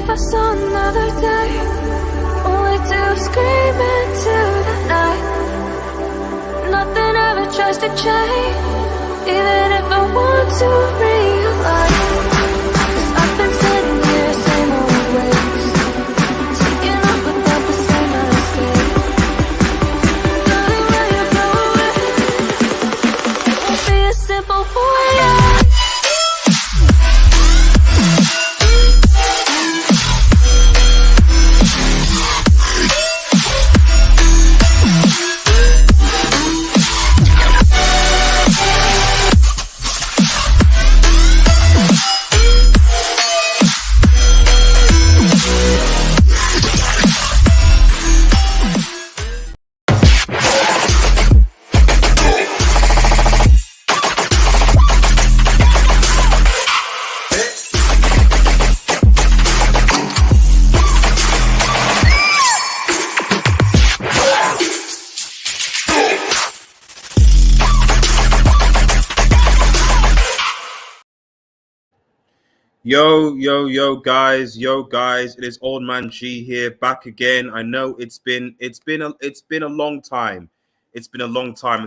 if I saw another day, only to scream into the night. Nothing ever tries to change, even if I want to realize. 'Cause I've been sitting here, same old ways, taking off without the same mistake. Darling, when you go away, it won't be as simple for you. Yo, guys, it is Old Man G here, back again. I know it's been a long time. It's been a long time,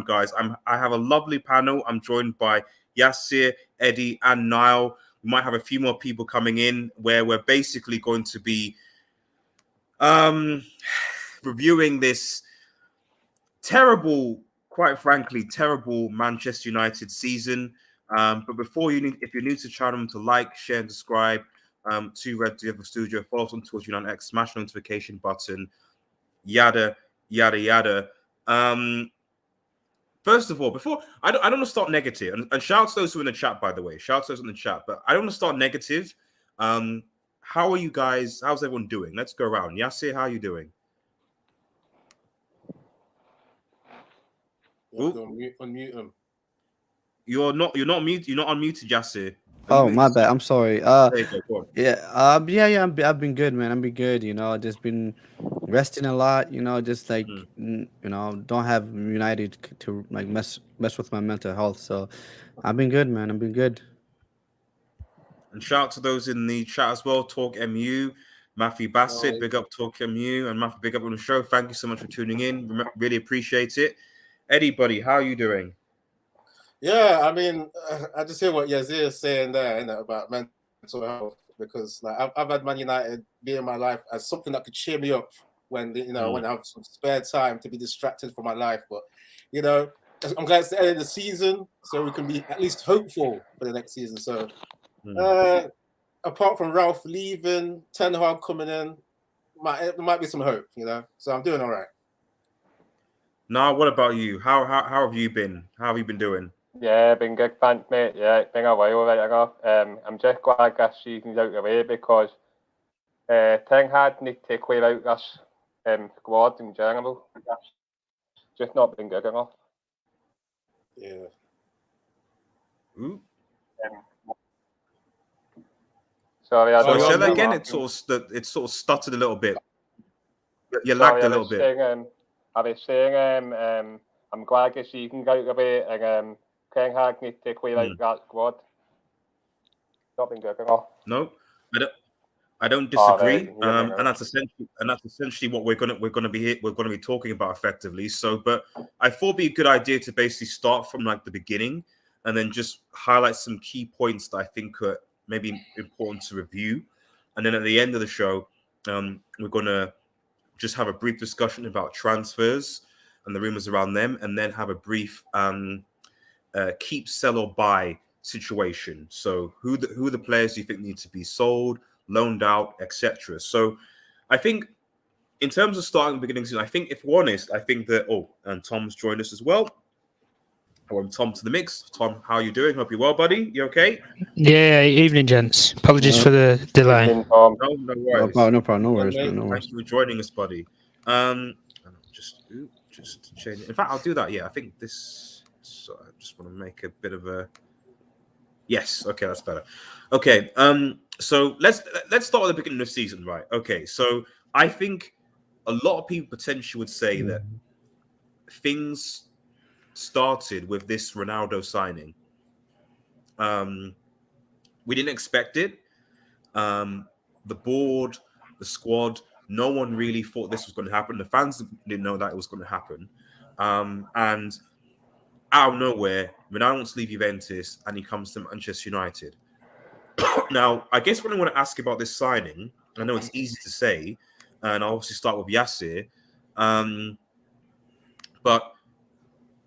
guys. I have a lovely panel. I'm joined by Yasir, Eddie, and Niall. We might have a few more people coming in where we're basically going to be reviewing this quite frankly, terrible Manchester United season. But before if you're new to the channel, to like, share, and subscribe to Red Devil Studio, follow us on Twitter and X, smash the notification button, yada yada yada. First of all, before I don't want to start negative, and shout out to those who are in the chat, by the way. Shout out to those in the chat, but I don't want to start negative. How are you guys? How's everyone doing? Let's go around. Yasir, how are you doing? Unmute him. You're not unmuted, Yasir. Oh, my bad. I'm sorry. There you go. Yeah. I've been good, man. I've been good. Just been resting a lot. Just like don't have United to like mess with my mental health. So I've been good, man. I've been good. And shout out to those in the chat as well. Talk MU, Matthew Bassett, big up Talk MU, and Matthew, big up on the show. Thank you so much for tuning in. Really appreciate it. Eddie, buddy, how are you doing? Yeah, I mean, I just hear what Yazir is saying there, about mental health, because like I've had Man United be in my life as something that could cheer me up when when I have some spare time to be distracted from my life. But I'm glad it's the end of the season, so we can be at least hopeful for the next season. So apart from Ralph leaving, Ten Hag coming in, there might be some hope, So I'm doing all right. Now, what about you? How have you been? How have you been doing? Yeah, been good, thanks, mate. Yeah, it's been a while right ago. I'm just glad this season's out of the way because Ten Hag need to take away out this squad in general. Just not been good enough. Yeah. Sorry, I don't say know that again. It sort of stuttered a little bit. You lagged a little bit. I was saying, I'm glad this season's out of the way, and Ten Hag needs to take away out that squad. Not been good enough. No, I don't disagree. Right. And that's essentially what we're gonna be talking about effectively. So, but I thought it'd be a good idea to basically start from like the beginning and then just highlight some key points that I think are maybe important to review. And then at the end of the show, we're gonna just have a brief discussion about transfers and the rumors around them, and then have a brief keep, sell, or buy situation. So who the players do you think need to be sold, loaned out, etc. So I think in terms of starting the beginning season, I think if we're honest, I think that and Tom's joined us as well. I want Tom to the mix. Tom, how are you doing? Hope you're well, buddy. You okay? Yeah, evening, gents. Apologies for the delay. No worries. No problem. No worries. Thank you for joining us, buddy. Just change it. In fact, I'll do that. Yeah, I think this. So I just want to make a bit of a. Yes. Okay, that's better. Okay. So let's start at the beginning of the season, right? Okay. So I think a lot of people potentially would say that things started with this Ronaldo signing. We didn't expect it. the board, the squad, no one really thought this was going to happen. The fans didn't know that it was going to happen. And out of nowhere, Ronaldo wants to leave Juventus and he comes to Manchester United. Now, I guess what I want to ask about this signing, I know it's easy to say, and I'll obviously start with Yasser. But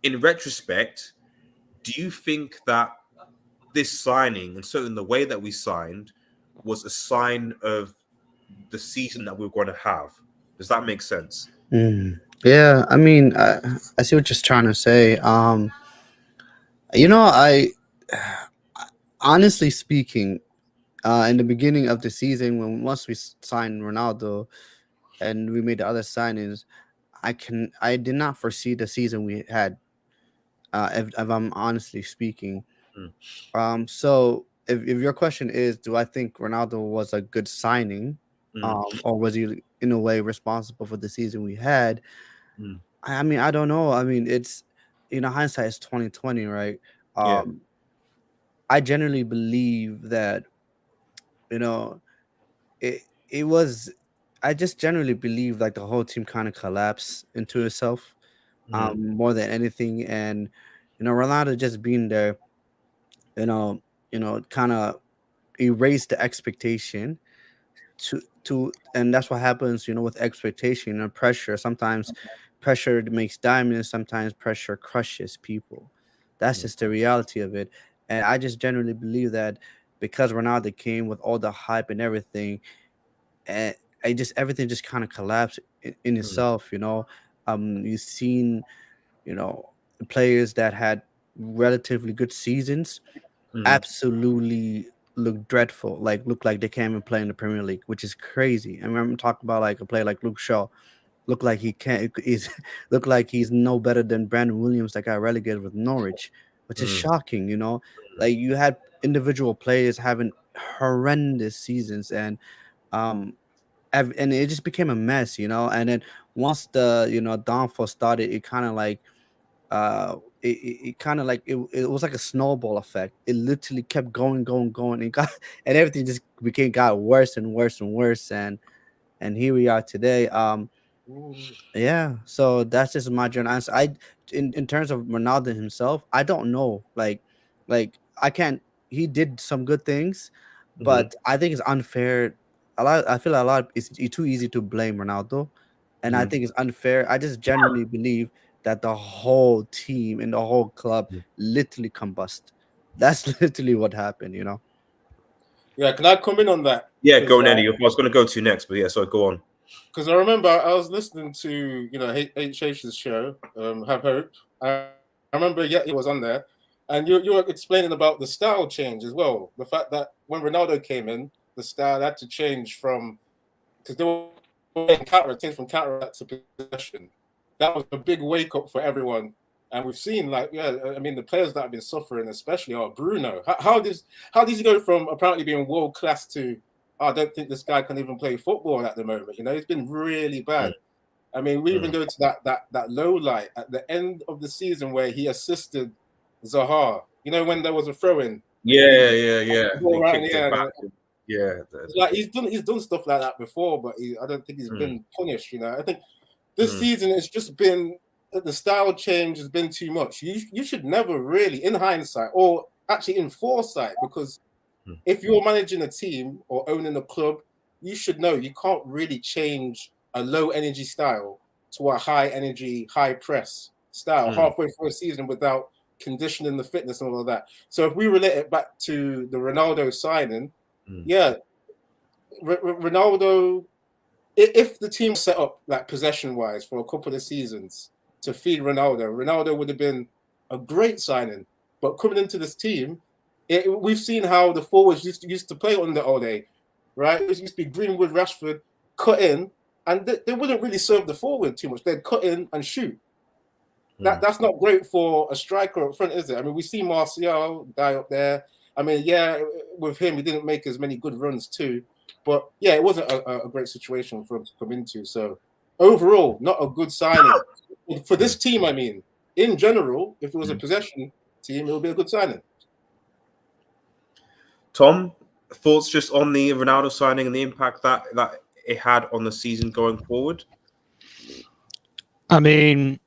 in retrospect, do you think that this signing, and certainly the way that we signed, was a sign of the season that we were going to have? Does that make sense? Yeah, I mean, I see what you're trying to say. I honestly speaking, in the beginning of the season, once we signed Ronaldo and we made the other signings, I did not foresee the season we had. If I'm honestly speaking, so if your question is, do I think Ronaldo was a good signing, or was he in a way responsible for the season we had? I mean, I don't know. I mean, it's hindsight is 2020, right? Yeah. I generally believe that it was. I just generally believe like the whole team kind of collapsed into itself, more than anything, and Ronaldo just being there, kind of erased the expectation and that's what happens with expectation and pressure. Sometimes pressure makes diamonds, sometimes pressure crushes people. That's just the reality of it. And I just generally believe that because Ronaldo came with all the hype and everything, and everything just kind of collapsed in itself. You've seen players that had relatively good seasons absolutely look dreadful, like look like they can't even play in the Premier League, which is crazy. I remember talking about like a player like Luke Shaw, look like he can't is look like he's no better than Brandon Williams that got relegated with Norwich, which is shocking. Like you had individual players having horrendous seasons, um and it just became a mess. And then once the downfall started, it kind of like it kind of like it was like a snowball effect. It literally kept going and got and everything just got worse and worse and worse, and here we are today. Yeah, so that's just my general answer. In terms of Ronaldo himself, I don't know. Like I can't. He did some good things, but I think it's unfair. I feel a lot. It's too easy to blame Ronaldo, and I think it's unfair. I just genuinely believe that the whole team and the whole club literally combust. That's literally what happened. Yeah, can I come in on that? Yeah, go on, Eddie. I was going to go to you next, but yeah, so go on. Because I remember I was listening to HH's show, Have Hope. I remember he was on there, and you were explaining about the style change as well. The fact that when Ronaldo came in, the style had to change from because they were changed from counter attack to possession. That was a big wake up for everyone. And we've seen, the players that have been suffering, especially, are Bruno. How does he go from apparently being world class to, I don't think this guy can even play football at the moment. He's been really bad. I mean, we even go to that low light at the end of the season where he assisted Zaha. When there was a throw in. Yeah. Like he's done stuff like that before, but I don't think he's been punished. I think this season it's just been the style change has been too much. You should never really, in hindsight, or actually in foresight, because if you're managing a team or owning a club, you should know you can't really change a low energy style to a high energy, high press style halfway through a season without conditioning the fitness and all of that. So if we relate it back to the Ronaldo signing, Ronaldo, if the team set up like possession wise for a couple of seasons to feed Ronaldo would have been a great signing. But coming into this team, we've seen how the forwards used to play on the old day, right? It used to be Greenwood, Rashford, cut in, and they wouldn't really serve the forward too much. They'd cut in and shoot. That's not great for a striker up front, is it? I mean, we see Martial guy up there. I mean, yeah, with him, he didn't make as many good runs too. But yeah, it wasn't a great situation for him to come into. So overall, not a good signing. For this team, I mean, in general, if it was a possession team, it would be a good signing. Tom, thoughts just on the Ronaldo signing and the impact that it had on the season going forward? I mean,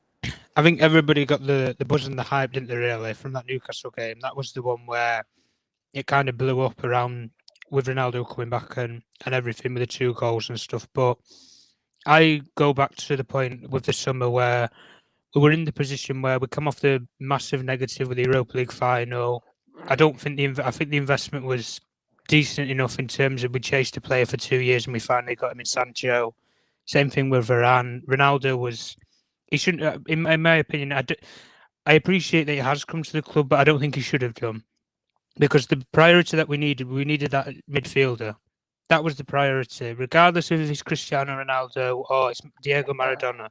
I think everybody got the buzz and the hype, didn't they, really, from that Newcastle game? That was the one where it kind of blew up around with Ronaldo coming back and everything with the 2 goals and stuff. But I go back to the point with the summer where we were in the position where we come off the massive negative with the Europa League final. I don't think I think the investment was decent enough in terms of we chased a player for 2 years and we finally got him in Sancho. Same thing with Varane. Ronaldo was he shouldn't. In my opinion, I appreciate that he has come to the club, but I don't think he should have done because the priority that we needed that midfielder. That was the priority, regardless of if it's Cristiano Ronaldo or it's Diego Maradona.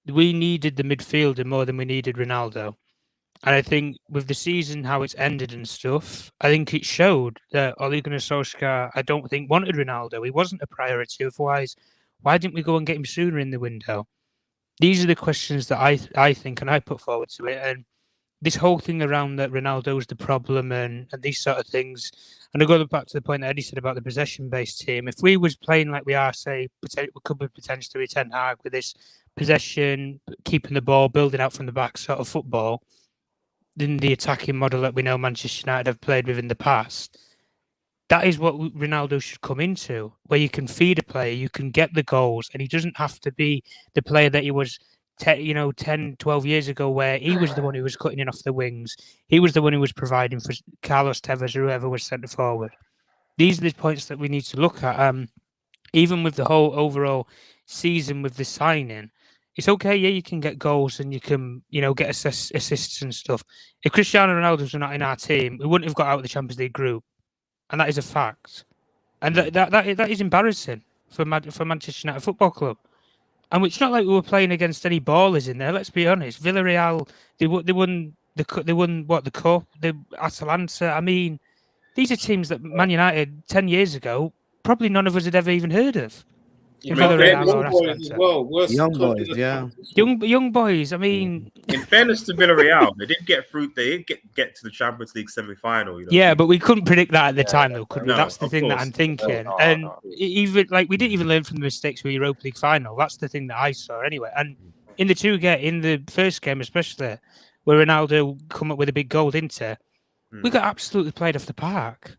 We needed the midfielder more than we needed Ronaldo. And I think with the season, how it's ended and stuff, I think it showed that Ole Gunnar Solskjaer, I don't think, wanted Ronaldo. He wasn't a priority. Otherwise, why didn't we go and get him sooner in the window? These are the questions that I think and I put forward to it. And this whole thing around that Ronaldo's the problem and these sort of things. And I go back to the point that Eddie said about the possession-based team. If we was playing like we are, say, we could be potentially Ten Hag with this possession, keeping the ball, building out from the back sort of football, than the attacking model that we know Manchester United have played with in the past. That is what Ronaldo should come into, where you can feed a player, you can get the goals, and he doesn't have to be the player that he was 10, 12 years ago, where he was the one who was cutting in off the wings. He was the one who was providing for Carlos Tevez or whoever was centre forward. These are the points that we need to look at. Even with the whole overall season with the signing, it's okay, yeah, you can get goals and you can, get assists and stuff. If Cristiano Ronaldo was not in our team, we wouldn't have got out of the Champions League group. And that is a fact. And that is embarrassing for Manchester United Football Club. And it's not like we were playing against any ballers in there. Let's be honest. Villarreal, they won the cup, the Atalanta. I mean, these are teams that Man United 10 years ago probably none of us had ever even heard of. Young boys as well. Young boys, yeah. Young boys. I mean, in fairness to Villarreal, they did get through. They did get to the Champions League semi-final. Yeah, but we couldn't predict that at the time, though, could we? No, That's the thing that I'm thinking. And even we didn't even learn from the mistakes with the Europa League final. That's the thing that I saw anyway. And in the first game, especially where Ronaldo come up with a big goal, didn't he? We got absolutely played off the park.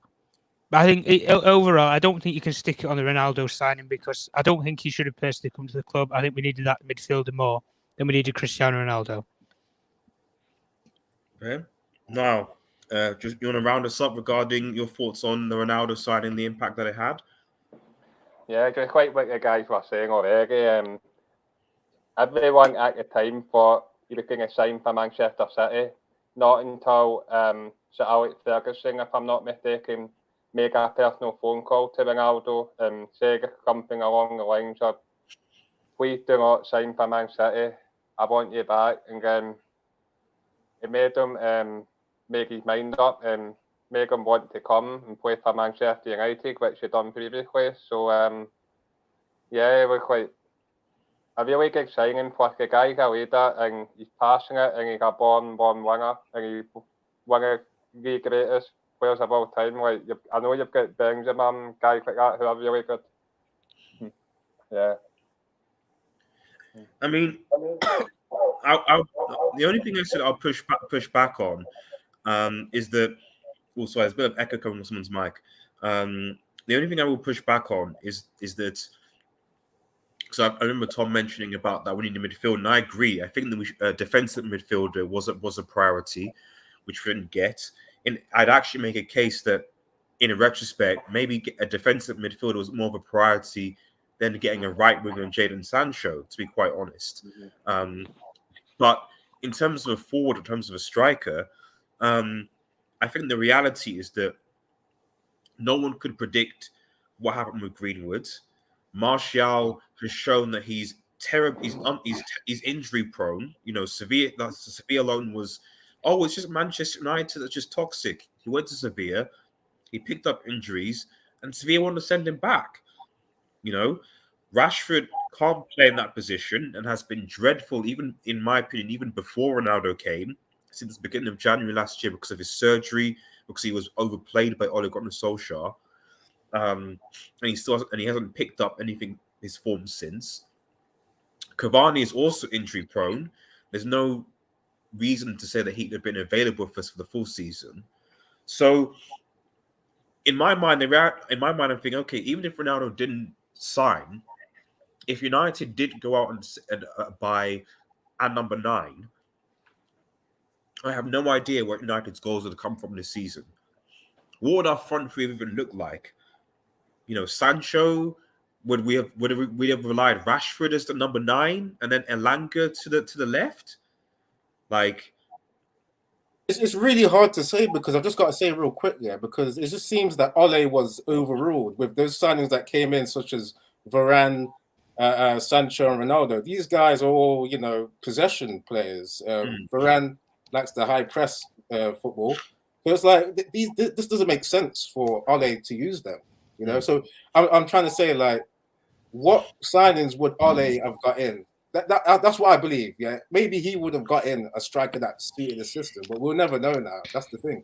I think overall, I don't think you can stick it on the Ronaldo signing because I don't think he should have personally come to the club. I think we needed that midfielder more than we needed Cristiano Ronaldo. Okay. Now, just you want to round us up regarding your thoughts on the Ronaldo signing, the impact that it had? Yeah, just quite what the guys were saying already. Everyone at the time thought he was going to sign for Manchester City. Not until Sir Alex Ferguson, if I'm not mistaken, make a personal phone call to Ronaldo and say something along the lines of, please do not sign for Man City, I want you back. And then it made him make his mind up and make him want to come and play for Manchester United, which he'd done previously. So, yeah, it was quite a really good signing for the guy's a leader and he's passionate and he's a born winger and he's one of the greatest players of all time. I know you've got Benjamin, guys like that who are really good. Yeah. I mean, the only thing I said I'll push back on is that. Also, there's a bit of echo coming from someone's mic. The only thing I will push back on is that. So I remember Tom mentioning about that we need a midfield, and I agree. I think that defensive midfielder was a priority, which we didn't get. And I'd actually make a case that, in a retrospect, maybe a defensive midfielder was more of a priority than getting a right winger in Jadon Sancho, to be quite honest. But in terms of a forward, in terms of a striker, I think the reality is that no one could predict what happened with Greenwood. Martial has shown that he's terrible. He's injury prone. Sevilla. The Sevilla loan was, it's just Manchester United that's just toxic. He went to Sevilla, he picked up injuries, and Sevilla wanted to send him back. Rashford can't play in that position and has been dreadful, even in my opinion, even before Ronaldo came, since the beginning of January last year because of his surgery, because he was overplayed by Ole Gunnar Solskjaer. and he hasn't picked up anything his form since. Cavani is also injury prone. There's no reason to say that he'd have been available for us for the full season. So in my mind, I'm thinking, okay, even if Ronaldo didn't sign, if United did go out and buy a number 9, I have no idea what United's goals would come from this season. What would our front three even look like? Sancho. Would we have relied Rashford as the number 9 and then Elanga to the left? Like, it's really hard to say, because I've just got to say real quick, because it just seems that Ole was overruled with those signings that came in, such as Varane, Sancho, and Ronaldo. These guys are all, possession players. Varane likes the high press football. So it's like this doesn't make sense for Ole to use them. So I'm trying to say, like, what signings would Ole have got in? That's what I believe. Yeah, maybe he would have got in a striker that suited the system, but we'll never know now. That's the thing.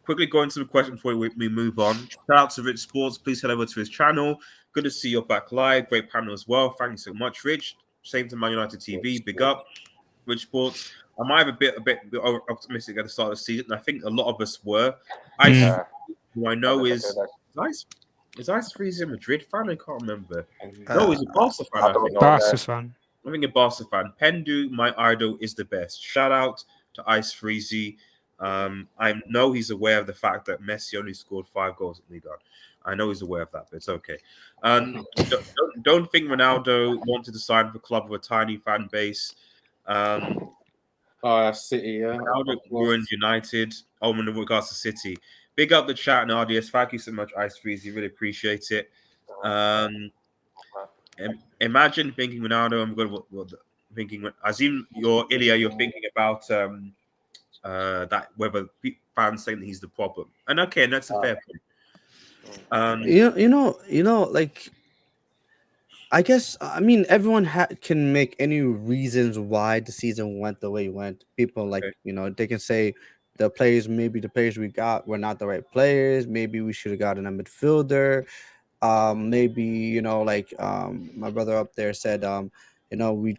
Quickly going to the question before we move on. Shout out to Rich Sports. Please head over to his channel. Good to see you back live. Great panel as well. Thank you so much, Rich. Same to Man United TV. Big up, Rich Sports. I might have a bit optimistic at the start of the season. I think a lot of us were. Who I know is Ice Freezer Madrid fan? I can't remember. No, he's a Barca fan. I think. Barca fan. I think a Barca fan. Pendu, my idol, is the best. Shout out to Ice Freezy. I know he's aware of the fact that Messi only scored 5 goals at Liga. I know he's aware of that, but it's okay. Don't think Ronaldo wanted to sign for a club with a tiny fan base. City, yeah. Ronaldo ruined United. In regards to City. Big up the chat and RDS. Thank you so much, Ice Freezy. Really appreciate it. Imagine thinking Ronaldo. I'm going to thinking. Azim, you're thinking about that whether fans saying that he's the problem. And okay, and that's a fair point. Like, I guess, I mean, everyone can make any reasons why the season went the way it went. People they can say maybe the players we got were not the right players. Maybe we should have gotten a midfielder. Maybe, my brother up there said, we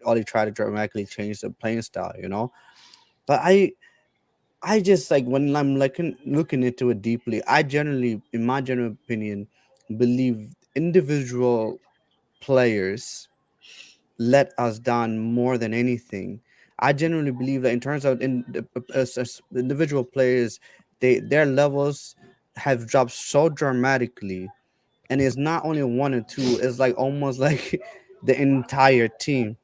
only try to dramatically change the playing style, but I just, like, when I'm looking into it deeply, I generally, in my general opinion, believe individual players let us down more than anything. I genuinely believe that in terms of individual players, their levels have dropped so dramatically, and it's not only 1 or 2. It's like almost like the entire team.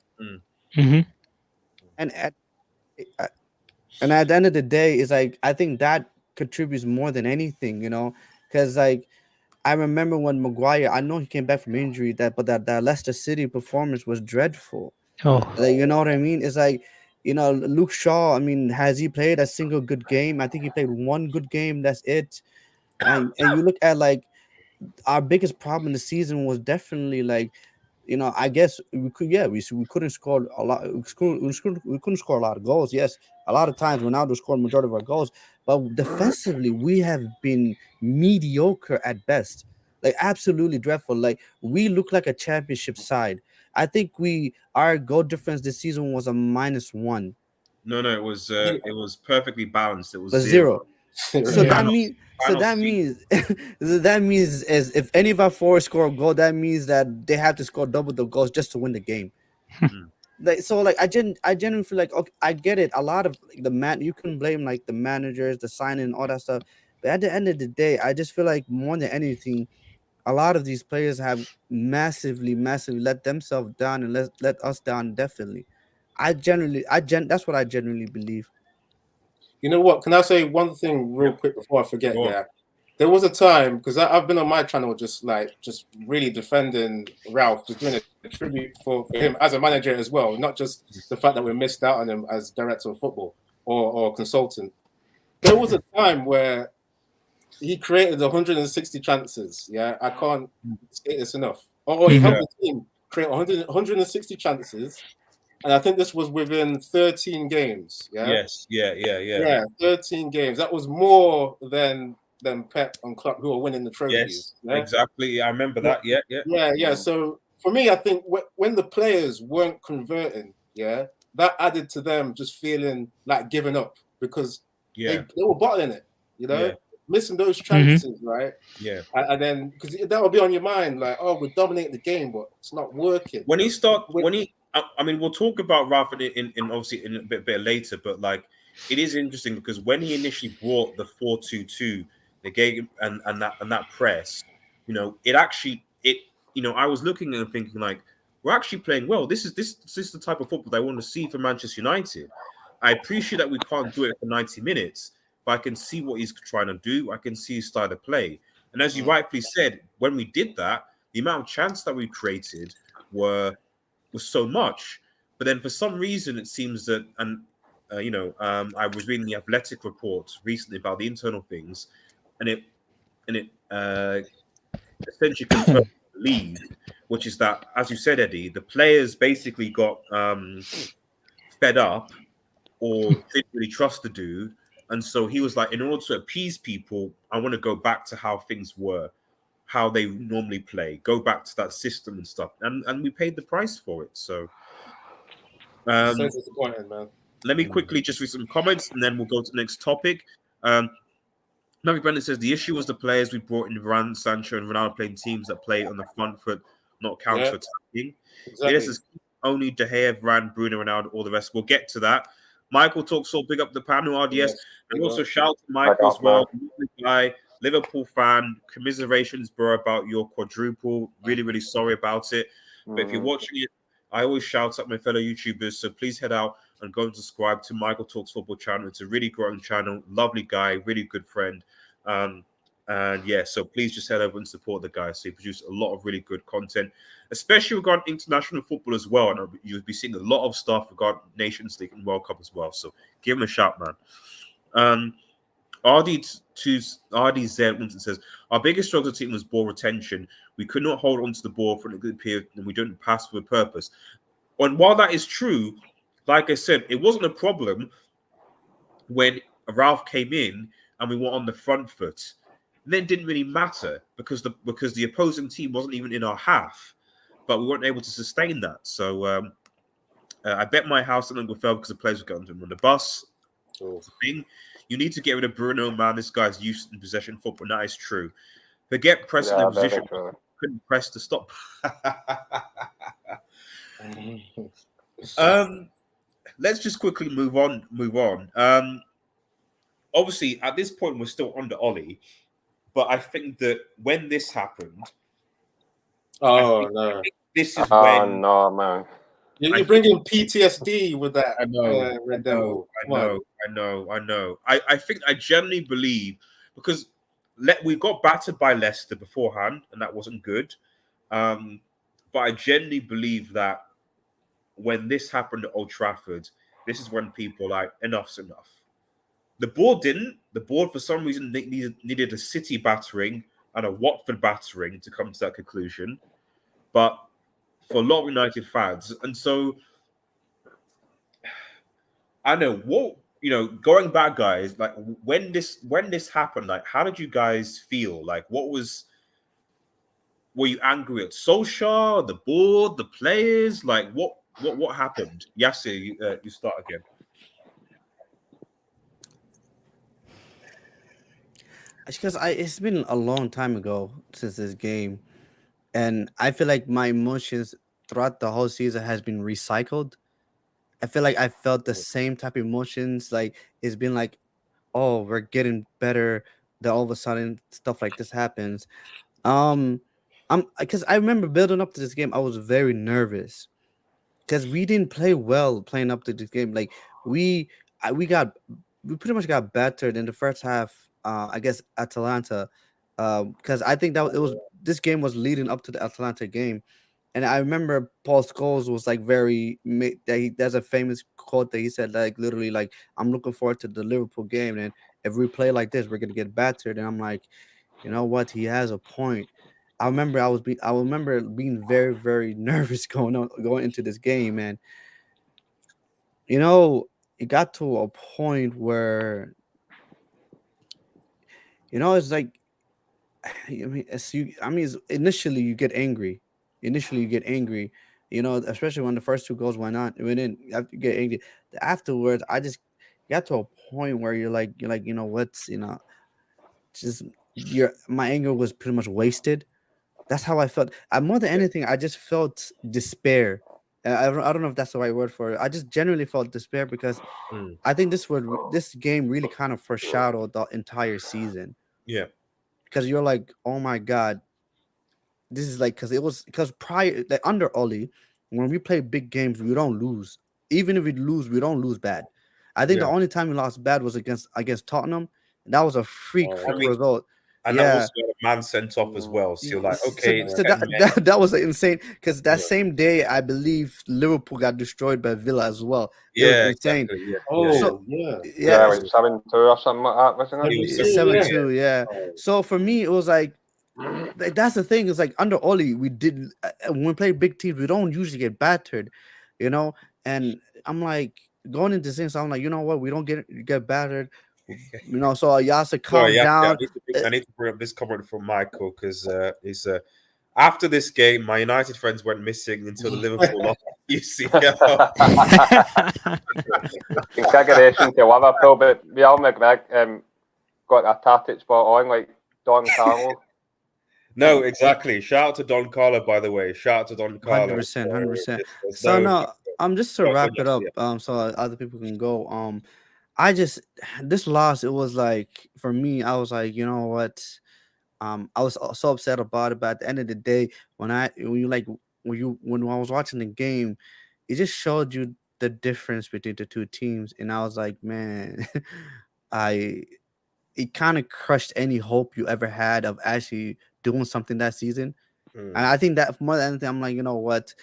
And at the end of the day, it's like, I think that contributes more than anything, because, like, I remember when Maguire, I know he came back from injury, but that Leicester City performance was dreadful. Like, you know what I mean? It's like, Luke Shaw, I mean, has he played a single good game? I think he played 1 good game. That's it. And you look at, like, our biggest problem this season was definitely, like, I guess we couldn't score a lot. We couldn't score a lot of goals. Yes, a lot of times Ronaldo scored majority of our goals, but defensively we have been mediocre at best. Like, absolutely dreadful. Like, we look like a championship side. I think our goal difference this season was a -1. No, it was perfectly balanced. It was zero. So Yeah. that means as if any of our forwards score a goal, that means that they have to score double the goals just to win the game. I genuinely feel like, okay, I get it. A lot of you can blame, like, the managers, the signing, all that stuff. But at the end of the day, I just feel like more than anything, a lot of these players have massively let themselves down and let us down. Definitely, that's what I genuinely believe. You know what? Can I say one thing real quick before I forget? Go on. Yeah, there was a time, because I've been on my channel just really defending Ralph, just doing a tribute for him as a manager as well, not just the fact that we missed out on him as director of football or consultant. There was a time where he created 160 chances. Yeah, I can't say this enough. He helped the team create 160 chances. And I think this was within 13 games. Yeah. Yes. Yeah. 13 games. That was more than than Pep and Klopp, who are winning the trophies. Yes, exactly. I remember that. Yeah. Yeah. So for me, I think when the players weren't converting, that added to them just feeling like giving up because they were bottling it, missing those chances, right? Yeah. And then because that will be on your mind, like, oh, we're dominating the game, but it's not working. I mean, we'll talk about Ralph in obviously in a bit later, but like it is interesting because when he initially brought the 4-2-2, the game and that press, I was looking and thinking like we're actually playing well. This is the type of football that I want to see for Manchester United. I appreciate that we can't do it for 90 minutes, but I can see what he's trying to do. I can see his style of play. And as you rightfully said, when we did that, the amount of chance that we created was so much. But then for some reason, it seems that, I was reading the Athletic report recently about the internal things, and it essentially confirmed the lead, which is that, as you said, Eddie, the players basically got fed up or didn't really trust the dude. And so he was like, in order to appease people, I want to go back to how things were, how they normally play, go back to that system and stuff. And we paid the price for it. So so disappointing, man. Let me quickly just read some comments and then we'll go to the next topic. Navi Brendan says the issue was the players we brought in Varane, Sancho, and Ronaldo playing teams that play on the front foot, not counter-attacking. Exactly. This is only De Gea, Varane, Bruno, Ronaldo, all the rest. We'll get to that. Michael talks so big up the panel, RDS. And also shout out to Michael as well. Guy, Liverpool fan. Commiserations, bro, about your quadruple. Really, really sorry about it. But if you're watching it, I always shout out my fellow YouTubers. So please head out and go and subscribe to Michael Talks Football channel. It's a really growing channel. Lovely guy, really good friend. And yeah, so please just head over and support the guy. So he produces a lot of really good content, especially regarding international football as well. And you'll be seeing a lot of stuff regarding Nations League and World Cup as well. So give him a shout, man. RDZ Winston says, our biggest struggle team was ball retention. We could not hold on to the ball for a good period and we didn't pass with a purpose. And while that is true, like I said, it wasn't a problem when Ralph came in and we were on the front foot. And then it didn't really matter because the opposing team wasn't even in our half, but we weren't able to sustain that. So I bet my house on Uncle Phil because the players were going on the bus. Thing. You need to get rid of Bruno, man. This guy's used in possession football. That is true. Forget pressing the position. Couldn't press to stop. Let's just quickly move on. Obviously, at this point, we're still under Ollie, but I think that when this happened, no, this is when no, man. You're bringing PTSD with that. I know. I think I generally believe because we got battered by Leicester beforehand, and that wasn't good. But I genuinely believe that when this happened at Old Trafford, this is when people are like, enough's enough. The board didn't. The board, for some reason, needed a City battering and a Watford battering to come to that conclusion. But for a lot of United fans, and so I know what going back, guys. Like when this happened, like how did you guys feel? Like were you angry at Solskjaer, the board, the players? Like what happened? Yasser, you start again. Because it's been a long time ago since this game, and I feel like my emotions throughout the whole season has been recycled. I feel like I felt the same type of emotions. Like it's been like, oh, we're getting better. Then all of a sudden, stuff like this happens. Because I remember building up to this game, I was very nervous because we didn't play well playing up to this game. Like we pretty much got battered in the first half. I guess Atalanta, because I think this game was leading up to the Atalanta game, and I remember Paul Scholes was like there's a famous quote that he said like literally like I'm looking forward to the Liverpool game, and if we play like this, we're gonna get battered. And I'm like, you know what? He has a point. I remember being very, very nervous going into this game, and it got to a point where It's like initially you get angry. Initially you get angry. Especially when the first two goals went in. You have to get angry. Afterwards, I just got to a point where you're like, what's just your my anger was pretty much wasted. That's how I felt. More than anything, I just felt despair. I don't know if that's the right word for it. I just genuinely felt despair because Mm. I think this game really kind of foreshadowed the entire season. Yeah. Because you're like, oh my god, this is like because prior like under Oli, when we play big games, we don't lose. Even if we lose, we don't lose bad. I think the Yeah. only time we lost bad was against Tottenham. And that was a I freak mean, result. and that Yeah. also had a man sent off as well. So you're like, So, okay, so 10 that, men. that was insane because that Yeah. same day I believe Liverpool got destroyed by Villa as well. It was Yeah, insane. exactly. Yeah. Yeah. So Oh yeah. yeah, Yeah, like 7-2 or something like that, wasn't it? It was 72, 7-2. seven yeah. Yeah. two. Yeah. Oh. So for me, it was like that's the thing. Is like under Oli, we did when we play big teams, we don't usually get battered, you know. And I'm like going into things, I'm like, you know what, we don't get battered, So y'all should Sorry, calm yeah, yeah, down. I need to bring up this comment from Michael because he's after this game, my United friends went missing until the Liverpool lost UCL. Configuration to Liverpool, but we all McGregor got a tactic spot on like Don Carlo. No, exactly. Shout out to Don Carlo, by the way. Shout out to Don Carlo. 100%, 100%. There's So no, no, just to go on, wrap it up, yeah. so other people can go. I just this loss, it was like for me, I was like, you know what, I was so upset about it. But at the end of the day, when I was watching the game, it just showed you the difference between the two teams, and I was like, man, I it kind of crushed any hope you ever had of actually doing something that season. And I think that more than anything, I'm like, you know what?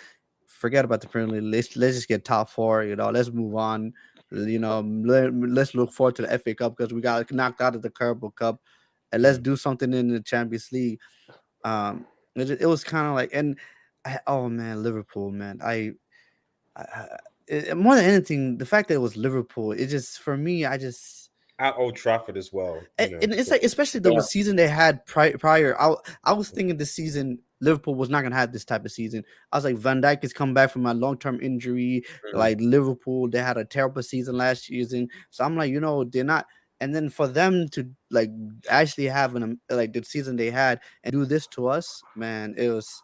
Forget about the Premier League. Let's just get top four. Let's move on. Let's look forward to the FA Cup because we got knocked out of the Carabao Cup, and let's do something in the Champions League. It was kind of like, and oh man, Liverpool, man, more than anything, the fact that it was Liverpool, it just for me, I just At Old Trafford as well. and it's So, like, especially the season they had prior. I was thinking this season Liverpool was not gonna have this type of season. I was like, Van Dijk has come back from a long term injury. Like Liverpool, they had a terrible season last season. So I'm like, they're not. And then for them to like actually have like the season they had and do this to us, man, it was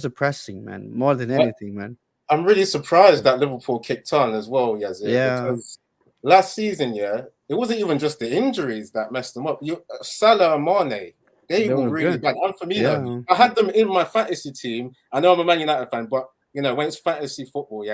depressing, man. More than anything, man. I'm really surprised that Liverpool kicked on as well, Yazir, Yeah. because last season, it wasn't even just the injuries that messed them up. Salah and Mane, they They were were really good. bad. And Firmino, Yeah. I had them in my fantasy team. I know I'm a Man United fan, but when it's fantasy football,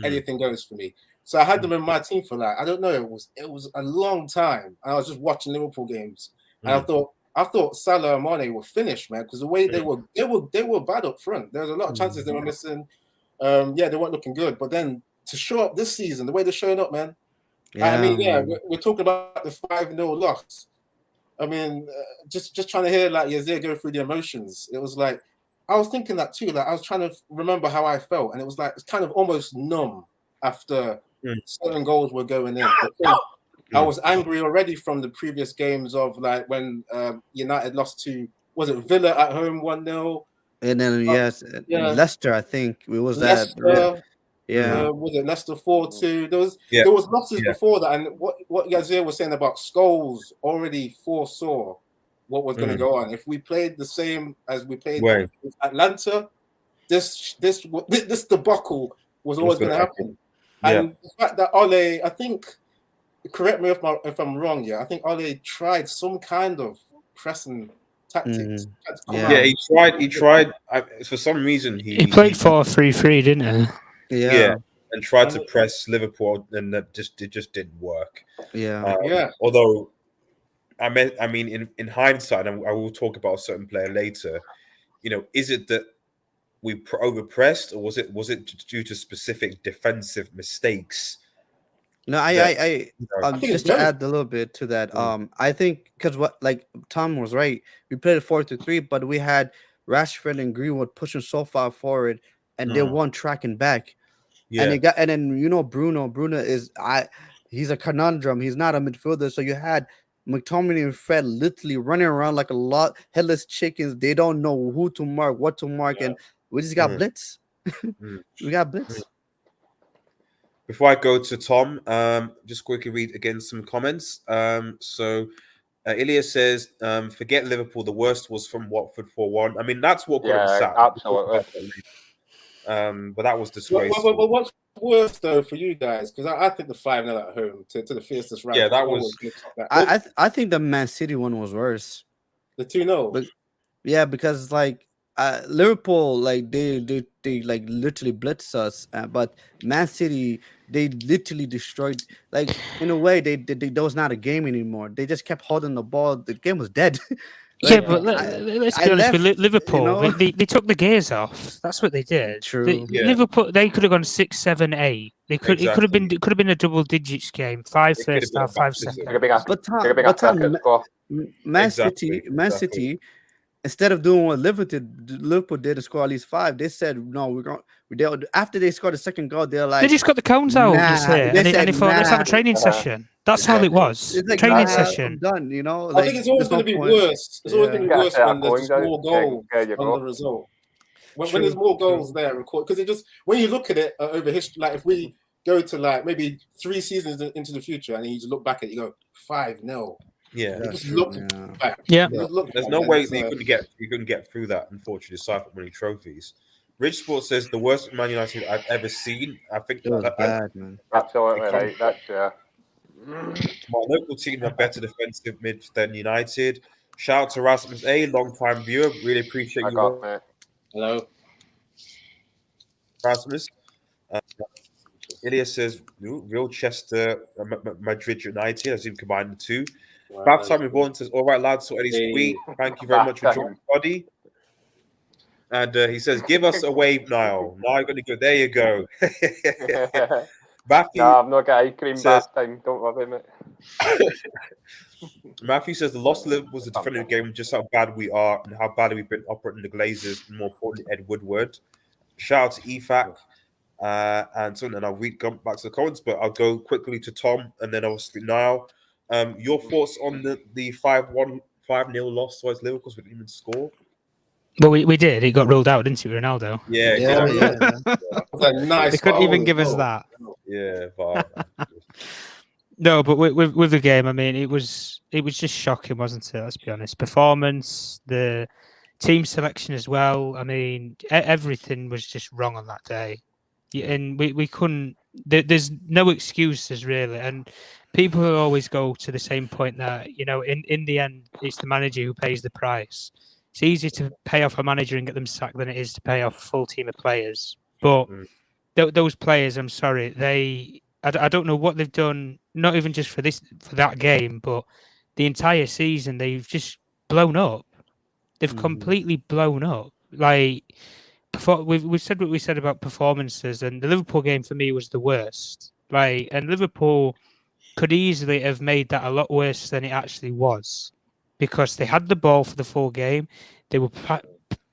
anything goes for me. So I had them in my team for like, I don't know, it was a long time. And I was just watching Liverpool games, and I thought Salah and Mane were finished, man, because the way they were bad up front. There was a lot of chances they were missing. They weren't looking good. But then to show up this season, the way they're showing up, man. I mean, we're talking about the 5-0 loss. I mean, just trying to hear like Yazir go through the emotions. It was like I was thinking that too. Like I was trying to remember how I felt, and it was like it's kind of almost numb after certain goals were going in. Because I was angry already from the previous games of like when United lost to, was it Villa at home 1-0? And then Leicester, I think it was that. Leicester. Yeah. Was it Leicester 4-2? There Yeah. was losses before that, and what Yazir was saying about Scholes already foresaw what was going to go on. If we played the same as we played with Atlanta, this debacle was always going to happen. And the fact that Ole, I think, correct me if I'm wrong, I think Ole tried some kind of pressing tactics. He tried. For some reason, he played 4-3-3, didn't he? Yeah. And tried to press Liverpool, and it just didn't work. Yeah. Although, I mean, in hindsight, and I will talk about a certain player later. Is it that we overpressed, or was it due to specific defensive mistakes? No, I just to add a little bit to that. I think because like Tom was right, we played a 4-3, but we had Rashford and Greenwood pushing so far forward, and they weren't tracking back. Yeah. And then Bruno. Bruno he's a conundrum. He's not a midfielder. So you had McTominay and Fred literally running around like a lot headless chickens. They don't know who to mark, what to mark, and we just got blitz. We got blitz. Before I go to Tom, just quickly read again some comments. So Ilya says, forget Liverpool. The worst was from Watford 4-1. I mean, that's what got him sacked. Absolutely. But that was disgraceful. Well, what's worse though for you guys? Because I think the 5-0 at home to the fiercest rival. Yeah, that was. I think the Man City one was worse. The 2-0. Yeah, because like Liverpool, like they like literally blitzed us, but Man City, they literally destroyed. Like in a way, they that was not a game anymore. They just kept holding the ball. The game was dead. Like, yeah, but let's be honest with Liverpool. You know? they took the gears off. That's what they did. True. Liverpool, they could have gone 6, 7, 8. They could. Exactly. It could have been a double digits game. 5 first half, 5 second. But Man City. Instead of doing what Liverpool did to score at least 5, they said no. We're going. After they scored the second goal, they're like they just got the cones out. And they thought, let's have a training session. That's all it was. It's like, training session. Done. You know. I think it's always going to be worse. It's always going to be worse when there's just more goals on the result. When there's more goals there, because it just when you look at it over history, like if we go to like maybe 3 seasons into the future and you just look back at it, you go 5-0. Yeah, just look back. Yeah, there's no way that you couldn't get through that. Unfortunately, aside from winning trophies, Rich Sport says the worst Man United I've ever seen. I think it was bad, man. Absolutely right. That's my local team have better defensive mid than United. Shout out to Rasmus A, long time viewer. Really appreciate you. Hello, Rasmus. Ilya says real Chester, Madrid United. I've seen combined the two. Bad time Reborn says, all right, lads, so Eddie's sweet. Thank you very much for joining, buddy. And he says, give us a wave, Niall. Now you're going to go. There you go. Matthew, no, I've not got ice cream bath time. Don't worry, mate. Matthew says, the loss to Liverpool was a definitive game, just how bad we are and how badly we've been operating the Glazers, and more importantly, Ed Woodward. Shout out to EFAC. And so then I'll come back to the comments, but I'll go quickly to Tom and then obviously Niall. Your thoughts on the 5-0 loss towards Liverpool because we didn't even score? Well, we did. It got ruled out, didn't it, Ronaldo? Yeah. Nice. They couldn't even give us that. Yeah, no, but with the game, I mean, it was just shocking, wasn't it? Let's be honest. Performance, the team selection as well. I mean, everything was just wrong on that day. And we couldn't. There's no excuses really, and people always go to the same point that in the end it's the manager who pays the price. It's easier to pay off a manager and get them sacked than it is to pay off a full team of players. But those players, I'm sorry, I don't know what they've done. Not even just for that game, but the entire season they've just blown up. They've completely blown up. Like. We've said what we said about performances, and the Liverpool game for me was the worst. Like, and Liverpool could easily have made that a lot worse than it actually was, because they had the ball for the full game. They were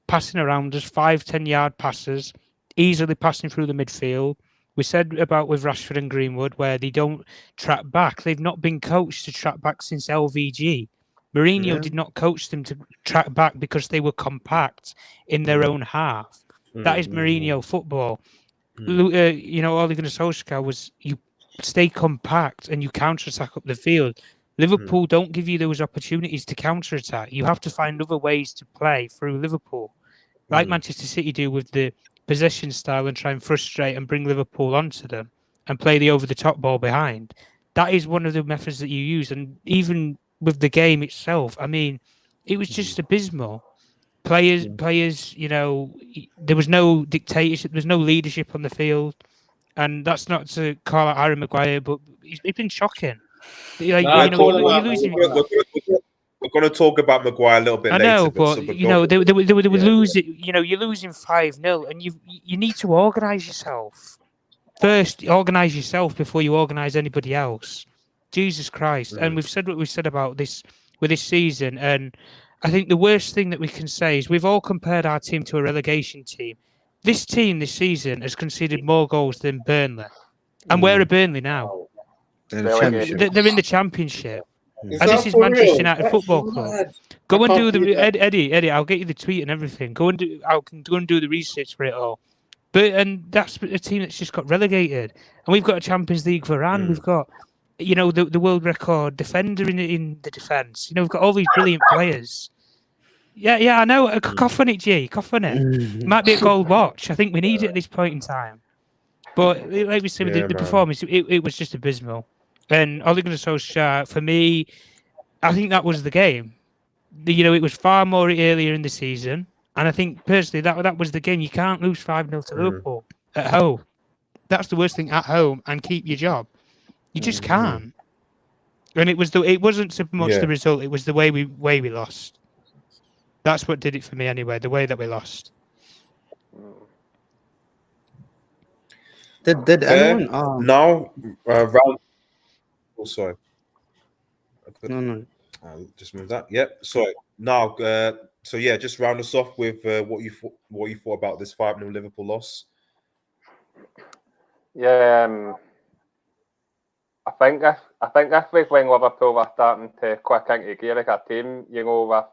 passing around us 5-10 yard passes, easily passing through the midfield. We said about with Rashford and Greenwood where they don't track back. They've not been coached to track back since LVG. Mourinho did not coach them to track back because they were compact in their own half. That is Mourinho football. Ole Gunnar Solskjaer was you stay compact and you counter-attack up the field. Liverpool don't give you those opportunities to counter-attack. You have to find other ways to play through Liverpool, like Manchester City do with the possession style and try and frustrate and bring Liverpool onto them and play the over-the-top ball behind. That is one of the methods that you use. And even with the game itself, I mean, it was just abysmal. Players, there was no dictatorship, there was no leadership on the field, and that's not to call out Harry Maguire, but he's been shocking. You're losing. We're going to talk about Maguire a little bit later. I know, but they were losing. You're losing 5-0, and you need to organise yourself. First, organise yourself before you organise anybody else. Jesus Christ! And we've said what we've said about this with this season, and I think the worst thing that we can say is we've all compared our team to a relegation team. This team this season has conceded more goals than Burnley. And where are Burnley now? They're in the Championship. They're in the Championship. Is And that this is for Manchester real? United That's Football Club. mad. Go I and can't do the believe that. Eddie. I'll get you the tweet and everything. Go and do. I can go and do the research for it all. But and that's a team that's just got relegated, and we've got a Champions League Varane. We've got, the world record defender in the defence. We've got all these brilliant players. Yeah, I know. Cough on it, G. Cough on it. Might be a gold watch. I think we need it at this point in time. But like we said, Yeah, the man. performance, it was just abysmal. And Ole Gunnar Solskjaer, for me, I think that was the game. It was far more earlier in the season, and I think personally that was the game. You can't lose 5-0 to Liverpool at home. That's the worst thing, at home, and keep your job. You just can't. And it wasn't so much the result; it was the way we lost. That's what did it for me anyway. The way that we lost. Did anyone? Now, round. Oh, sorry. No. Just move that. Yep. Sorry. Now, so yeah, just round us off with what you thought about this 5-0 Liverpool loss. Yeah, I think this week when Liverpool were starting to click into gear like a team, with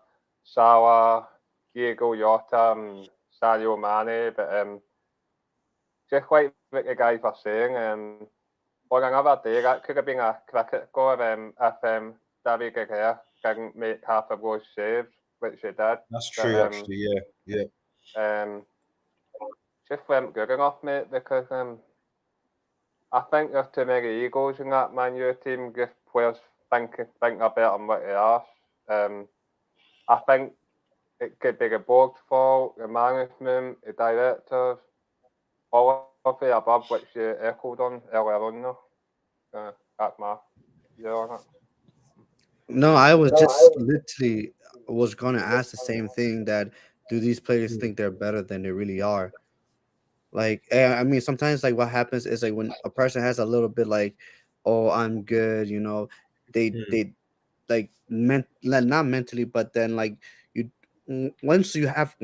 Salah, Diego Jota, and Sadio Mane, but just like what the guys were saying, on another day that could have been a cricket score if David De Gea didn't make half of those saves, which he did. That's true, actually. Yeah. Just weren't good enough, mate, because I think there's too many egos in that Man U team. Just players think they're better than what they are. I think it could be the board's fault, the management, the directors, all of the above, which you echoed on earlier on. That's my view on it. No, I was just literally was gonna ask the same thing. That do these players think they're better than they really are? Like, I mean, sometimes like what happens is like when a person has a little bit like, oh, I'm good, they like not mentally, but then like once you have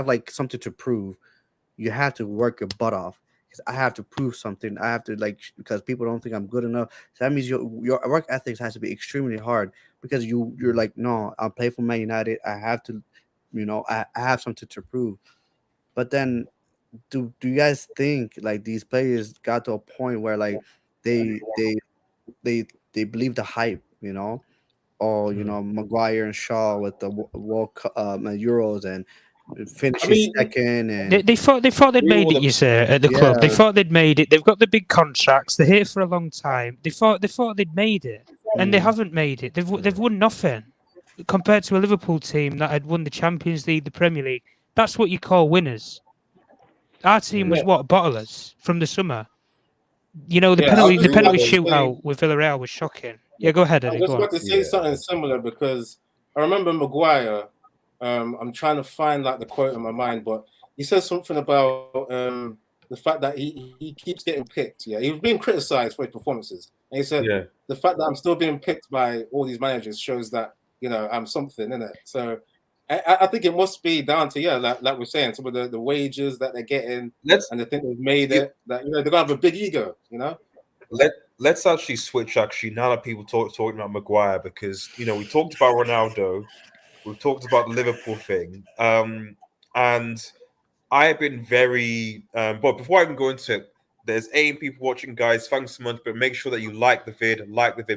like something to prove, you have to work your butt off. Because I have to prove something. I have to because people don't think I'm good enough. So that means your work ethics has to be extremely hard because you're like, no, I'll play for Man United. I have to, I have something to prove. But then do you guys think like these players got to a point where like they believe the hype, or Maguire and Shaw with the World Euros and finishing second, and They thought they'd made it. You say at the club, they thought they'd made it. They've got the big contracts. They're here for a long time. They thought they'd made it, and they haven't made it. They've won nothing compared to a Liverpool team that had won the Champions League, the Premier League. That's what you call winners. Our team was what, bottlers from the summer. The penalty shootout with Villarreal was shocking. Yeah, go ahead, Eddie. I was just about to say something similar because I remember Maguire. I'm trying to find like the quote in my mind, but he says something about the fact that he keeps getting picked. Yeah, he was being criticised for his performances, and he said the fact that I'm still being picked by all these managers shows that I'm something, innit? So I think it must be down to like we're saying, some of the wages that they're getting and the thing they've made it that they're gonna have a big ego, Let's actually switch now that people talking about Maguire, because we talked about Ronaldo, we've talked about the Liverpool thing, and I have been very but before I can go into it, there's 8 people watching, guys. Thanks so much, but make sure that you like the vid,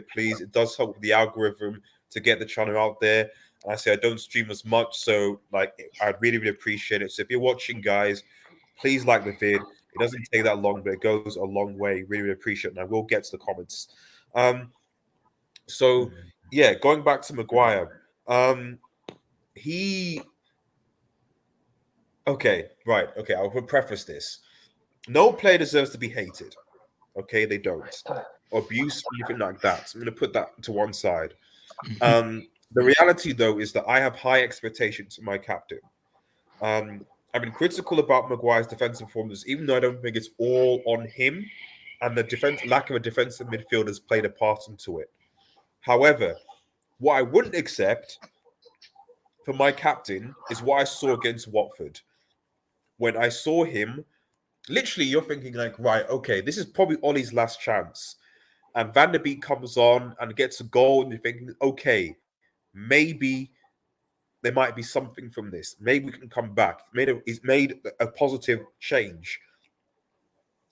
please. It does help with the algorithm to get the channel out there. And I say I don't stream as much, so like I'd really appreciate it. So if you're watching, guys, please like the vid. It doesn't take that long, but it goes a long way. Really appreciate it. And I will get to the comments. So yeah, going back to Maguire. Okay, I will preface this. No player deserves to be hated. Okay, they don't. Abuse, anything like that. So I'm going to put that to one side. The reality, though, is that I have high expectations for my captain. I've been critical about Maguire's defensive performance, even though I don't think it's all on him, and the lack of a defensive midfield has played a part into it. However, what I wouldn't accept for my captain is what I saw against Watford. When I saw him, literally, you're thinking like, right, okay, this is probably Ollie's last chance. and Van der Beek comes on and gets a goal, and you're thinking, okay, maybe there might be something from this. Maybe we can come back. He's made a positive change.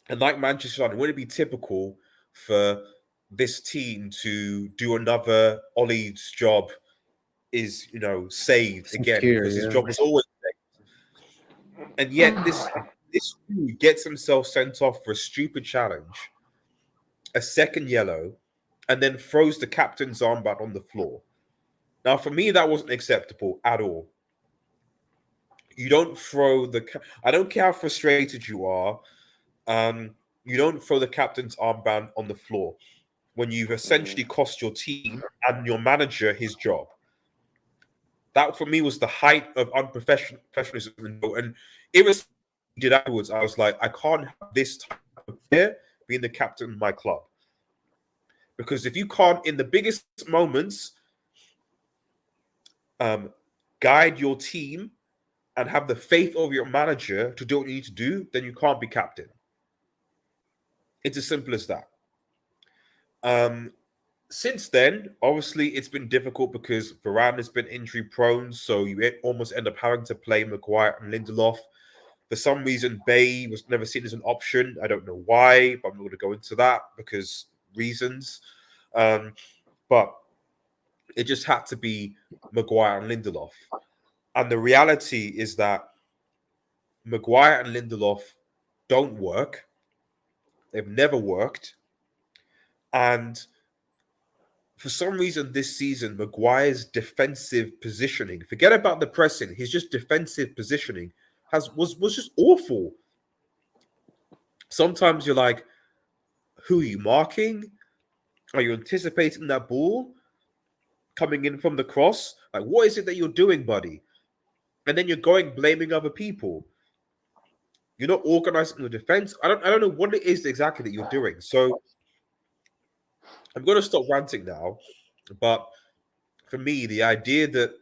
And like Manchester United, wouldn't it be typical for this team to do another Ollie's job is, saved again, Secure, because his yeah. job was always saved. And yet this dude gets himself sent off for a stupid challenge, a second yellow, and then throws the captain's armband on the floor. Now, for me, that wasn't acceptable at all. You don't throw I don't care how frustrated you are. You don't throw the captain's armband on the floor when you've essentially cost your team and your manager his job. That, for me, was the height of unprofessionalism. And irrespective of what he did afterwards, I was like, I can't have this type of player being the captain of my club. Because if you can't, in the biggest moments, guide your team and have the faith of your manager to do what you need to do, then you can't be captain. It's as simple as that. Since then, obviously, it's been difficult because Varane has been injury prone, so you almost end up having to play Maguire and Lindelof. For some reason, Bay was never seen as an option. I don't know why, but I'm not going to go into that because reasons. But it just had to be Maguire and Lindelof. And the reality is that Maguire and Lindelof don't work. They've never worked. And for some reason this season, Maguire's defensive positioning, forget about the pressing, his just defensive positioning was just awful. Sometimes you're like, who are you marking? Are you anticipating that ball coming in from the cross? Like, what is it that you're doing, buddy? And then you're blaming other people. You're not organizing the defense. I don't know what it is exactly that you're doing. So I'm going to stop ranting now. But for me, the idea that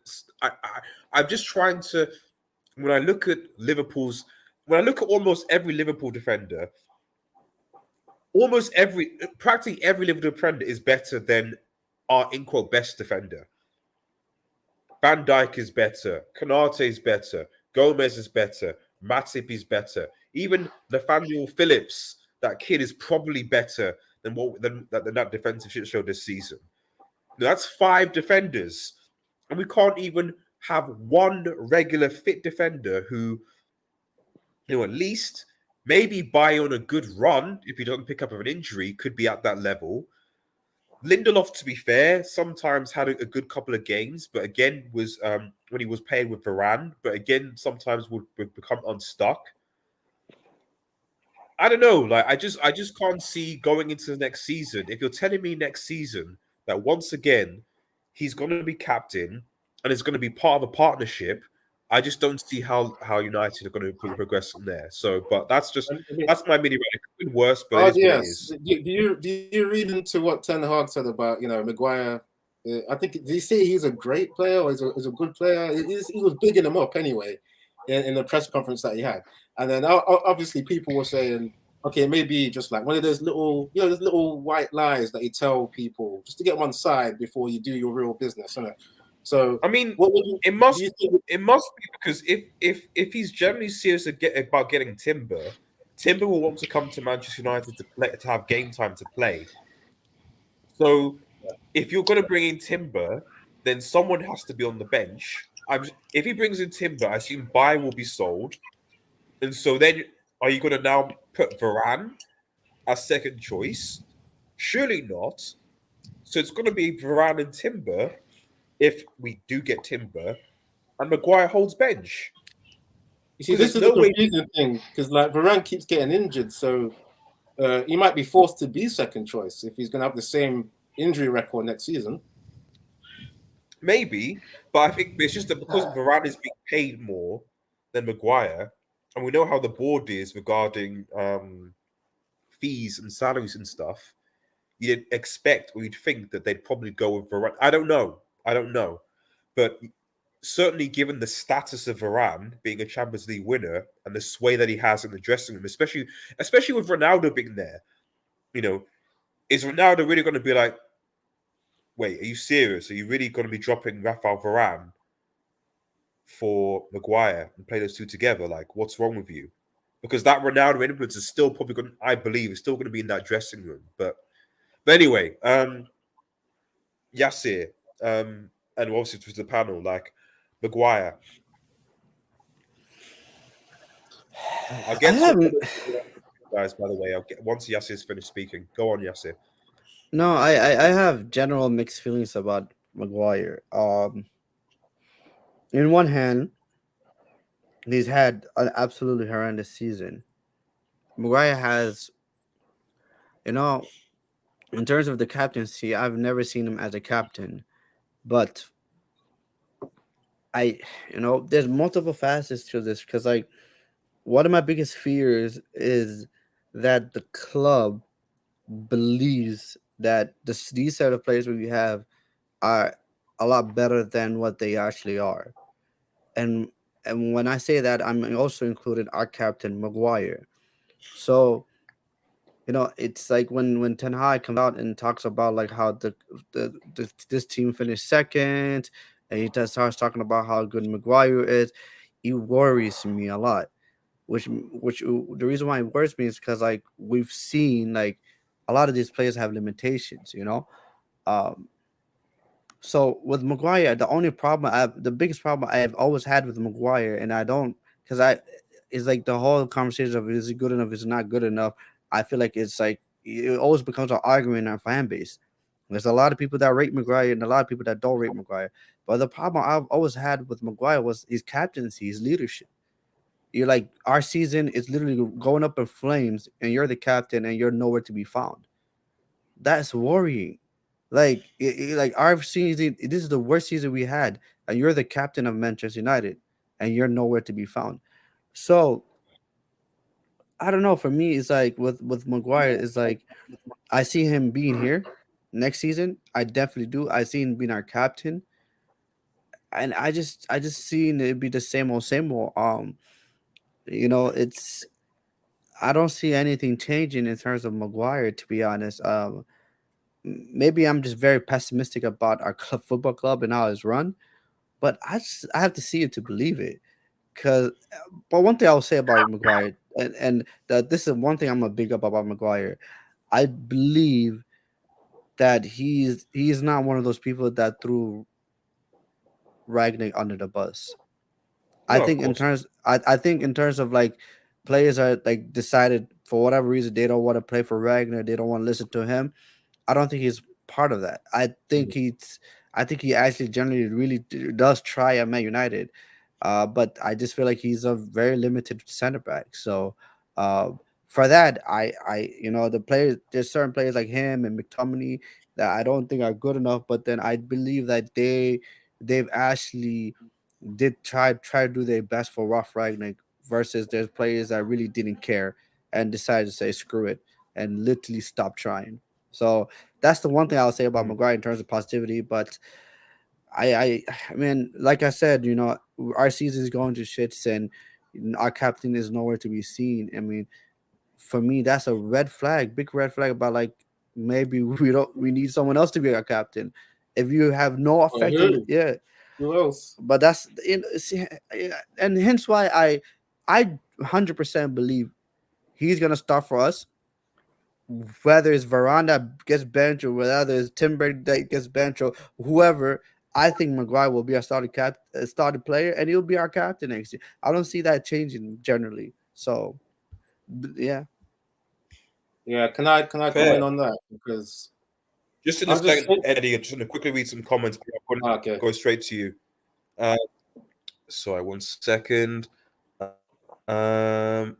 I'm just trying to, when I look at almost every Liverpool defender, practically every Liverpool defender is better than our, in quote, best defender. Van Dijk is better. Konate is better. Gomez is better. Matip is better. Even Nathaniel Phillips, that kid, is probably better than that defensive shit show this season. Now, that's 5 defenders. And we can't even have one regular fit defender who, at least maybe by on a good run, if he doesn't pick up an injury, could be at that level. Lindelof, to be fair, sometimes had a good couple of games, but again was when he was paired with Varane, but again sometimes would become unstuck. I don't know. Like I just can't see going into the next season. If you're telling me next season that once again he's going to be captain and it's going to be part of a partnership, I just don't see how United are going to progress from there. So, but that's my mini rant. It could be worse, but it is what it is. Do you read into what Ten Hag said about Maguire? I think, did he say he's a great player or is a good player? He was bigging him up anyway in the press conference that he had, and then obviously people were saying, okay, maybe just like one of those little those little white lies that you tell people just to get one side before you do your real business, isn't it? So I mean, it must be because if he's generally serious about getting Timber will want to come to Manchester United to have game time to play. So if you're going to bring in Timber, then someone has to be on the bench. If he brings in Timber, I assume Bai will be sold, and so then are you going to now put Varane as second choice? Surely not. So it's going to be Varane and Timber. If we do get Timber, and Maguire holds bench. You see, this is the confusing thing because like Varane keeps getting injured, so he might be forced to be second choice if he's going to have the same injury record next season. Maybe, but I think it's just that because Varane is being paid more than Maguire, and we know how the board is regarding fees and salaries and stuff, you'd expect or you'd think that they'd probably go with Varane. I don't know. But certainly given the status of Varane being a Champions League winner and the sway that he has in the dressing room, especially with Ronaldo being there, is Ronaldo really going to be like, wait, are you serious? Are you really going to be dropping Rafael Varane for Maguire and play those two together? Like, what's wrong with you? Because that Ronaldo influence is still probably going, I believe, is still going to be in that dressing room. But anyway, Yassir, and obviously to the panel, like Maguire. I'll I get to haven't. guys, by the way. I'll get once Yassir's finished speaking. Go on, Yassir. No, I have general mixed feelings about Maguire. In one hand, he's had an absolutely horrendous season. Maguire has, you know, in terms of the captaincy, I've never seen him as a captain, but there's multiple facets to this because, like, one of my biggest fears is that the club believes that these set of players we have are a lot better than what they actually are. And when I say that, I'm also including our captain Maguire. So it's like when Ten Hag comes out and talks about like how this team finished second, and he just starts talking about how good Maguire is. It worries me a lot. Which the reason why it worries me is because like we've seen like a lot of these players have limitations. Um, So with Maguire, the biggest problem I have always had with Maguire, and I don't, because it's like the whole conversation of is he good enough, is he not good enough. I feel like it's like it always becomes an argument in our fan base. There's a lot of people that rate Maguire and a lot of people that don't rate Maguire. But the problem I've always had with Maguire was his captaincy, his leadership. You're like our season is literally going up in flames, and you're the captain, and you're nowhere to be found. That's worrying. Like our season, this is the worst season we had, and you're the captain of Manchester United, and you're nowhere to be found. So I don't know. For me, it's like with Maguire, it's like I see him being here next season. I definitely do. I see him being our captain, and I just seen it be the same old, same old. It's I don't see anything changing in terms of Maguire. To be honest, maybe I'm just very pessimistic about our football club and how it's run. But I have to see it to believe it. Cause, but one thing I'll say about Maguire, and that this is one thing I'm gonna big up about Maguire. I believe that he's not one of those people that threw Ragnick under the bus. I No, of think in course. terms, I think in terms of like players are like decided for whatever reason they don't want to play for Ragnar, they don't want to listen to him. I don't think he's part of that. I think he actually generally really does try at Man United, but I just feel like he's a very limited center back. So uh, for that, the players, there's certain players like him and McTominay that I don't think are good enough. But then I believe that they've actually did try to do their best for Rough Ragnick versus there's players that really didn't care and decided to say screw it and literally stop trying. So that's the one thing I'll say about Mm. Maguire in terms of positivity. But I mean, like I said, our season is going to shits and our captain is nowhere to be seen. I mean, for me, that's a red flag, big red flag about like maybe we need someone else to be our captain. If you have no Well, effect on the, yeah, who else? but that's see, and hence why I 100% believe he's gonna start for us, whether it's Varane that gets benched or whether it's Timber that gets benched or whoever. I think Maguire will be our starting player, and he'll be our captain next year. I don't see that changing generally. So, yeah. Yeah, can I Fair. comment on that? Because Just in a I'm just second, Eddie, I'm just going to quickly read some comments. I'm going to okay. go straight to you. Sorry, 1 second. Um,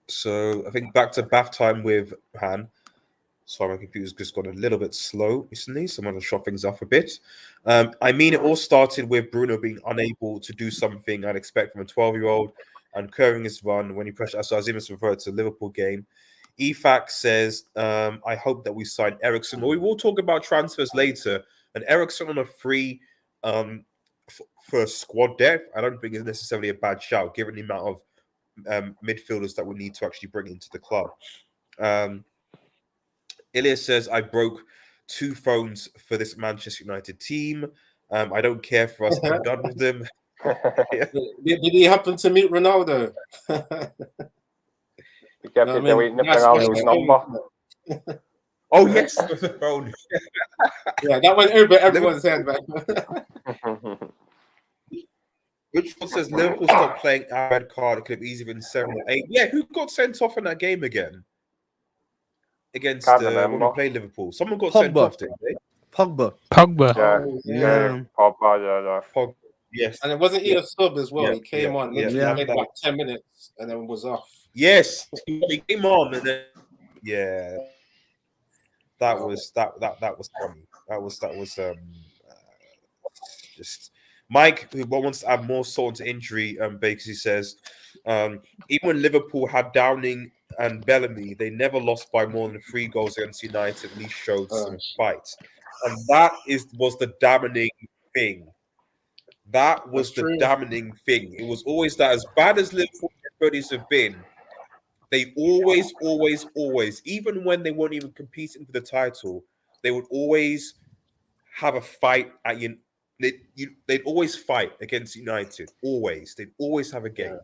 so I think back to bath time with Han. Sorry, my computer's just gone a little bit slow recently, so I'm going to shut things off a bit. I mean, it all started with Bruno being unable to do something I'd expect from a 12-year-old and curving his run when he pressured. So I was referred to the Liverpool game. EFAC says, I hope that we sign Ericsson. Well, we will talk about transfers later. And Ericsson on a free for squad depth, I don't think is necessarily a bad shout, given the amount of midfielders that we need to actually bring into the club. Ilias says, I broke 2 phones for this Manchester United team. I don't care for us. I'm done with them. Did he happen to meet Ronaldo? He kept No, I mean, deleting the that's Ronaldo's number. Oh, yes, with the phone. Yeah, that went over everyone's head, man. Which one says Liverpool stopped playing our red card? It could have easily been 7 or 8. Yeah, who got sent off in that game again? Against when we played Liverpool. Someone got sent off, didn't they? Pogba. Yeah. Pogba, yeah. Yes. And it wasn't he a sub as well. Yeah, He came on, yeah, literally played about 10 minutes and then was off. Yes, he came on and then that was funny. That was just Mike, who wants to add more salt into injury, because he says, even when Liverpool had Downing and Bellamy, they never lost by more than 3 goals against United, at least showed some fight. And that was the damning thing. That was the damning thing. It was always that, as bad as Liverpool buddies have been, they always, even when they weren't even competing for the title, they would always have a fight at they'd always fight against United. Always. They'd always have a game.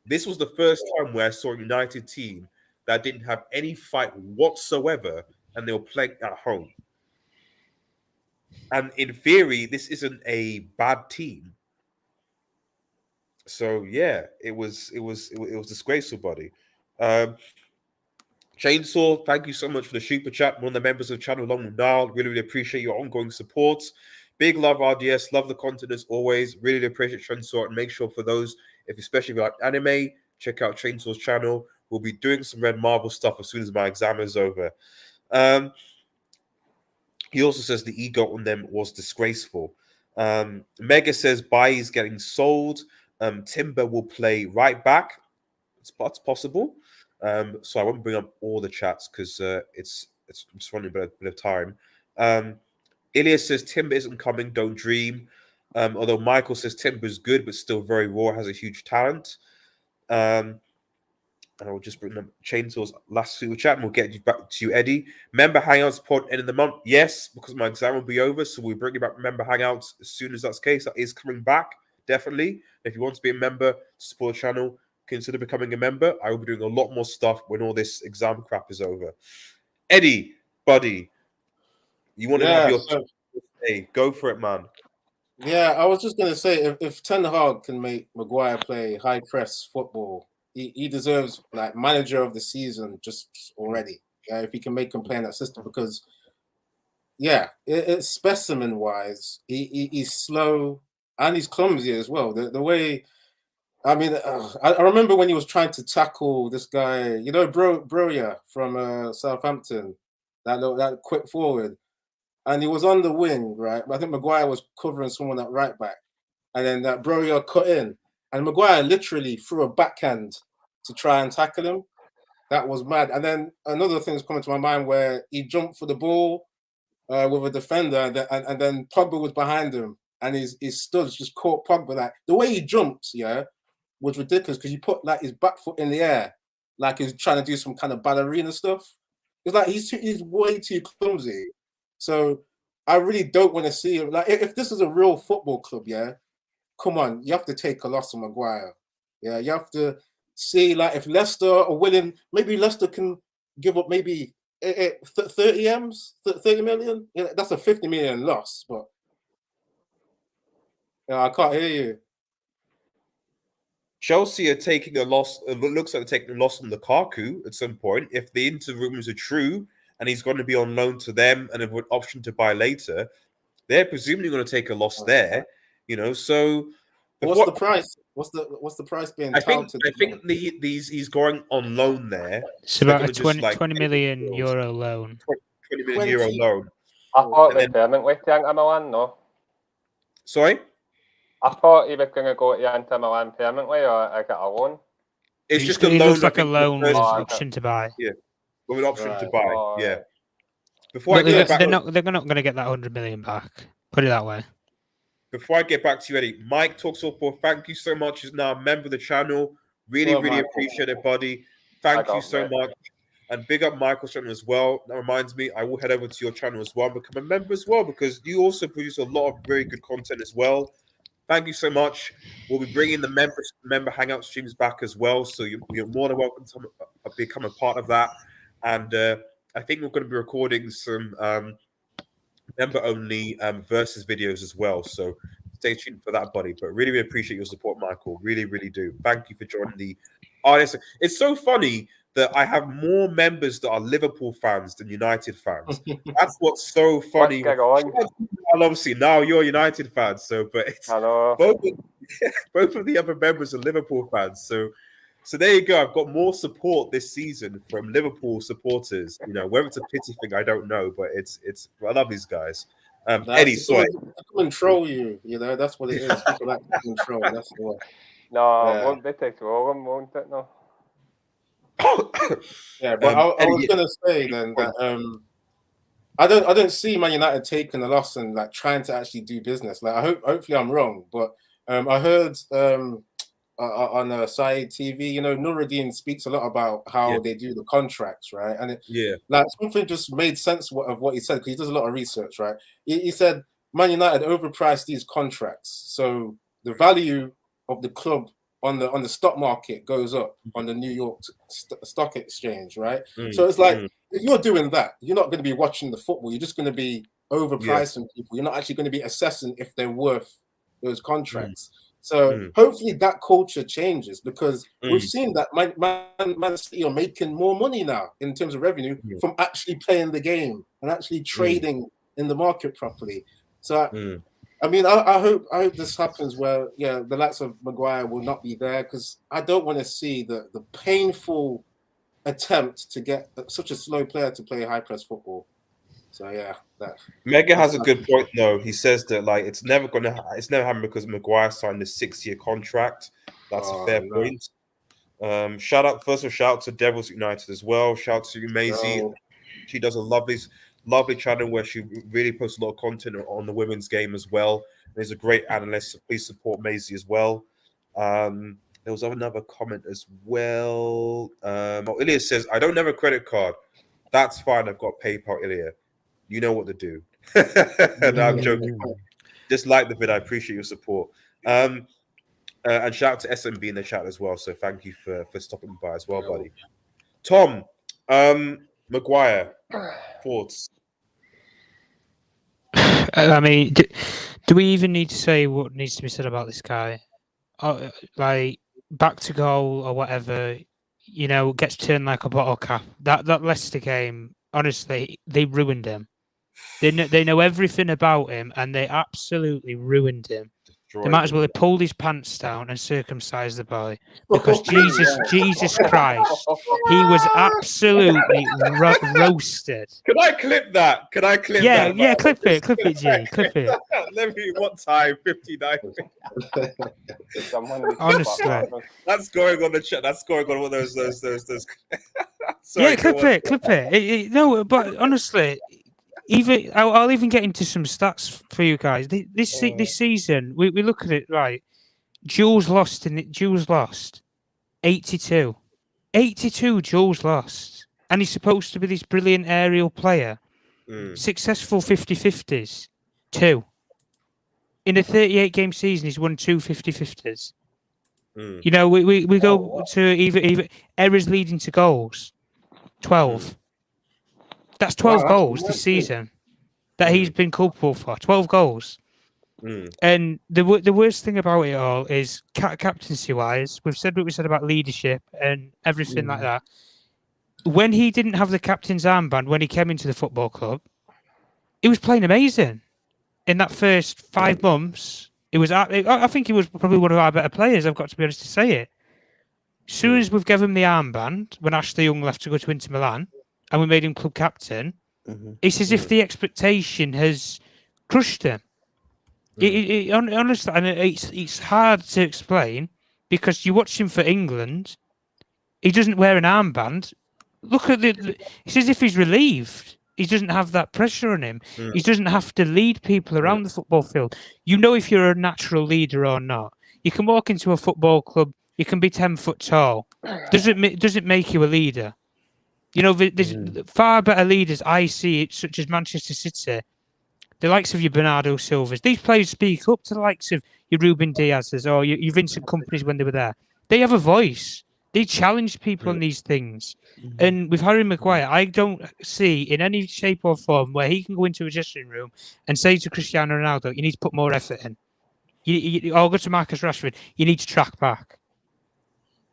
This was the first time where I saw a United team that didn't have any fight whatsoever, and they were playing at home. And in theory, this isn't a bad team. So yeah, it was disgraceful, buddy. Chainsaw, thank you so much for the super chat. One of the members of the channel, along with Niall, really appreciate your ongoing support. Big love, RDS. Love the content as always. Really appreciate Chainsaw. And make sure for those, especially if you like anime, check out Chainsaw's channel. We'll be doing some Red Marvel stuff as soon as my exam is over. He also says the ego on them was disgraceful. Mega says Bailly's getting sold. Timber will play right back. It's possible. So I won't bring up all the chats because it's just running a bit of time. Ilias says Timber isn't coming, don't dream. Although Michael says Timber's good, but still very raw, has a huge talent. And I'll just bring them Chainsaw's last super chat and we'll get you back to you, Eddie. Member Hangouts pod end of the month. Yes, because my exam will be over. So we'll bring you back Member Hangouts as soon as that's the case. That is coming back, definitely. If you want to be a member, support the channel, consider becoming a member. I will be doing a lot more stuff when all this exam crap is over. Eddie, buddy, you want to have your hey, go for it, man. Yeah, I was just going to say, if Ten Hag can make Maguire play high press football, he deserves like manager of the season just already. If he can make him play in that system, because it's specimen wise, he's slow and he's clumsy as well. The way, I mean, I remember when he was trying to tackle this guy, you know, Broya from Southampton, that quick forward, and he was on the wing, right? I think Maguire was covering someone at right back, and then that Broya cut in. And Maguire literally threw a backhand to try and tackle him. That was mad. And then another thing's coming to my mind where he jumped for the ball with a defender, and then Pogba was behind him, and his studs just caught Pogba. Like the way he jumped, was ridiculous because he put like his back foot in the air, like he's trying to do some kind of ballerina stuff. It's like he's way too clumsy. So I really don't want to see him. Like if this is a real football club, come on, you have to take a loss on Maguire. Yeah, you have to see, like, if Leicester are willing, maybe Leicester can give up maybe 30 M's, 30 million. Yeah, that's a 50 million loss, but I can't hear you. Chelsea are taking a loss. It looks like they're taking a loss on Lukaku at some point. If the Inter rumors are true and he's going to be on loan to them and have an option to buy later, they're presumably going to take a loss there. You know, so what's the price? What's the price being touted? I think he's going on loan there. It's about a 20 million euro loan. 20 million euro loan. I thought they permanently to Inter Milan, no? Sorry? I thought he was going to go to Inter Milan permanently, or I get a loan. It's just a loan. Looks like a loan with an option to buy. Yeah, with an option to buy. Yeah. Before they're not going to get that 100 million back. Put it that way. Before I get back to you, Eddie, Mike Talks Football, thank you so much. He's now a member of the channel. Really appreciate it, buddy. Thank you so much. And big up Michael's channel as well. That reminds me, I will head over to your channel as well, become a member as well, because you also produce a lot of very good content as well. Thank you so much. We'll be bringing the member hangout streams back as well, so you're more than welcome to become a part of that. And I think we're going to be recording some member-only versus videos as well. So stay tuned for that, buddy. But really, really appreciate your support, Michael. Really, really do. Thank you for joining the RS. It's so funny that I have more members that are Liverpool fans than United fans. That's what's so funny. What's going on? Obviously, now you're a United fan, so but it's both of the other members are Liverpool fans. So there you go. I've got more support this season from Liverpool supporters. You know, whether it's a pity thing, I don't know, but it's. I love these guys. Eddie, sorry. Control you. You know, that's what it is. People like to control. That's the one. No, won't they take all of them, won't it? No. Yeah, but I was gonna say then that I don't see Man United taking a loss and like trying to actually do business. Like hopefully I'm wrong, but I heard on Saeed TV, you know, Nuruddin speaks a lot about how they do the contracts, right? And like something just made sense of what he said, because he does a lot of research, right? He said Man United overpriced these contracts, so the value of the club on the stock market goes up on the New York Stock Exchange, right? So it's like, if you're doing that, you're not going to be watching the football. You're just going to be overpricing people. You're not actually going to be assessing if they're worth those contracts. So hopefully that culture changes, because we've seen that Man City are making more money now in terms of revenue from actually playing the game and actually trading in the market properly. So I mean, I hope this happens where the likes of Maguire will not be there, because I don't want to see the painful attempt to get such a slow player to play high press football. So Mega has a good point though. He says that like it's never happened because Maguire signed a 6-year contract. That's a fair point. Shout out to Devils United as well. Shout out to Maisie. She does a lovely channel where she really posts a lot of content on the women's game as well. There's a great analyst, so please support Maisie as well. There was another comment as well. Ilya says, I don't have a credit card. That's fine. I've got PayPal, Ilya. You know what to do. No, I'm joking. Just like the video. I appreciate your support. And shout out to SMB in the chat as well. So thank you for stopping by as well, buddy. Tom, Maguire, thoughts? I mean, do we even need to say what needs to be said about this guy? Like, back to goal or whatever, you know, gets turned like a bottle cap. That Leicester game, honestly, they ruined him. They know everything about him, and they absolutely ruined him. They might as well have pulled his pants down and circumcised the boy, because Jesus Christ, he was absolutely roasted. Can I clip that? Yeah, clip it, G, clip it. Let me. What time? 59. Honestly, that's going on the chat. That's going on all those. Sorry, yeah, clip it. No, but honestly. Even I'll even get into some stats for you guys. This season, we look at it right. Jules lost 82. 82 Jules lost, and he's supposed to be this brilliant aerial player. Successful 50-50s, 2. In a 38-game season, he's won 2 50-50s. You know, we go to either errors leading to goals, 12. That's 12 goals this season that he's been culpable for. 12 goals. And the worst thing about it all is captaincy-wise, we've said what we said about leadership and everything like that. When he didn't have the captain's armband, when he came into the football club, he was playing amazing. In that first 5 months, I think he was probably one of our better players, I've got to be honest to say it. As soon as we've given him the armband, when Ashley Young left to go to Inter Milan, and we made him club captain, it's as if the expectation has crushed him. Honestly, and it's hard to explain, because you watch him for England, he doesn't wear an armband. Look at it's as if he's relieved. He doesn't have that pressure on him. He doesn't have to lead people around the football field. You know if you're a natural leader or not. You can walk into a football club, you can be 10 foot tall. Does it make you a leader? You know, there's far better leaders I see, such as Manchester City, the likes of your Bernardo Silvas. These players speak up to the likes of your Ruben Diaz's or your Vincent Kompany's when they were there. They have a voice. They challenge people on these things. And with Harry Maguire, I don't see in any shape or form where he can go into a dressing room and say to Cristiano Ronaldo, you need to put more effort in. Or go to Marcus Rashford, you need to track back.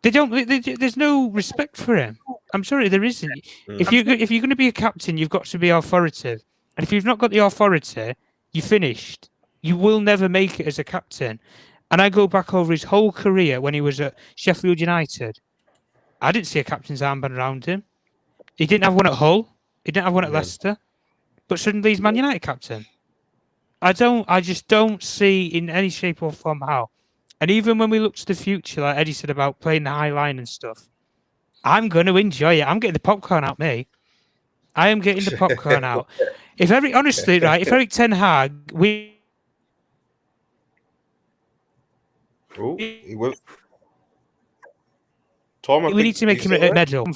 There's no respect for him. I'm sorry, there isn't. If you're going to be a captain, you've got to be authoritative. And if you've not got the authority, you're finished. You will never make it as a captain. And I go back over his whole career when he was at Sheffield United. I didn't see a captain's armband around him. He didn't have one at Hull. He didn't have one at Leicester. But suddenly he's Man United captain. I just don't see in any shape or form how. And even when we look to the future, like Eddie said about playing the high line and stuff, I'm going to enjoy it. I'm getting the popcorn out, me. I am getting the popcorn out. If Eric Ten Hag, we need to make him a medal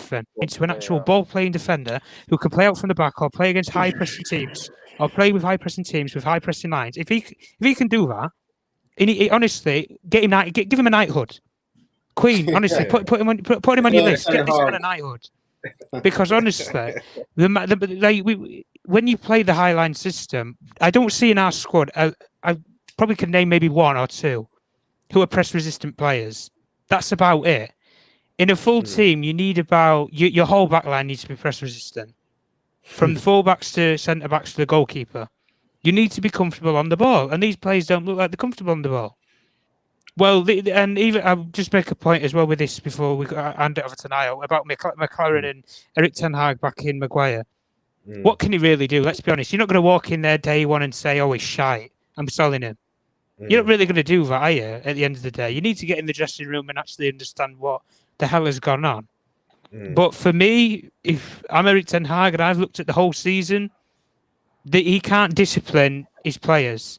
into an actual ball-playing defender who can play out from the back or play against high-pressing teams or play with high-pressing teams with high-pressing lines. If he can do that, honestly, give him a knighthood. Queen, honestly, put him on your list. Get this man a knighthood. Because honestly, when you play the high line system, I don't see in our squad. I probably can name maybe one or two who are press resistant players. That's about it. In a full team, you need about your whole back line needs to be press resistant, from the fullbacks to centre backs to the goalkeeper. You need to be comfortable on the ball, and these players don't look like they're comfortable on the ball. Well, and even I'll just make a point as well with this before we hand it over to Niall about McLaren and Eric Ten Hag back in Maguire. What can he really do? Let's be honest. You're not going to walk in there day one and say, "Oh, he's shite. I'm selling him." You're not really going to do that, are you? At the end of the day, you need to get in the dressing room and actually understand what the hell has gone on. But for me, if I'm Eric Ten Hag and I've looked at the whole season, he can't discipline his players.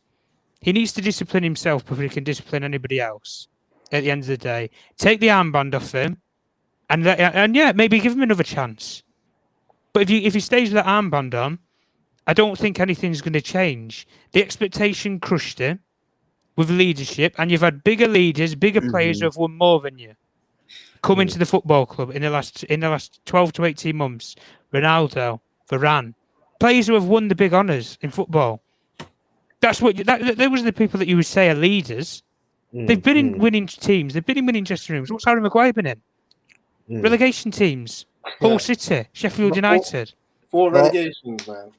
He needs to discipline himself before he can discipline anybody else. At the end of the day, take the armband off him, and maybe give him another chance. But if he stays with that armband on, I don't think anything's going to change. The expectation crushed him with leadership, and you've had bigger leaders, bigger players who have won more than you come into the football club in the last 12 to 18 months. Ronaldo, Varane, players who have won the big honours in football. That's what those are the people that you would say are leaders. They've been in winning teams. They've been in winning dressing rooms. What's Harry Maguire been in? Relegation teams. Hull City, Sheffield United. 4 relegations, man.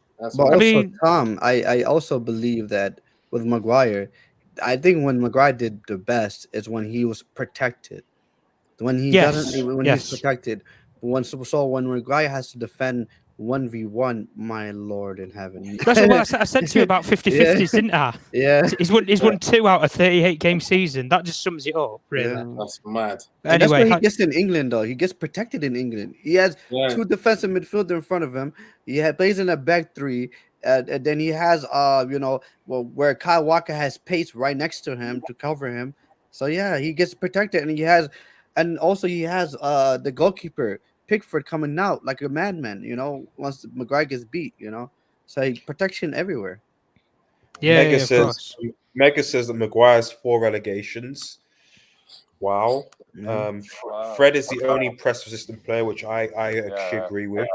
Tom, I also believe that with Maguire, I think when Maguire did the best is when he was protected. When he he's protected. When Maguire has to defend 1v1, my Lord in heaven. That's what I said to you about 50-50s, didn't I? Yeah. He's won 2 out of 38 game season. That just sums it up, really. Yeah. That's mad. Anyway, that's what he gets in England, though. He gets protected in England. He has 2 defensive midfielders in front of him. He plays in a back 3. And then he has, where Kyle Walker has pace right next to him to cover him. So, yeah, he gets protected. And he has the goalkeeper, Pickford, coming out like a madman, once Maguire gets beat, So protection everywhere. Yeah, Mega says that Maguire's 4 relegations. Wow. Fred is the only press-resistant player, which I actually agree with.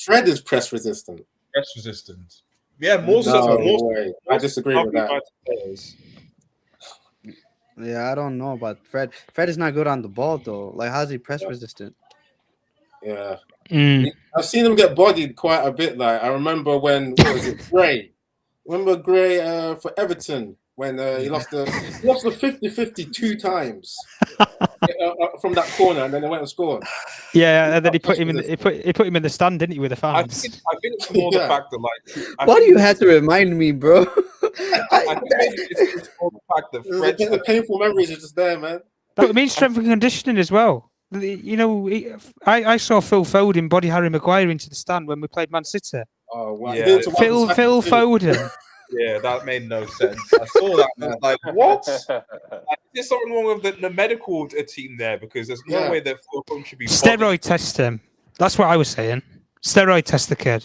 Fred is press-resistant. Press-resistant. Yeah, more so. I disagree with that. Yeah, I don't know about Fred. Fred is not good on the ball, though. Like, how's he press-resistant? Yeah. I've seen him get bodied quite a bit. Like, I remember when, Gray? Remember Gray for Everton when he lost the 50-50 2 times from that corner, and then they went and scored. Yeah, and then he put him in the stand, didn't he, with the fans? I think it's more the fact that why do you have to remind me, bro? I think it's more the fact that the painful memories are just there, man. But it means strength and conditioning as well. I saw Phil Foden body Harry Maguire into the stand when we played Man City. Oh wow! Yeah. Phil Foden. Yeah, that made no sense. I saw that and I was like, what? There's something wrong with the medical team there, because there's no way that Phil Foden should be steroid test him. That's what I was saying. Steroid test the kid.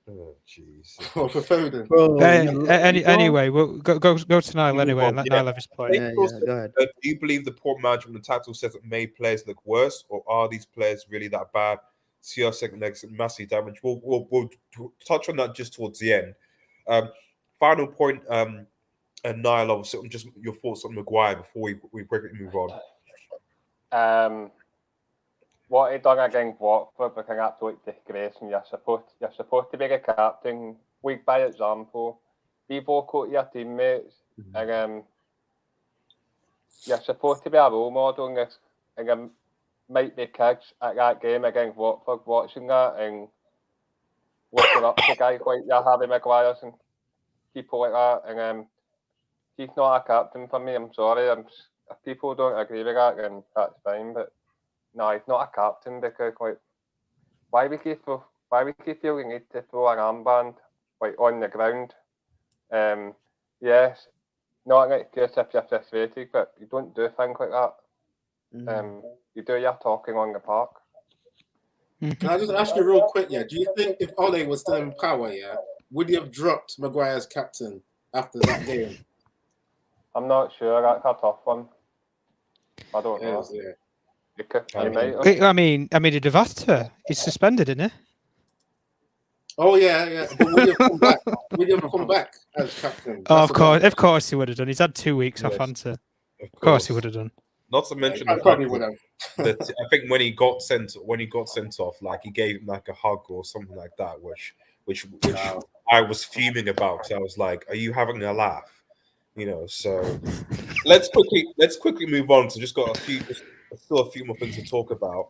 Oh, jeez. For Foden. Bro, Anyway, we'll go to Niall Move anyway on, and let yeah. Niall have his point. Yeah, go ahead. Do you believe the poor management and tactical setup made players look worse, or are these players really that bad? See our second legs massive damage. We'll touch on that just towards the end. Final point, and Niall, obviously, just your thoughts on Maguire before we quickly move on. What he done against Watford was an absolute disgrace, and you're supposed to be a captain. Lead by example. Be vocal to your teammates, and you're supposed to be a role model. And might be kids at that game against Watford watching that and looking up to guys like your Harry Maguire and people like that. And he's not a captain for me. I'm sorry. If people don't agree with that, then that's fine. But no, he's not a captain because why would he feel the need to throw an armband on the ground? Yes, not an excuse if you're frustrated, but you don't do things like that. You do your talking on the park. Can I just ask you real quick, do you think if Ole was still in power, would he have dropped Maguire as captain after that game? I'm not sure. That's a tough one. I don't know. I mean, he'd have had to. He's suspended, isn't he? Oh yeah. But would he have come back? Would he have come back as captain? Oh, of course he would have done. He's had 2 weeks off, hasn't he? Of course he would have done. Not to mention I probably would have. that I think when he got sent off, like he gave him like a hug or something like that, which I was fuming about. So I was like, "Are you having a laugh?" So let's quickly move on. So just got still a few more things to talk about.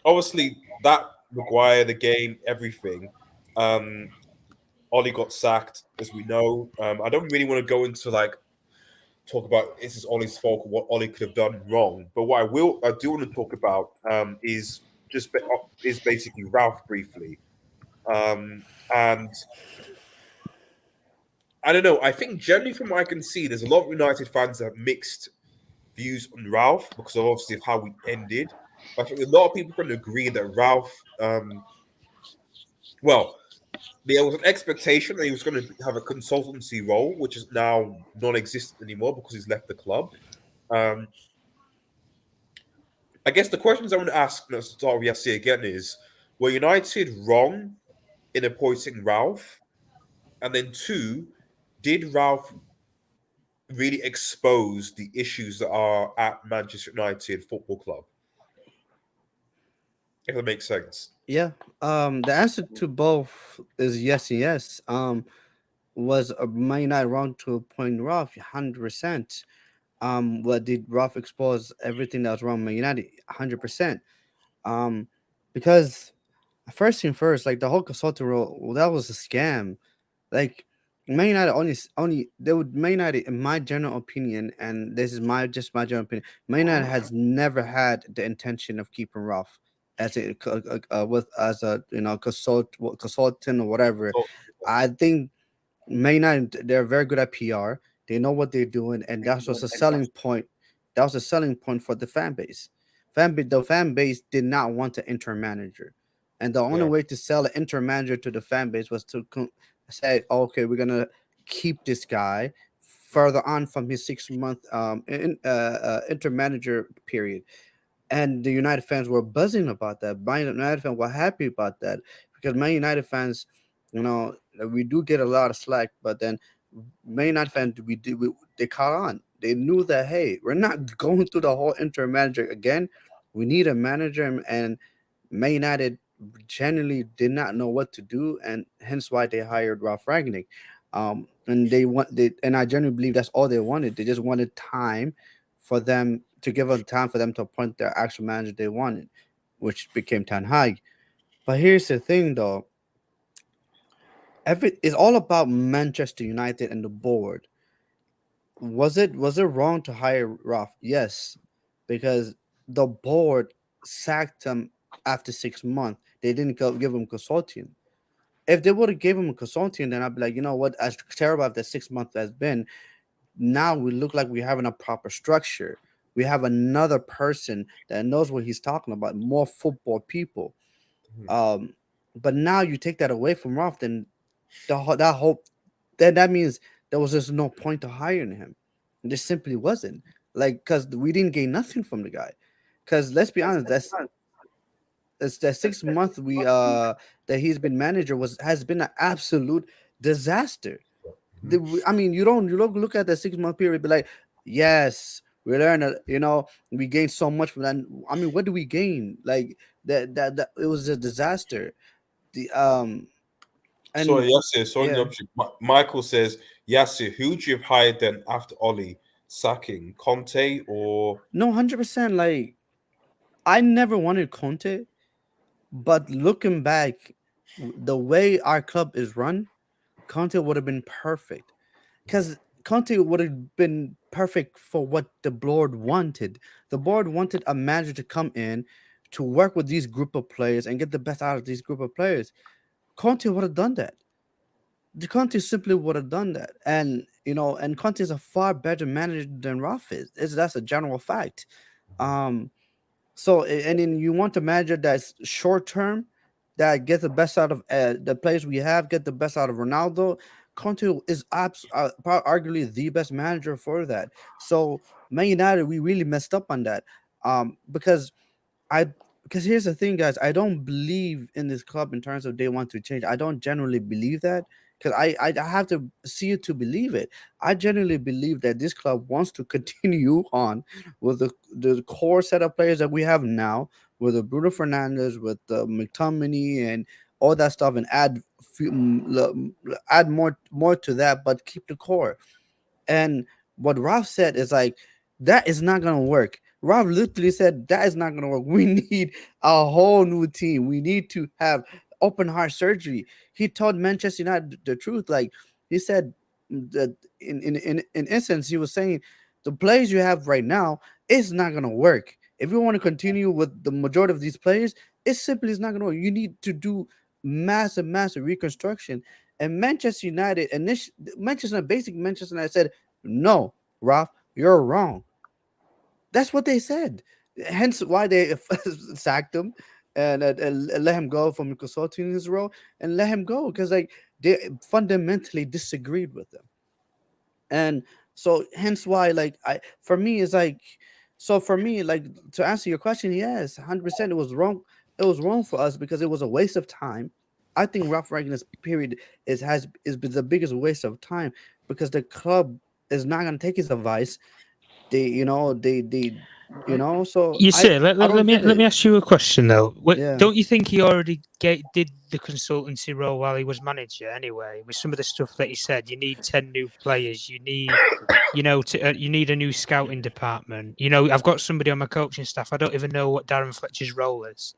Obviously that Maguire, the game, everything. Ollie got sacked, as we know. I don't really want to go into talk about this is Ollie's fault or what Ollie could have done wrong. But what I do want to talk about is basically Ralph briefly. And I don't know. I think generally from what I can see, there's a lot of United fans that have mixed views on Ralph because of obviously of how we ended. I think a lot of people can agree that Ralph, there was an expectation that he was going to have a consultancy role, which is now non-existent anymore because he's left the club. I guess the questions I want to ask, let's start with Yassi again, is were United wrong in appointing Ralph? And then 2, did Ralph really expose the issues that are at Manchester United Football Club? If that makes sense. Yeah. The answer to both is yes and yes. Was Man United wrong to appoint Ralph? 100%. What did Ralph expose everything that was wrong with Man United? 100%. Because first thing first, like the whole consulting role, that was a scam. Like Man United Man United, in my general opinion, and this is my general opinion, Man United has never had the intention of keeping Ralph as a consultant or whatever. I think Man United, they're very good at PR. They know what they're doing, and that was a selling point. That was a selling point for the fan base. The fan base did not want an interim manager, and the only way to sell an interim manager to the fan base was to say, "Okay, we're gonna keep this guy further on from his 6-month interim manager period." And the United fans were buzzing about that. Man United fans were happy about that because Man United fans, we do get a lot of slack, but then Man United fans, they caught on. They knew that, hey, we're not going through the whole interim manager again. We need a manager, and Man United genuinely did not know what to do, and hence why they hired Ralph Rangnick. And I genuinely believe that's all they wanted. They just wanted time for them to give them time for them to appoint their actual manager they wanted, which became Ten Hag. But here's the thing, though. It's all about Manchester United and the board. Was it wrong to hire Ralph? Yes, because the board sacked him after 6 months. They didn't give him consulting. If they would have given him a consulting, then I'd be like, you know what? As terrible as the 6 months has been, now we look like we're having a proper structure. We have another person that knows what he's talking about, more football people. Um, but now you take that away from Ruff, then that hope, then that means there was just no point to hiring him. There simply wasn't. Like, because we didn't gain nothing from the guy. Because let's be honest, that's the 6 month we that he's been manager was has been an absolute disaster. I mean, you don't look at the 6 month period, be like, yes, we learned, we gained so much from that. I mean, what do we gain? Like that it was a disaster. The Sorry, and Yasser. Sorry, yeah, interruption. Michael says, Yasser, who would you have hired then after Ollie sacking Conte or? no, 100%. Like, I never wanted Conte, but looking back, the way our club is run, Conte would have been perfect. Because Conte would have been perfect for what the board wanted. The board wanted a manager to come in to work with these group of players and get the best out of these group of players. Conte would have done that. The Conte simply would have done that, and Conte is a far better manager than Ralph is. That's a general fact. Um, and then you want a manager that's short term, that gets the best out of the players we have, get the best out of Ronaldo. Conte is arguably the best manager for that. So Man United, we really messed up on that. Because I because here's the thing, guys. I don't believe in this club in terms of they want to change. I don't generally believe that because I have to see it to believe it. I generally believe that this club wants to continue on with the core set of players that we have now, with the Bruno Fernandes, with the McTominay, and all that stuff, and add more to that, but keep the core. And what Ralph said is like, that is not gonna work. Ralph literally said that is not gonna work. We need a whole new team. We need to have open heart surgery. He told Manchester United the truth. Like, he said that in essence, he was saying the players you have right now is not gonna work. If you want to continue with the majority of these players, it simply is not gonna work. You need to do massive reconstruction. And Manchester United, Manchester United said, no, Ralph, you're wrong. That's what they said. Hence why they sacked him and let him go from consulting his role, and let him go because, like, they fundamentally disagreed with him. And so hence why, like, I for me is like, so for me, like, to answer your question, yes, 100% it was wrong. It was wrong for us because it was a waste of time. I think Ralph Ragnick's period is the biggest waste of time because the club is not going to take his advice. So You I see, I don't get let me it. ask you a question though. Yeah. Don't you think he already did the consultancy role while he was manager anyway? With some of the stuff that he said, you need 10 new players. You need, you need a new scouting department. I've got somebody on my coaching staff. I don't even know what Darren Fletcher's role is.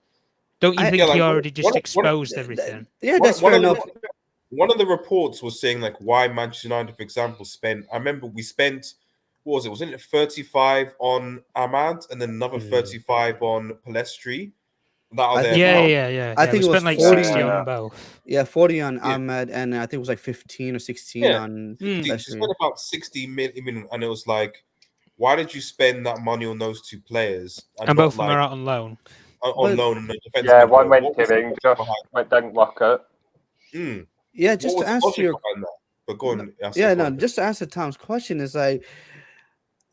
Don't you I Yeah, think he like already just one exposed everything? yeah, one that's one fair of enough. one of the reports was saying like why Manchester United, for example, spent. I remember we spent, what was it? Wasn't it 35 on Ahmad and then another Yeah. 35 on Palestri? That or I think Yeah, thereabouts. yeah, yeah, I yeah. We think it was spent like Yeah, 60 40. on yeah. both. Yeah, 40 on Yeah, Ahmed, and I think it was like 15 or 16 yeah. on 15. So Leslie. spent about 60 million, and it was like, why did you spend that money on those two players and And not both of them like are out on loan. on But loan and a defensive Yeah, one midfield? went What to was the Rangers, logic behind? but didn't work out. yeah, What just was to the answer logic your behind that? But go no, on, Yasser, yeah, go no, on. just to answer Tom's question is like,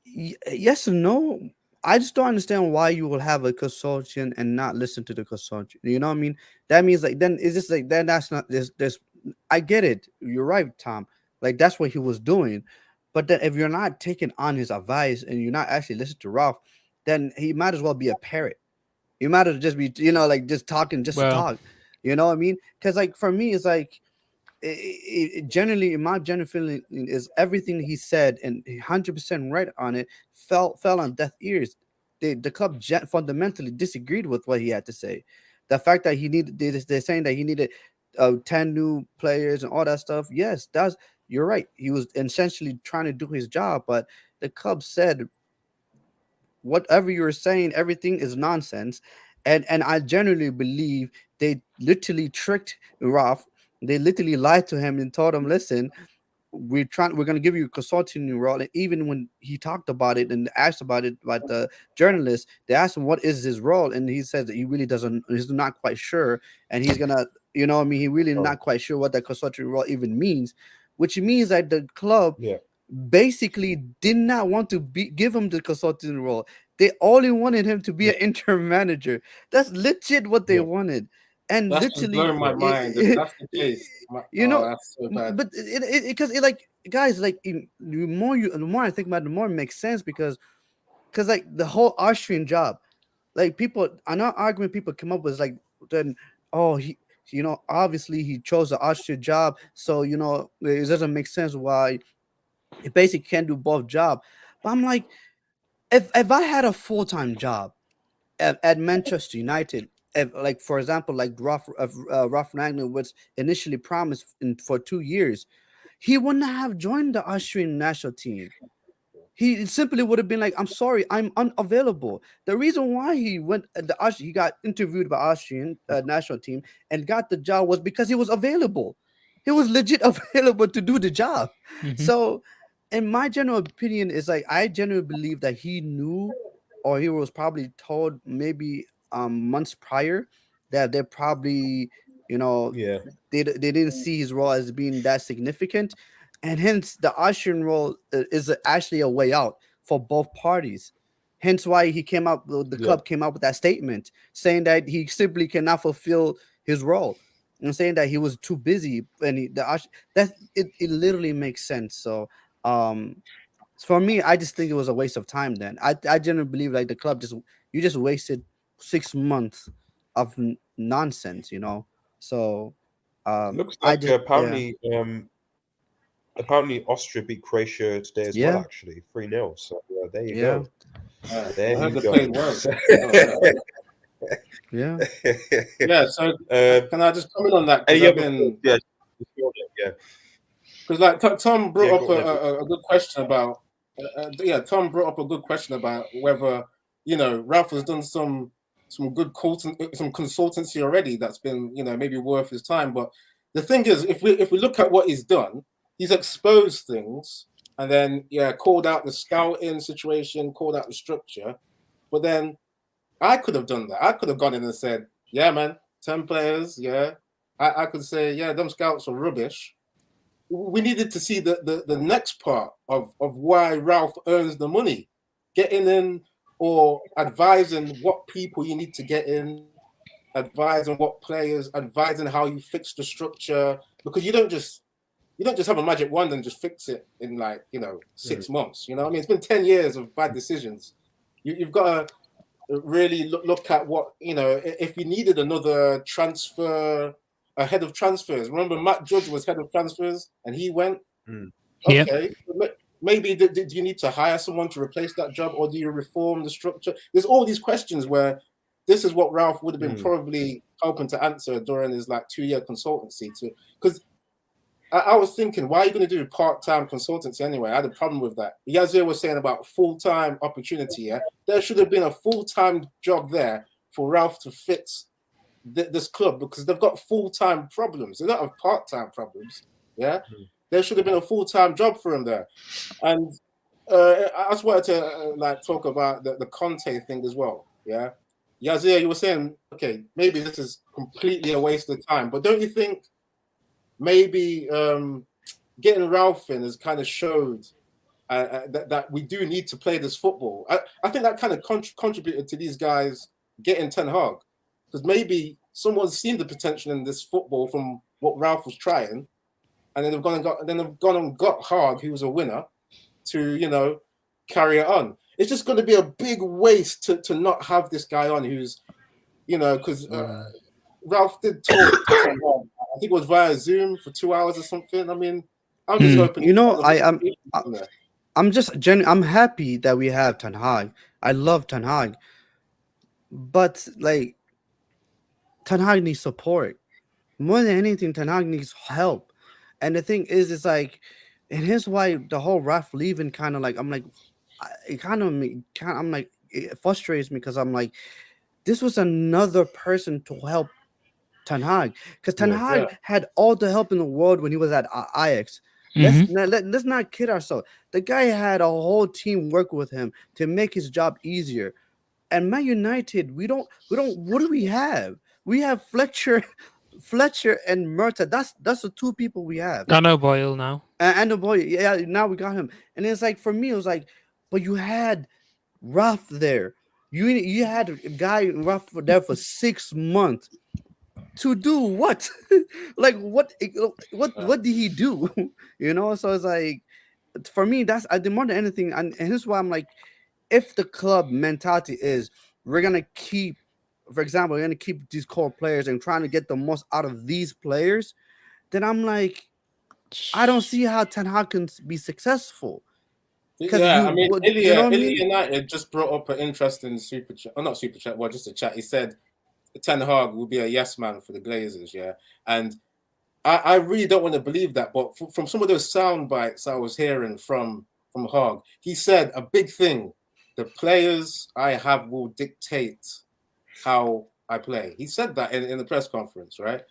yes and no. I just don't understand why you will have a consortium and not listen to the consortium. You know what I mean? That means, like, then it's just like then that's not this. I get it. You're right, Tom. Like, that's what he was doing. But then if you're not taking on his advice and you're not actually listening to Ralph, then he might as well be a parrot. You might as well just be, like, just talking just to Well, talk. You know what I mean? Because, like, for me, it's like generally, my general feeling is everything he said and 100% right on it fell on deaf ears. The club fundamentally disagreed with what he had to say. The fact that they're saying that he needed 10 new players and all that stuff. Yes, you're right. He was essentially trying to do his job, but the club said whatever you're saying, everything is nonsense. And I genuinely believe they literally tricked Ralph. They literally lied to him and told him, listen, we're going to give you a consulting role. And even when he talked about it and asked about it by the journalist, they asked him what is his role, and he says that he really doesn't, he's not quite sure, and he's gonna, I mean, he really not quite sure what that consulting role even means, which means that the club basically did not want to give him the consulting role. They only wanted him to be an interim manager. That's legit what they wanted. And that's just literally, blowing my mind. If that's the case, that's so bad. but because it like, guys, like, the more I think about it, the more it makes sense, because like the whole Austrian job, like, people, another argument people come up with is like, then, oh, he, obviously he chose the Austrian job, so it doesn't make sense why he basically can't do both jobs. But I'm like, if I had a full-time job at Manchester United, like, for example, like Ralph Ragnar was initially promised for 2 years, he wouldn't have joined the Austrian national team. He simply would have been like, I'm sorry, I'm unavailable. The reason why he he got interviewed by Austrian national team and got the job was because he was available. He was legit available to do the job. So, in my general opinion, is like, I genuinely believe that he knew, or he was probably told maybe months prior, that they're probably, they didn't see his role as being that significant, and hence the Austrian role is actually a way out for both parties. Hence why the club came out with that statement saying that he simply cannot fulfill his role, and saying that he was too busy. And it literally makes sense. So, for me, I just think it was a waste of time. Then I genuinely believe, like, the club you just wasted 6 months of nonsense. So, Looks I like just apparently Austria beat Croatia today as well, actually 3-0. So there you go. There I heard you they go. played well. So can I just comment on that? Because like Tom brought up a good question about Tom brought up a good question about whether Ralph has done some good some consultancy already that's been maybe worth his time. But the thing is, if we look at what he's done, he's exposed things, and then called out the scouting situation, called out the structure. But then I could have done that. I could have gone in and said, yeah, man, 10 players, I could say, them scouts are rubbish. We needed to see the next part of why Ralph earns the money, getting in or advising what people you need to get in, advising what players, advising how you fix the structure, because you don't just have a magic wand and just fix it in 6 months. I mean, it's been 10 years of bad decisions. You've got to really look at what if you needed another transfer. A head of transfers. Remember, Matt Judge was head of transfers, and he went. Okay, maybe do you need to hire someone to replace that job, or do you reform the structure? There's all these questions where this is what Ralph would have been probably hoping to answer during his 2-year consultancy. Because I was thinking, why are you going to do part-time consultancy anyway? I had a problem with that. Yazir was saying about full-time opportunity. Yeah, there should have been a full-time job there for Ralph to fix this club, because they've got full-time problems. They don't have part-time problems. There should have been a full-time job for him there. And I just wanted to talk about the Conte thing as well. Yazir, you were saying, okay, maybe this is completely a waste of time, but don't you think maybe getting Ralph in has kind of showed that we do need to play this football? I think that kind of contributed to these guys getting Ten Hag. Because maybe someone's seen the potential in this football from what Ralph was trying, and then they've gone and got Hag, who was a winner, to carry it on. It's just going to be a big waste to not have this guy on, who's because Ralph did talk. I think it was via Zoom for 2 hours or something. I mean, I'm just hoping. I'm happy that we have Ten Hag. I love Ten Hag, but Ten Hag needs support. More than anything, Ten Hag needs help. And the thing is, it's like, and here's why the whole Ralph leaving kind of it frustrates me, because I'm like, this was another person to help Ten Hag, because Ten Hag had all the help in the world when he was at Ajax. Let's not kid ourselves. The guy had a whole team work with him to make his job easier. And Man United, we don't. What do we have? We have Fletcher, Fletcher and Murta. That's the two people we have. I know Boyle now. And the boy, yeah, now we got him. And it's like for me, it was like, but you had Ruff there. You had a guy Ruff there for 6 months to do what? Like what did he do? You know, so it's like for me, that's I did more than anything, and here's why I'm like, if the club mentality is we're gonna keep, for example, we're gonna keep these core players and trying to get the most out of these players, then I'm like, I don't see how Ten Hag can be successful. Yeah, I mean, you know what I Ilya mean? United just brought up an interesting super chat, or not super chat, well, just a chat. He said Ten Hag will be a yes man for the Glazers, yeah, and I really don't want to believe that, but from some of those sound bites I was hearing from Hag, he said a big thing: the players I have will dictate how I play. He said that in the press conference, right?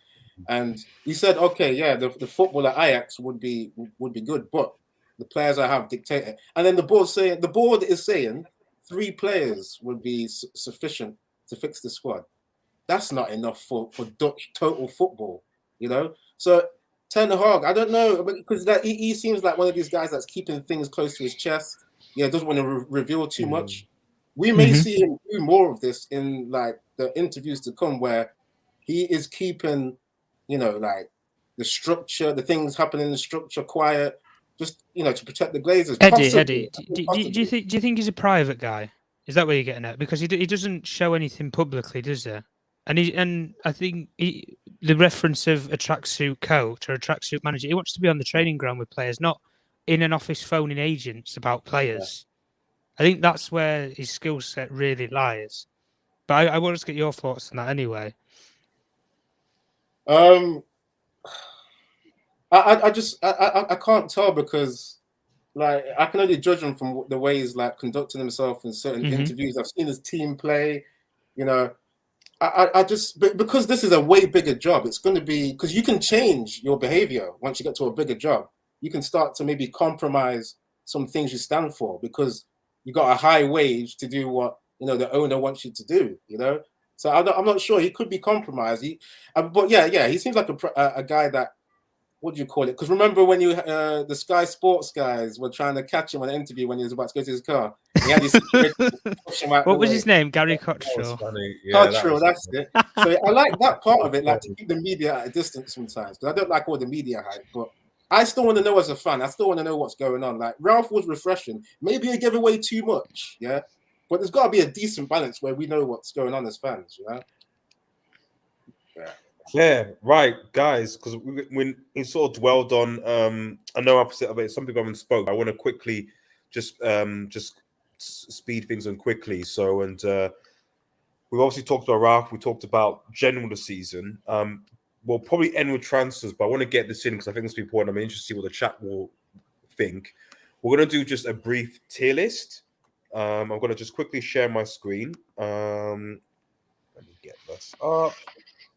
And he said, okay, yeah, the football at Ajax would be good, but the players I have dictate it. And then the board is saying 3 players would be sufficient to fix the squad. That's not enough for Dutch total football, you know. So Ten Hag, I don't know, because he seems like one of these guys that's keeping things close to his chest. Yeah, doesn't want to reveal too much. We may see him do more of this in like the interviews to come, where he is keeping, you know, like the structure, the things happening in the structure quiet, just, you know, to protect the Glazers. Eddie, do you think he's a private guy? Is that what you're getting at? Because he doesn't show anything publicly, does he? And I think the reference of a tracksuit coach or a tracksuit manager, he wants to be on the training ground with players, not in an office phoning agents about players. Yeah. I think that's where his skill set really lies. But I want to get your thoughts on that anyway. I can't tell, because like I can only judge him from the way he's like conducting himself in certain interviews. I've seen his team play, you know. I just, because this is a way bigger job, it's going to be, because you can change your behavior once you get to a bigger job. You can start to maybe compromise some things you stand for, because you got a high wage to do what, you know, the owner wants you to do, you know. So I'm not sure. He could be compromised. But yeah, he seems like a guy that, what do you call it? Because remember when the Sky Sports guys were trying to catch him on an interview when he was about to go to his car? He had this what was his name? Gary Cottrell. Cottrell, that's it. So I like that part of it, like to keep the media at a distance sometimes, because I don't like all the media hype, but I still want to know as a fan. I still want to know what's going on. Like Ralph was refreshing. Maybe he gave away too much, yeah. But there's got to be a decent balance where we know what's going on as fans, you know. Yeah, right, guys. Because when he sort of dwelled on, I know I've said about some people haven't spoke. I want to quickly just speed things on quickly. So, and we've obviously talked about Ralph. We talked about general the season. We'll probably end with transfers, but I want to get this in because I think this will be important. I'm interested to see what the chat will think. We're going to do just a brief tier list. I'm going to just quickly share my screen. Let me get this up,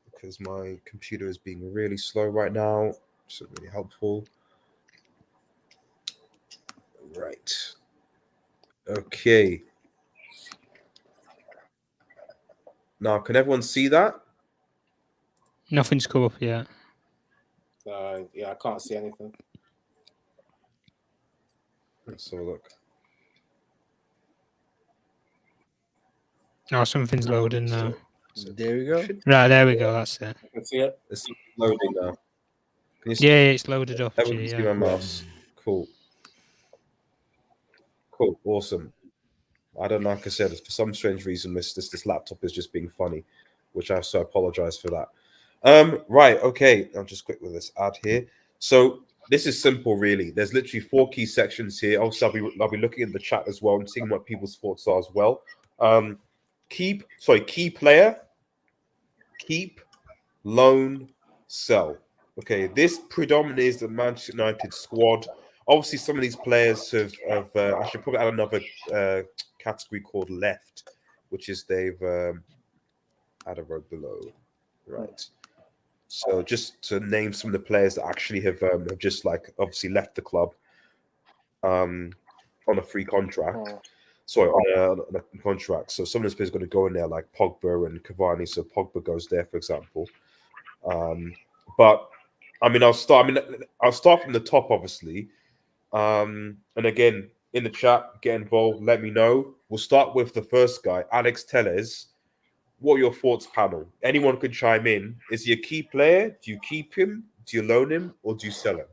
because my computer is being really slow right now. So really helpful. Right. Okay. Now, can everyone see that? Nothing's come up yet. Yeah, I can't see anything. Let's have a look. Oh, something's loading now. There we go. Right, there we go. That's it. I can see it. It's loading now. Can you see? Yeah, it's loaded up. Everyone can see my mouse. Cool. Cool. Awesome. I don't know, like I said, for some strange reason, this laptop is just being funny, which I so apologize for that. Right. Okay. I'm just quick with this ad here. So this is simple, really. There's literally 4 key sections here. Also, I'll be looking at the chat as well and seeing what people's thoughts are as well. Key player, keep, loan, sell. Okay, this predominantly is the Manchester United squad. Obviously, some of these players have I should probably add another category called left, which is they've add a row below. Right. So just to name some of the players that actually have just like obviously left the club on a free contract. Sorry, on a contract. So some of those players are going to go in there like Pogba and Cavani. So Pogba goes there, for example. But I mean, I'll start from the top, obviously. And again, in the chat, get involved. Let me know. We'll start with the first guy, Alex Tellez. What are your thoughts, panel? Anyone can chime in. Is he a key player? Do you keep him? Do you loan him? Or do you sell him?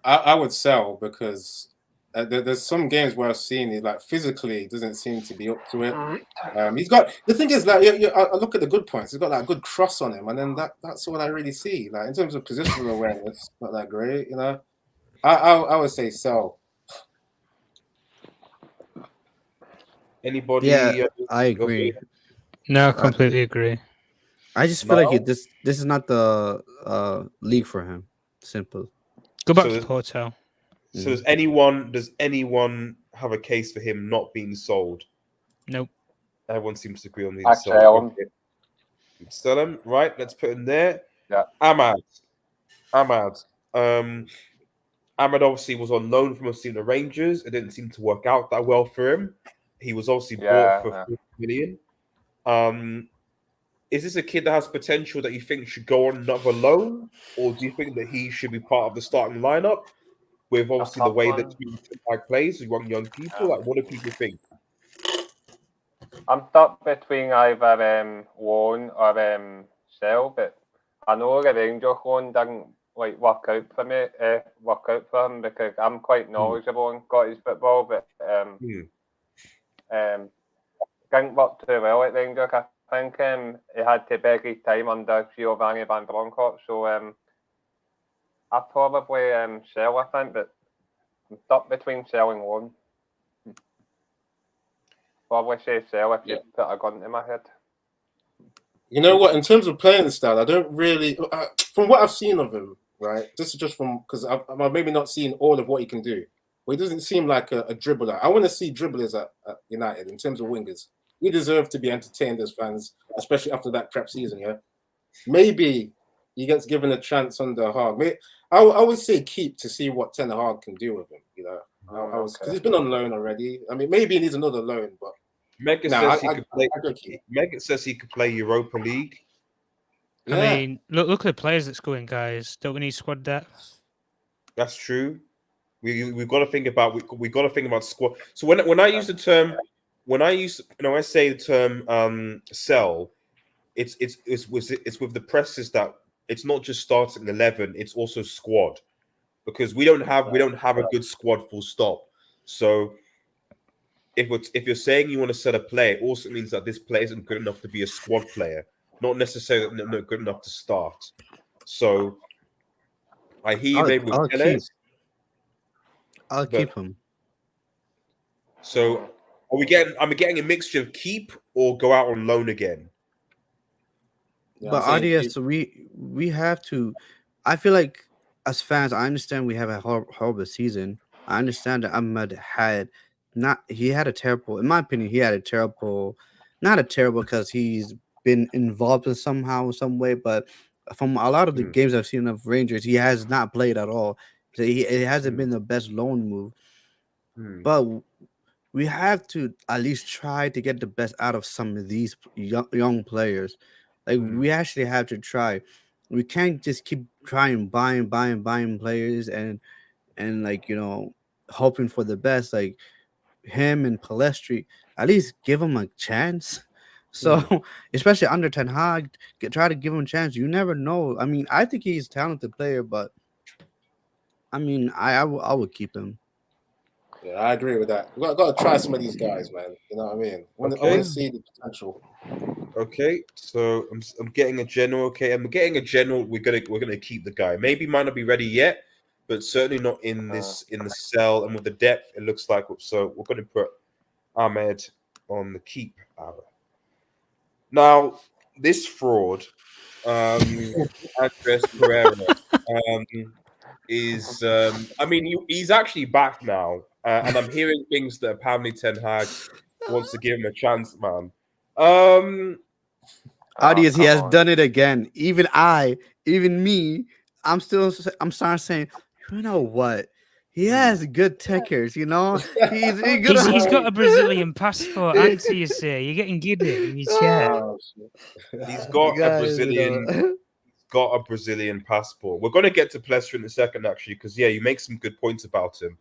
I would sell because there's some games where I've seen it, like physically, he doesn't seem to be up to it. He's got, the thing is, like, I look at the good points. He's got like a good cross on him, and then that's what I really see. Like in terms of positional awareness, not that great, you know. I would say sell. Anybody? Yeah, I agree. No, I completely agree. I just feel like this is not the league for him. Simple. Go back So to there's- Porto. So does anyone have a case for him not being sold? Nope. Everyone seems to agree on I these. sell him. Okay. Sell him, right? Let's put him there. Yeah. Ahmad. Ahmad obviously was on loan from the Rangers. It didn't seem to work out that well for him. He was obviously bought for 40 million. Is this a kid that has potential that you think should go on another loan, or do you think that he should be part of the starting lineup? With obviously the way that Ten plays, you want young people. Like, what do people think? I'm stuck between either loan or sell, but I know the Rangers loan didn't like work out for him because I'm quite knowledgeable on Scottish football, but didn't work too well at Rangers. I think he had to beg his time under Giovanni Van Bronckhorst, so I probably sell, I think, but I'm stuck between sell and loan. Probably say sell if you put a gun to my head. You know what? In terms of playing style, I don't really, from what I've seen of him, right? This is just from, because I've maybe not seen all of what he can do. But he doesn't seem like a dribbler. I want to see dribblers at United in terms of wingers. We deserve to be entertained as fans, especially after that crap season, yeah? Maybe he gets given a chance under Hag. I would say keep to see what Ten Hag can do with him, you know? Because he's been on loan already. I mean, maybe he needs another loan, but Megan says he could play Europa League. I mean, look at the players that's going, guys. Don't we need squad depth? That's true. We've got to think about squad. So when I use the term, I say the term sell, it's with the presses that it's not just starting 11, it's also squad, because we don't have a good squad full stop. So if you're saying you want to sell a player, it also means that this player isn't good enough to be a squad player, not necessarily not good enough to start. So I hear they would I'll keep him. So are we getting a mixture of keep or go out on loan again? Yeah, But RDS, we have to. I feel like as fans, I understand we have a horrible season. I understand that Ahmed had a terrible, in my opinion, not a terrible because he's been involved in somehow, some way, but from a lot of the games I've seen of Rangers, he has not played at all. So it hasn't been the best loan move. But we have to at least try to get the best out of some of these young players. Like we actually have to try. We can't just keep trying buying players and like, you know, hoping for the best. Like him and Palestri, at least give him a chance. So especially under Ten Hag, try to give him a chance. You never know. I mean, I think he's a talented player, but I mean, I would keep him. Yeah, I agree with that. We got to try some of these guys, man. You know what I mean? I want to see the potential. Okay, so I'm getting a general. Okay, I'm getting a general. We're gonna keep the guy. Maybe might not be ready yet, but certainly not in the sell, and with the depth, it looks like. So we're gonna put Ahmed on the keep. Now this fraud, Andres Pereira, is. I mean, he's actually back now, and I'm hearing things that apparently Ten Hag wants to give him a chance, man. Audience, he come has on. done it again. Even me, I'm starting saying, you know what? He has good techers, you know. He's good. He's got a Brazilian passport, and you say you're getting giddy in your chair. Oh, shit. He's got a Guys, you Brazilian. know. Got a Brazilian passport. We're going to get to Plesser in a second, actually, because you make some good points about him.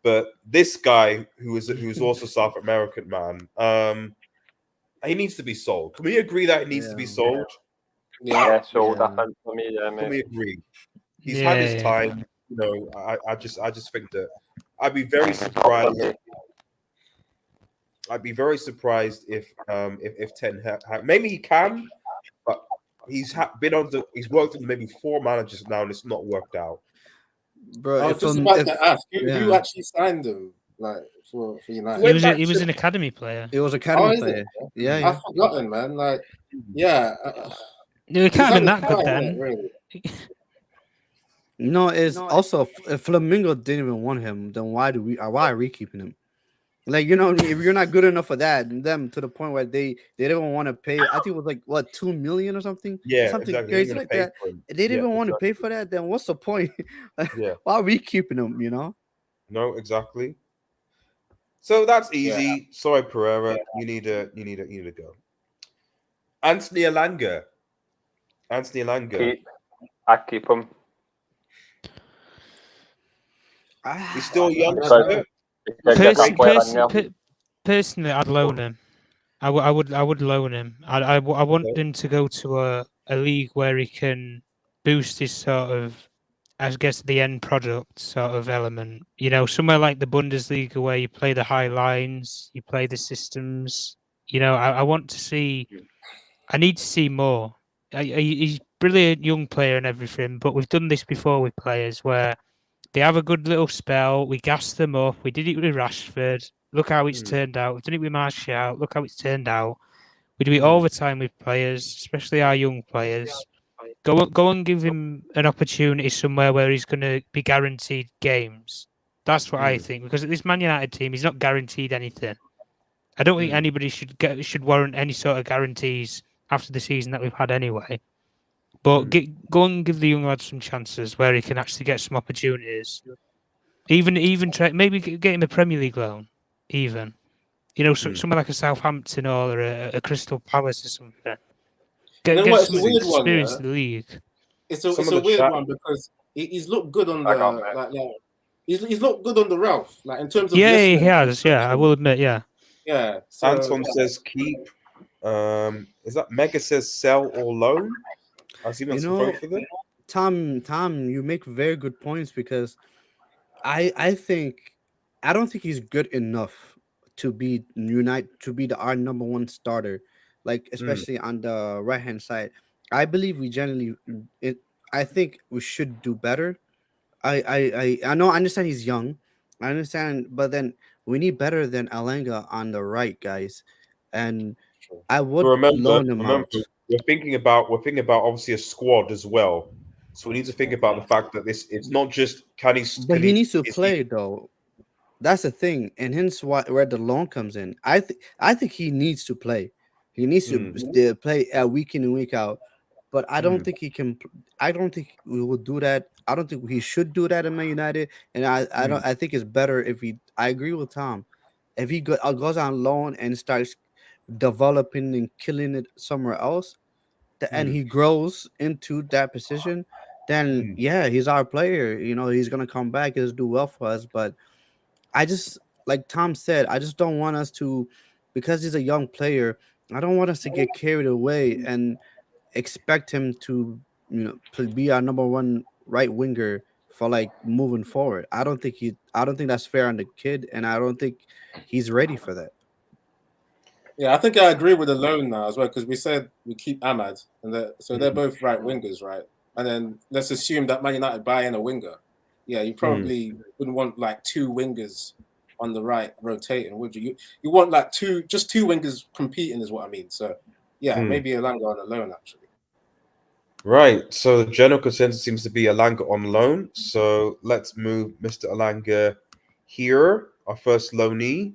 But this guy, who's also South American man, he needs to be sold. Can we agree that he needs to be sold? Yeah. Sold, I Yeah. think, for me, yeah, Can mate. we agree? He's had his Yeah. time. You know, I just think that I'd be very surprised. I'd be very surprised if Ten Hag, maybe he can, but he's worked under maybe 4 managers now, and it's not worked out. Bro, I was just about to ask who actually signed him, like for United. He was an academy player. It was academy is player. it? Yeah. I've forgotten, man. Like, yeah. No, it can't have been that good It, then. really. No, it's also if Flamingo didn't even want him, then why are we keeping him? Like, you know what I mean? If you're not good enough for that, and them to the point where they didn't want to pay, I think it was like what, 2 million or something? Yeah, something exactly. crazy like that. They didn't even want to pay for that, then what's the point? Yeah. Why are we keeping him, you know? No, exactly. So that's easy. Yeah. Sorry, Pereira. You need to go. Anthony Elanga. I keep him. He's still young. Personally, I'd loan him. I would loan him. I want him to go to a league where he can boost his sort of, I guess, the end product sort of element. You know, somewhere like the Bundesliga where you play the high lines, you play the systems. You know, I need to see more. He's a brilliant young player and everything, but we've done this before with players where they have a good little spell, we gas them up. We did it with Rashford. Look how it's turned out. We've done it with Martial. Look how it's turned out. We do it all the time with players, especially our young players. Go and give him an opportunity somewhere where he's going to be guaranteed games. That's what I think. Because at this Man United team, he's not guaranteed anything. I don't think anybody should warrant any sort of guarantees after the season that we've had anyway. But go and give the young lad some chances where he can actually get some opportunities. Even try, maybe get him a Premier League loan. Even, you know, somewhere like a Southampton or a Crystal Palace or something. Get some experience in the league. It's a weird one because he's looked good on the he's looked good on the Ralph, like in terms of he has. Yeah, I will admit. Yeah. Yeah. So, Anton says keep. Is that Mega says sell or loan? I see that's both of them. Tom, you make very good points because I don't think he's good enough to be our number one starter, like especially on the right hand side. I believe I think we should do better. I know, I understand he's young, I understand, but then we need better than Elanga on the right, guys, and I would loan him out. We're thinking about obviously a squad as well. So we need to think about the fact that it's not just but he needs to play though. That's the thing, and hence where the loan comes in. I think he needs to play. He needs to play week in and week out. But I don't think he can. I don't think we will do that. I don't think he should do that in Man United. And I think it's better if he. I agree with Tom. If he goes on loan and starts developing and killing it somewhere else, and he grows into that position, then he's our player. You know, he's gonna come back. He'll do well for us. But I just, like Tom said, I just don't want us to, because he's a young player, I don't want us to get carried away and expect him to, be our number one right winger for like moving forward. I don't think that's fair on the kid, and I don't think he's ready for that. Yeah, I think I agree with the loan now as well, because we said we keep Ahmad, and so they're both right wingers, right? And then let's assume that Man United buy in a winger. Yeah, you probably wouldn't want like 2 wingers on the right rotating, would you? You want like just two wingers competing, is what I mean. So yeah, maybe Elanga on a loan actually. Right. So the general consensus seems to be Elanga on loan. So let's move Mr. Elanga here, our first loanee.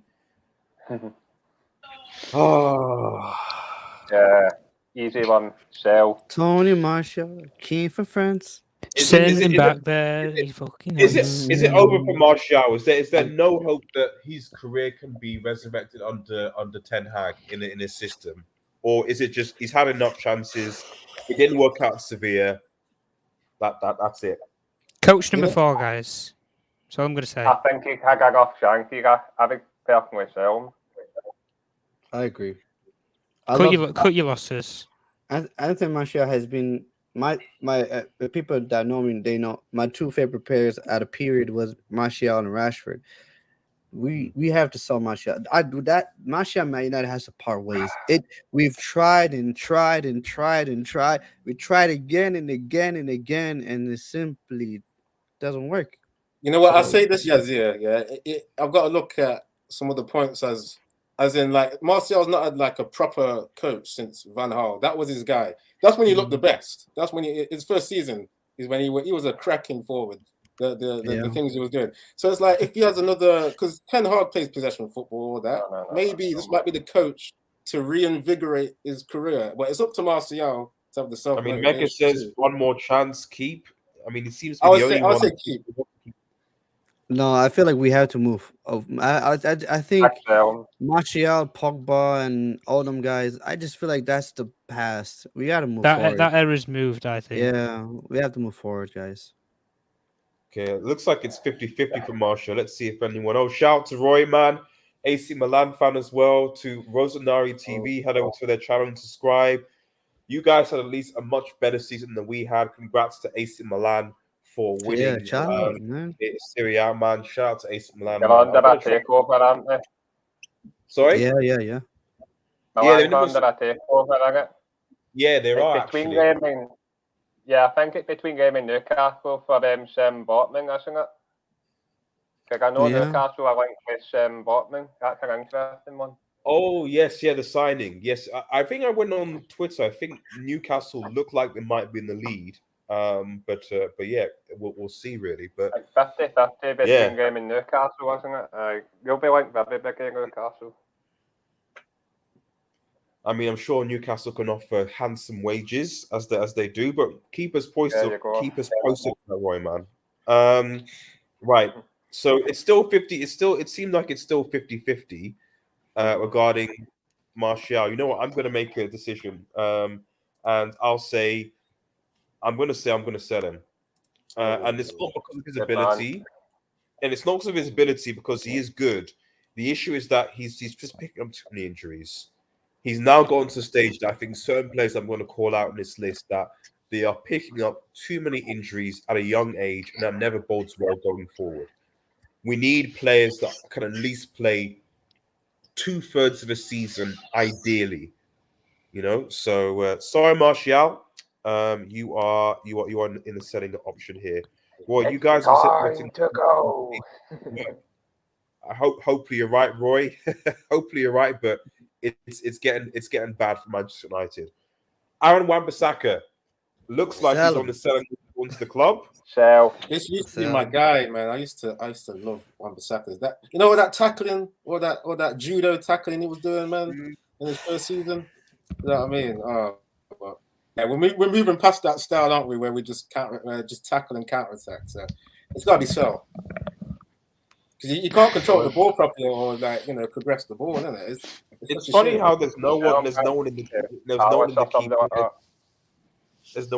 Easy one. Sell. Tony Marshall, King for France. Send him back there. He fucking Is it over for Martial? Is there no hope that his career can be resurrected under Ten Hag in his system, or is it just he's had enough chances? It didn't work out Sevilla. That's it. Coach number 4, guys. That's all I'm going to say. I think he had a off Shanky. I think personally sell him. I agree. Cut your losses. Anthony Martial has been the people that know me. They know my 2 favorite players at a period was Martial and Rashford. We have to sell Martial. Martial Man United has to part ways. We've tried and tried and tried and tried. We tried again and again and again, and it simply doesn't work. You know what? I'll say this, Yazir. Yeah, I've got to look at some of the points as in like Martial's not had like a proper coach since Van Gaal. That was his guy. That's when he looked the best. That's when his first season is when he was a cracking forward. The things he was doing. So it's like if he has another, because Ten Hag plays possession football, or that maybe this might be the coach to reinvigorate his career. But it's up to Martial to have the self. I mean, Mecca says one more chance, keep. I mean, it seems to I be would the only say, I would one. say keep. No, I feel like we have to move. I think Martial, Pogba, and all them guys. I just feel like that's the past. We got to move forward. That era's moved, I think. Yeah, we have to move forward, guys. Okay, it looks like it's 50-50 for Martial. Let's see if anyone. Oh, shout out to Roy, man. AC Milan fan as well. To Rosanari TV. Head over to their channel and subscribe. You guys had at least a much better season than we had. Congrats to AC Milan for winning. Yeah, man. Serie A, man. Shout out to AC Milan. They're under a takeover, aren't they? Sorry? Yeah. Milan's under a takeover, isn't it? Yeah, there are between actually. them and, I think it's between them and Newcastle for Sam Botman, isn't it? Because I know Newcastle are linked with Sam Botman. That's an interesting one. Oh, yes, the signing. Yes, I think I went on Twitter. I think Newcastle looked like they might be in the lead. But yeah, we'll see really. But 50-50 between them and Newcastle, wasn't it? You'll be linked very big in Newcastle. I mean, I'm sure Newcastle can offer handsome wages as they do, but keep us posted, Roy, man. Right. So it's still 50. It seemed like it's still 50-50 regarding Martial. You know what? I'm going to make a decision, and I'll say I'm going to sell him, and it's not because of his ability, and it's not because of his ability because he is good. The issue is that he's just picking up too many injuries. He's now gotten to a stage that I think certain players I'm going to call out in this list that they are picking up too many injuries at a young age, and that never bodes well going forward. We need players that can at least play 2/3 of a season, ideally. You know, so sorry, Martial. You are in the selling option here. Well, you guys are time to go. Hopefully you're right, Roy. Hopefully you're right, but it's getting bad for Manchester United. Aaron Wan-Bissaka looks like he's on the selling onto the club. Sell. This used to be my guy, man. I used to love Wan-Bissaka. That that tackling or that judo tackling he was doing, man, in his first season. You know what I mean? But yeah, we're moving past that style, aren't we? Where we just tackle and counter attack. So it's got to be sell. Because you can't control the ball properly or progress the ball, isn't it? It's funny how there's no one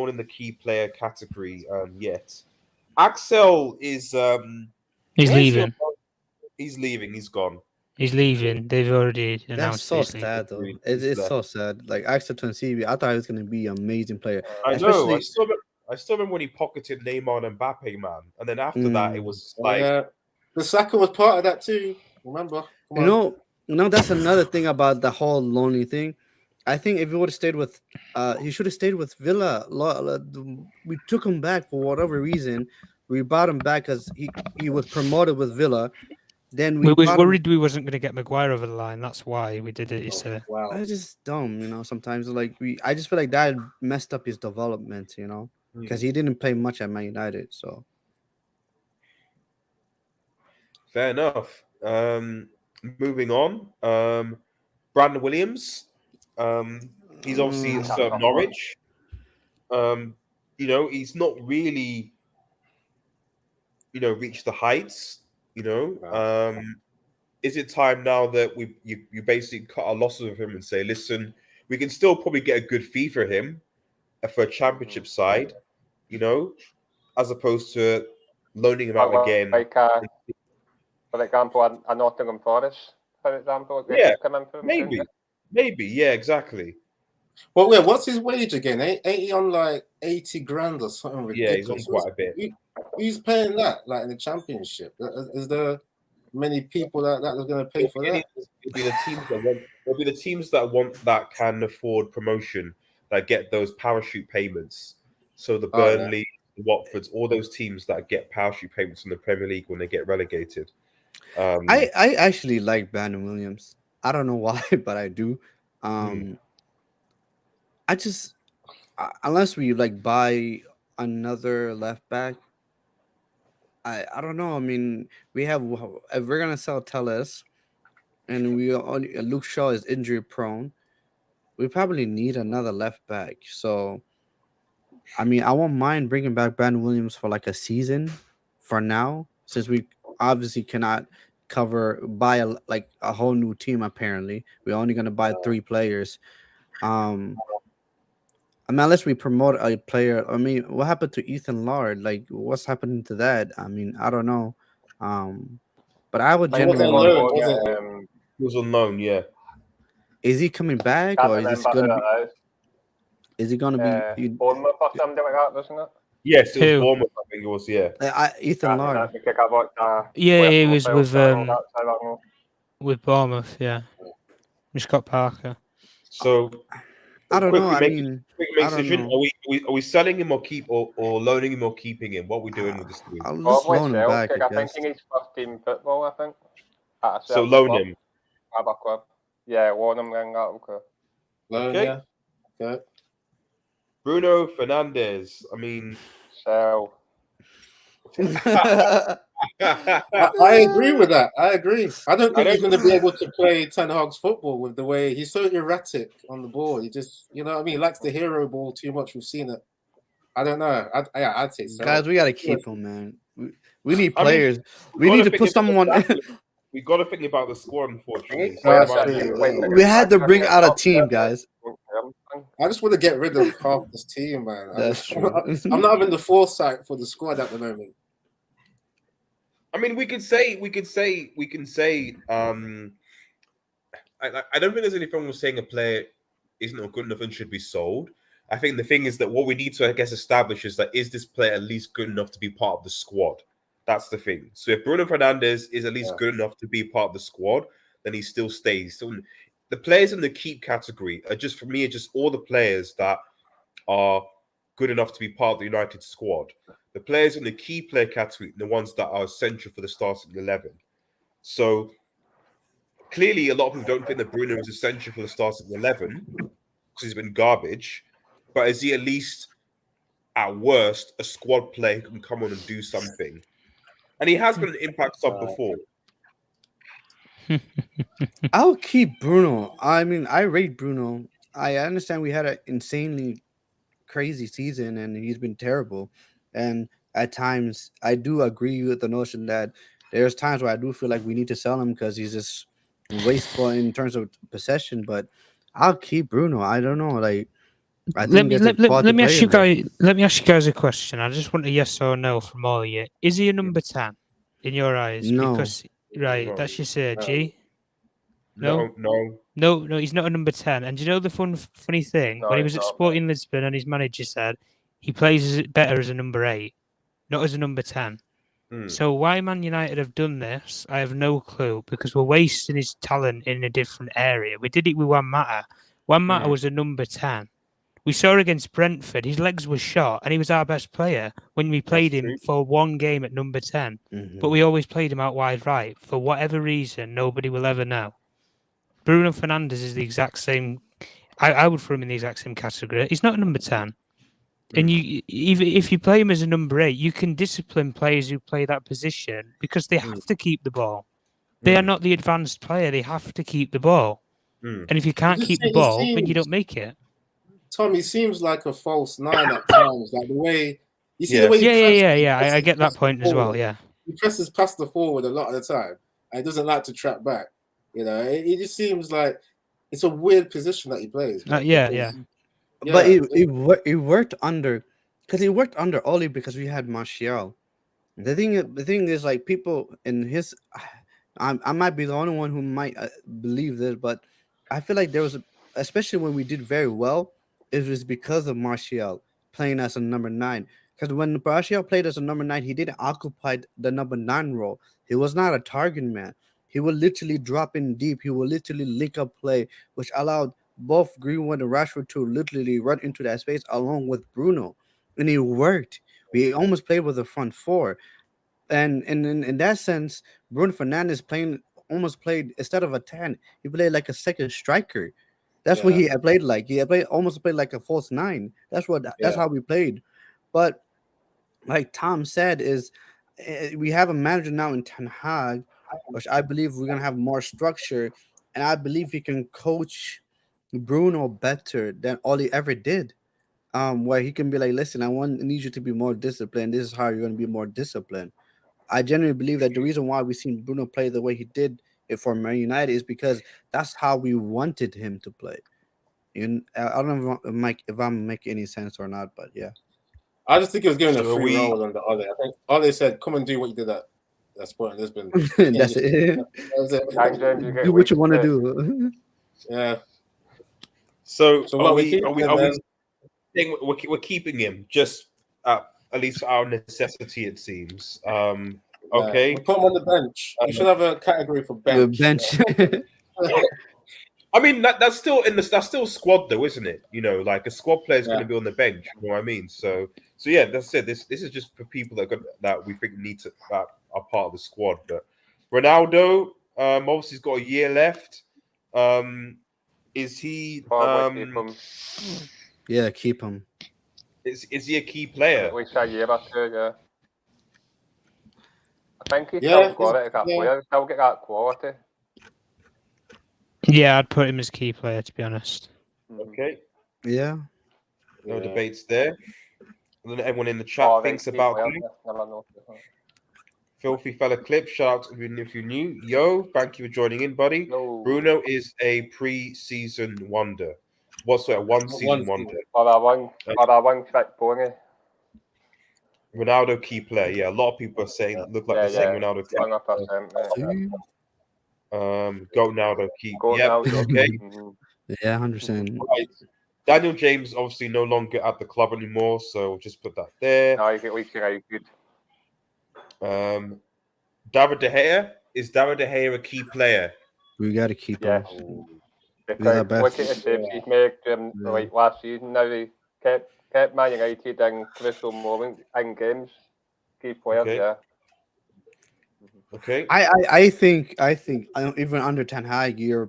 in the key player category yet. Axel is he's leaving. He's leaving. He's gone. He's leaving. They've already announced. That's so sad, though. It's so sad. Like Axel Tuanzebe, I thought he was going to be an amazing player. I know. I still remember when he pocketed Neymar and Mbappe, man. And then after that, it was like. The Saka was part of that too. Remember? You know, that's another thing about the whole lonely thing. I think if he would have stayed with, he should have stayed with Villa. We took him back for whatever reason. We brought him back because he was promoted with Villa. Then we was worried we wasn't going to get Maguire over the line. That's why we did it. Wow. It's just dumb, sometimes I just feel like that messed up his development, because he didn't play much at Man United. So fair enough. Moving on. Brandon Williams. He's obviously served Norwich. He's not really, reached the heights. Is it time now that you basically cut our losses with him and say, listen, we can still probably get a good fee for him for a championship side, as opposed to loaning him out again. For example, a Nottingham Forest, for example. Yeah, maybe, yeah, exactly. Well, yeah, what's his wage again? Ain't he on like 80 grand or something ridiculous? Yeah, he's on quite a bit. Who's paying that, like in the championship? Is there many people that are going to pay for that? It'll be the teams that want that can afford promotion, that get those parachute payments. So the Burnley, the Watfords, all those teams that get parachute payments in the Premier League when they get relegated. I actually like Brandon Williams. I don't know why, but I do. I just unless we like buy another left back, I don't know. I mean, we have if we're gonna sell Telles, and Luke Shaw is injury prone, we probably need another left back. So, I mean, I won't mind bringing back Brandon Williams for like a season, for now, since we obviously cannot buy a whole new team. Apparently, we're only gonna buy 3 players. I mean, unless we promote a player. I mean, what happened to Ethan Lard? Like, what's happening to that? I mean, I don't know. But I would generally. He was on loan, yeah. Is he coming back, or is he going to be? Is he going to be? Bournemouth or something like that, wasn't it? Yes, it was Bournemouth. I think it was. Yeah. Ethan Lard. Yeah, he was with Bournemouth. Yeah, we Scott Parker. So I don't know. I mean, decision. Are we selling him or loaning him or keeping him? What are we doing with this team? I'll just loan him back. I think he needs first team football. I think. So loan him. Club. Yeah, loan him then. Okay. Okay. Yeah. Okay. Bruno Fernandes. I mean, so. I agree with that. I agree. I don't think he's going to be able to play Ten Hag's football with the way he's so erratic on the ball. He just, you know what I mean? He likes the hero ball too much. We've seen it. I don't know. I'd say so. Guys, we got to keep him, man. We need players. We need to put someone. We got to think about the squad, unfortunately. We had to bring out a team, guys. I just want to get rid of half this team, man. That's true. I'm not having the foresight for the squad at the moment. I mean, we can say. I don't think there's anything wrong with saying a player isn't good enough and should be sold. I think the thing is that what we need to, I guess, establish is that is this player at least good enough to be part of the squad? That's the thing. So if Bruno Fernandes is at least good enough to be part of the squad, then he still stays. So the players in the keep category are just, for me, just all the players that are good enough to be part of the United squad. The players in the key player category, the ones that are essential for the starting 11. So clearly, a lot of people don't think that Bruno is essential for the starting 11 because he's been garbage. But is he at least, at worst, a squad player who can come on and do something? And he has been an impact sub before. I'll keep Bruno. I mean, I rate Bruno. I understand we had an insanely crazy season and he's been terrible. And at times, I do agree with the notion that there's times where I do feel like we need to sell him because he's just wasteful in terms of possession. But I'll keep Bruno. I don't know. Like, I think let me ask you guys a question. I just want a yes or no from all of you. Is he a number 10 in your eyes? No. Because that's your say, G. No, he's not a number 10. And do you know the funny thing? When he was at Sporting Lisbon and his manager said he plays better as a number 8, not as a number 10. So why Man United have done this, I have no clue, because we're wasting his talent in a different area. We did it with Juan Mata. Juan Mata was a number 10. We saw against Brentford, his legs were shot, and he was our best player when we played him for one game at number 10. But we always played him out wide right. For whatever reason, nobody will ever know. Bruno Fernandes is the exact same. I would throw him in the exact same category. He's not a number 10. And if you play him as a number 8, you can discipline players who play that position because they have to keep the ball. They are not the advanced player. They have to keep the ball. And if you can't keep the ball, then you don't make it. Tom, he seems like a false nine at times. Like the way you see the way he Yeah. I presses get that past the point as well. forward. Yeah. He presses past the forward a lot of the time. And he doesn't like to trap back. You know, it just seems like it's a weird position that he plays. Man, Yeah. But it worked under, because he worked under Oli because we had Martial. The thing is, like, people in his, I might be the only one who might believe this, but I feel like there was, especially when we did very well, it was because of Martial playing as a number 9. Because when Martial played as a number 9, he didn't occupy the number 9 role. He was not a target man. He would literally drop in deep. He would literally link up play, which allowed both Greenwood and Rashford to literally run into that space along with Bruno, and it worked. We almost played with a front 4. And in that sense, Bruno Fernandes almost played, instead of a 10, he played like a second striker. That's what he had played like. He had almost played like a false 9. That's how we played. But like Tom said, is we have a manager now in Ten Hag, which I believe we're gonna have more structure, and I believe he can coach Bruno better than Oli ever did. Where he can be like, listen, I need you to be more disciplined. This is how you're gonna be more disciplined. I genuinely believe that the reason why we've seen Bruno play the way he did it for Man United is because that's how we wanted him to play. And I don't know if I'm making any sense or not, but yeah. I just think he was given a free role on the Ole. I think Ole said, "Come and do what you did at Sport in Lisbon." That's it. Do what you want to do. Yeah. So what are we saying we're keeping him just at least our necessity, it seems. Okay. We'll put him on the bench. You should have a category for bench. I mean, that's still that's still squad though, isn't it? You know, like a squad player is going to be on the bench. You know what I mean? So yeah, that's it. This is just for people that we think need to are part of the squad. But Ronaldo, obviously, he's got a year left. Is he? Yeah, keep him. Is he a key player? At least a year or 2, yeah. I think he's still quality. Still get that quality. Yeah, I'd put him as key player, to be honest. Okay. Yeah. No debates there. And then everyone in the chat thinks about him. Filthy fella clip. Shout out if you knew. Yo, thank you for joining in, buddy. No. Bruno is a pre-season wonder. What's that? One season wonder. Or a one-trick pony. Ronaldo key player. Yeah, a lot of people are saying look like they're saying Ronaldo key player. Go Ronaldo key. Okay. Yeah, 100%. Right. Daniel James obviously no longer at the club anymore, so just put that there. No, you get weak good. David De Gea. Is David De Gea a key player? We got to keep him. Because look at the saves he's made like last season. Now he kept Man United in crucial moments in games. Key players, Okay. I think even under Ten Hag, there's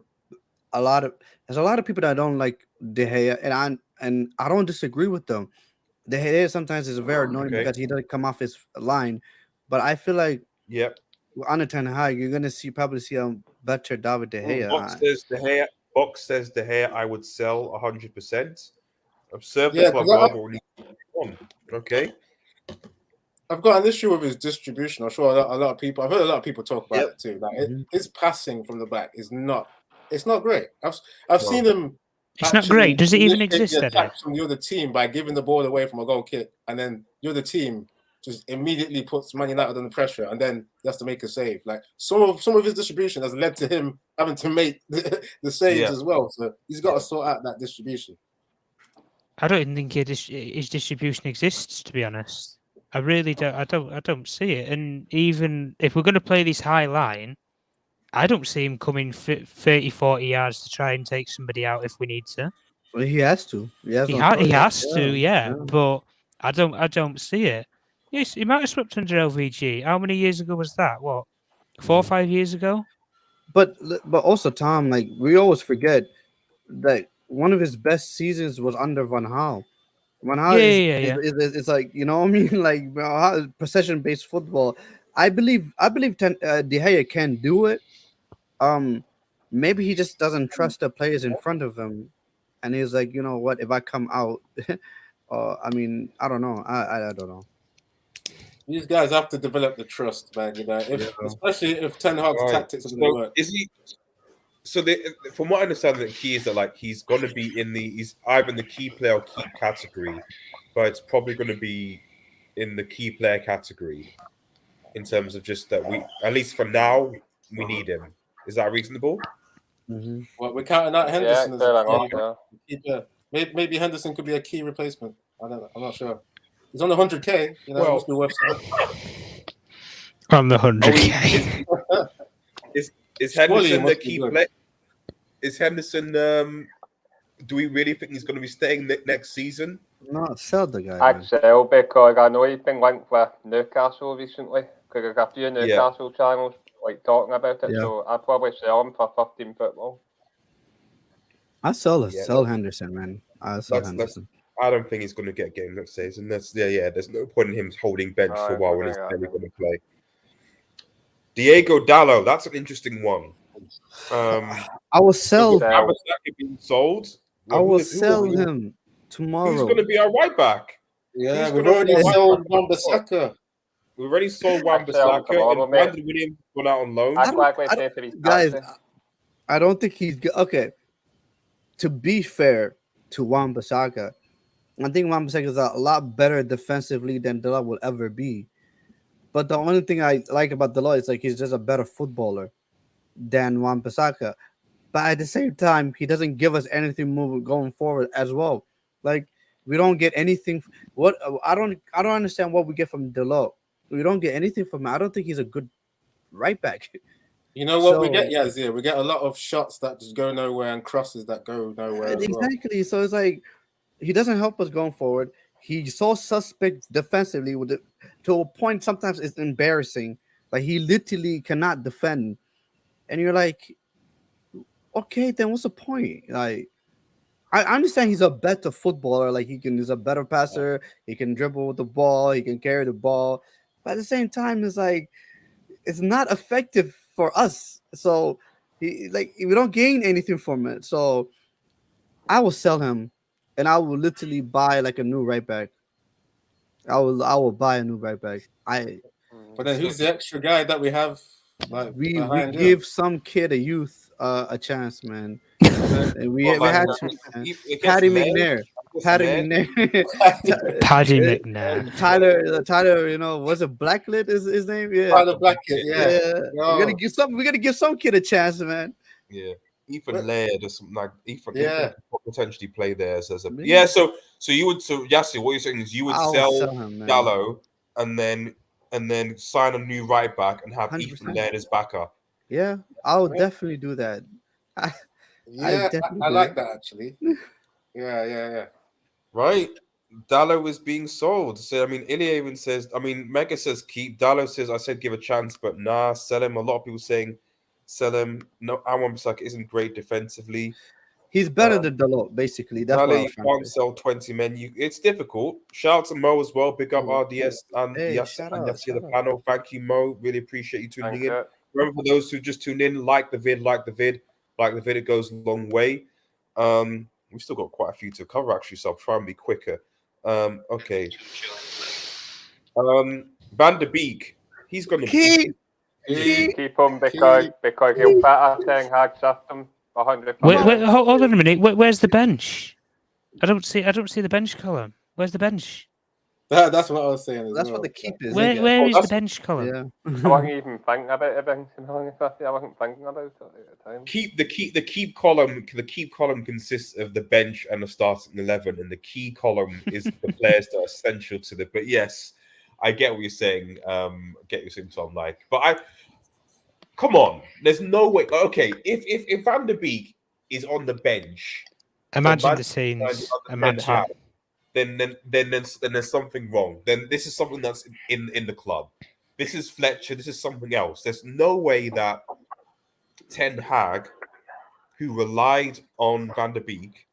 a lot of people that don't like De Gea, and I don't disagree with them. De Gea sometimes is very annoying because he doesn't come off his line, but I feel like under Ten Hag, you're gonna probably see a better David De Gea. Box says De Gea, I would sell 100%. I've served the club well, but we need on. Okay. I've got an issue with his distribution. I'm sure a lot of people. I've heard a lot of people talk about it too. Like his passing from the back is not. It's not great. I've seen him. It's not great. Does it even exist? From the other team by giving the ball away from a goal kick, and then the other team just immediately puts Man United under pressure, and then he has to make a save. Like some of his distribution has led to him having to make the saves as well. So he's got to sort out that distribution. I don't even think his distribution exists, to be honest. I really don't. I don't see it. And even if we're going to play this high line, I don't see him coming 30, 40 yards to try and take somebody out if we need to. Well, he has to. He has to. But I don't see it. Yes, he might have swept under LVG. How many years ago was that? What, 4 or 5 years ago? But also, Tom, like we always forget that one of his best seasons was under Van Gaal. Van Gaal it's like, you know what I mean, like possession-based football. I believe De Gea can do it. Maybe he just doesn't trust the players in front of him. and he's like, you know what? If I come out, I mean, I don't know. I don't know. These guys have to develop the trust, man. You know, if especially if Ten Hag's All right. tactics are going to So work. is he? So from what I understand, the key is that like he's going to be he's either in the key player or key category, but it's probably going to be in the key player category in terms of just that we, at least for now, we need him. Is that reasonable? Mm-hmm. Well, we're counting out Henderson as fair a enough, key player. Maybe Henderson could be a key replacement. I don't know. I'm not sure. He's on the 100K. You know, it must be worth something. On the 100K. Is Surely he Henderson the must be key good. player? Is Henderson? Do we really think he's going to be staying next season? No, sell the guy. I'd Man. sell because I know he's been linked with Newcastle recently. Because there's a few Newcastle channels like talking about it. Yeah. So I'd probably sell him for 15 football. I sell Henderson, man. I sell Henderson. I don't think he's going to get a game next season. There's no point in him holding bench for a while when he's never going to play. Diego Dallo, that's an interesting one. I will sell. Being sold. I will sell him tomorrow. Who's going to be our right back? Yeah, we've already sold Wan-Bissaka. We already sold Wan-Bissaka, and Brandon Williams gone out on loan. Guys, I don't think he's good. Okay. To be fair to Wan-Bissaka, I think Wan-Bissaka is a lot better defensively than Dalot will ever be. But the only thing I like about Dalot is like he's just a better footballer than Wan-Bissaka. But at the same time, he doesn't give us anything moving going forward as well. Like we don't get anything. What I don't understand what we get from Dalot. We don't get anything from him. I don't think he's a good right back. You know what we get, Yazir? We get a lot of shots that just go nowhere and crosses that go nowhere. Exactly. Well. So it's like he doesn't help us going forward. He's so suspect defensively to a point sometimes it's embarrassing. Like he literally cannot defend. And you're like, okay, then what's the point? Like I understand he's a better footballer, like he's a better passer, he can dribble with the ball, he can carry the ball. But at the same time, it's like it's not effective for us. So we don't gain anything from it. So I will sell him and I will literally buy like a new right back. I will buy a new right back. But then who's the extra guy that we have? Like we give some kid a youth a chance, man. And we had to. Paddy McNair. Tyler, you know, was it Blacklit is his name? Yeah. Tyler Blacklit, yeah. We gotta give some kid a chance, man. Yeah. Ethan Laird or something like Ethan could potentially play there as a So you would Yassi, what you're saying is you would sell Gallo and then sign a new right back and have 100%. Ethan Laird as backup. Yeah, I would definitely do that. I like that actually. Yeah. Right. Dallo is being sold. So I mean, Ilya even says, Mega says keep. Dallo says, I said give a chance, but nah, sell him. A lot of people saying sell him. No, Wan-Bissaka isn't great defensively. He's better than Dalot, basically. That's why you can't sell 20 men. It's difficult. Shout out to Mo as well. Big up RDS and the panel. Thank you, Mo. Really appreciate you tuning in. Remember, for those who just tuned in, like the vid. It goes a long way. We've still got quite a few to cover actually, so I'll try and be quicker. Okay. Van der Beek. He's going to keep him because he'll better Ten Hag system. Wait, hold on a minute. Where's the bench? I don't see the bench column. Where's the bench? That's what I was saying. That's what the keep is. Where is the bench column? Yeah. I wasn't even thinking about it. I wasn't thinking about it at the time. The keep column consists of the bench and the starting 11, and the key column is the players that are essential to the. But yes, I get what you're saying. Tom. Like, but come on. There's no way. Okay, if Van der Beek is on the bench, imagine the scenes. Imagine. Then there's something wrong. Then this is something that's in the club. This is Fletcher. This is something else. There's no way that Ten Hag, who relied on Van der Beek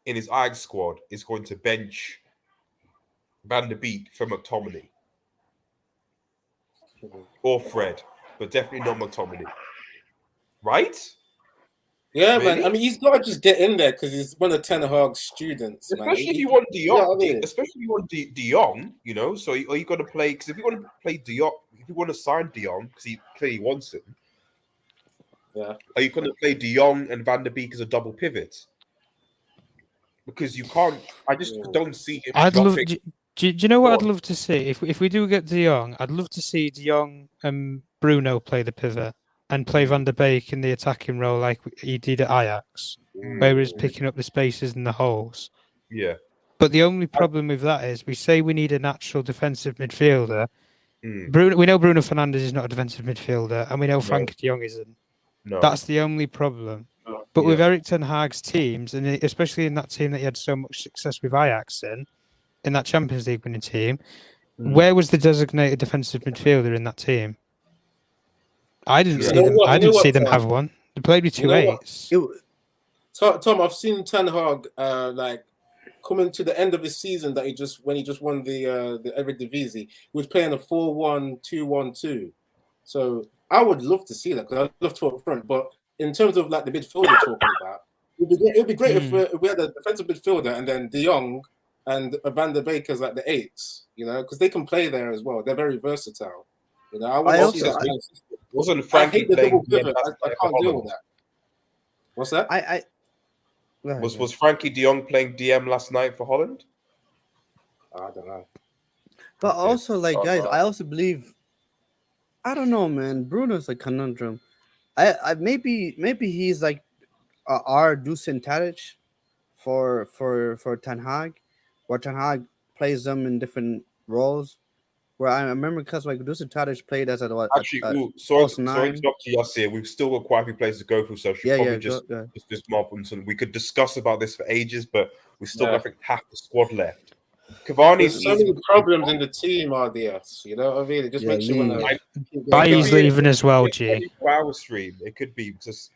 in his Ajax squad, is going to bench Van der Beek for McTominay or Fred, but definitely not McTominay. Right? Yeah, Really? man. I mean, he's got to just get in there because he's one of Ten Hag's students, man. Especially if you want De Jong, Yeah, I mean- especially if you want De Jong, you know. So are you got to play? Because if you want to play De Jong, if you want to sign De Jong, because he clearly wants him, Yeah. are you going to play De Jong and Van der Beek as a double pivot? Because you can't. I just don't see him. I'd love. dropping- Do you know what I'd Go on. love to see? If we do get De Jong, I'd love to see De Jong and Bruno play the pivot and play Van der Beek in the attacking role like he did at Ajax, where he was picking up the spaces and the holes. Yeah. But the only problem with that is we say we need a natural defensive midfielder. Mm. We know Bruno Fernandes is not a defensive midfielder, and we know Frankie de Jong isn't. No. That's the only problem. But with Yeah. Erik ten Hag's teams, and especially in that team that he had so much success with Ajax in that Champions League winning team, where was the designated defensive midfielder in that team? I didn't Yeah. see You know them. what- I you know didn't see what, them Tom? have one. They played with You two know what? eights. Tom, I've seen Ten Hag like coming to the end of his season that he just won the Eredivisie, he was playing a 4-1-2-1-2. So I would love to see that because I love to up front. But in terms of like the midfield you're talking about, it'd be great if we had a defensive midfielder and then De Jong and Van der Beek as like the eights, you know, because they can play there as well. They're very versatile. You know, I want to see that. Kind of system. Wasn't I Frankie hate the playing double DM pivot. last I night can't for deal Holland? with that. What's that? Go ahead, Was Frankie de Jong playing DM last night for Holland? I don't know. But Okay. also, like, guys, I also believe. I don't know, man. Bruno's a conundrum. I maybe he's like our Dusan Tadic for Ten Hag, where Ten Hag plays them in different roles. Where I remember because like Dusan Tadic played as Actually, sorry false to nine. interrupt you, Yassir. We've still got quite a few places to go through, so I should probably just mop on some. We could discuss about this for ages, but we still got, I think, half the squad left. Cavani's There's so many problems in the team, RDS. You know what I mean? It just makes you want to. Bailly's leaving as well, G. Power stream. It could be because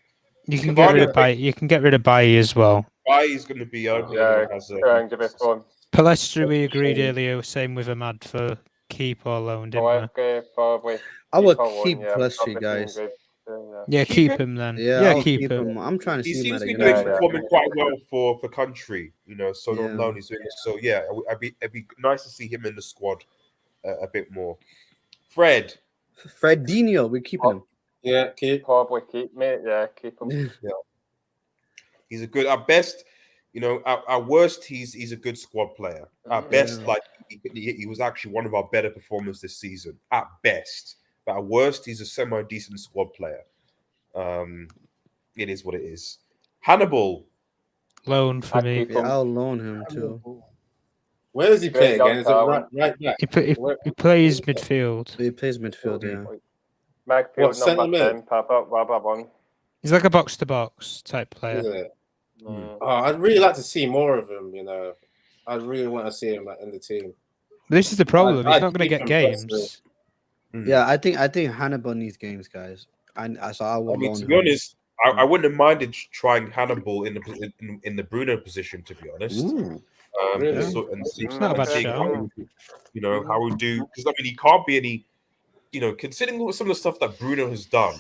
You can get rid of Bailly. You can get rid of Bailly as well. Bailly's going to be over. Palestra, we agreed earlier. Same with Ahmad for keep or loan, didn't we? Probably. I would keep Palestra, guys. Yeah, keep him then. Yeah, I'll keep him. I'm trying to He see him seems at to a be United. performing quite well for country, you know. So on loan he's doing it. So yeah, it'd be nice to see him in the squad a bit more. Fredinho, we're keeping him. Yeah, probably keep, mate. Yeah, keep him. Yeah, he's a good. At best, you know, at worst, he's a good squad player. At best, like he was actually one of our better performers this season. At best, but at worst, he's a semi-decent squad player. It is what it is. Hannibal, loan for me. Yeah, I'll loan him too. Where does he play again? Is it right back? He plays midfield. He plays midfield, yeah. Midfield number 10, Papa, He's like a box-to-box type player. Oh, I'd really like to see more of him, you know. I really want to see him in the team. This is the problem. He's not going to get games. Yeah, I think Hannibal needs games, guys. So I will loan to him. be honest, I wouldn't have minded trying Hannibal in the Bruno position, to be honest. It's not a bad show. You know how we do, because I mean he can't be any. You know, considering some of the stuff that Bruno has done,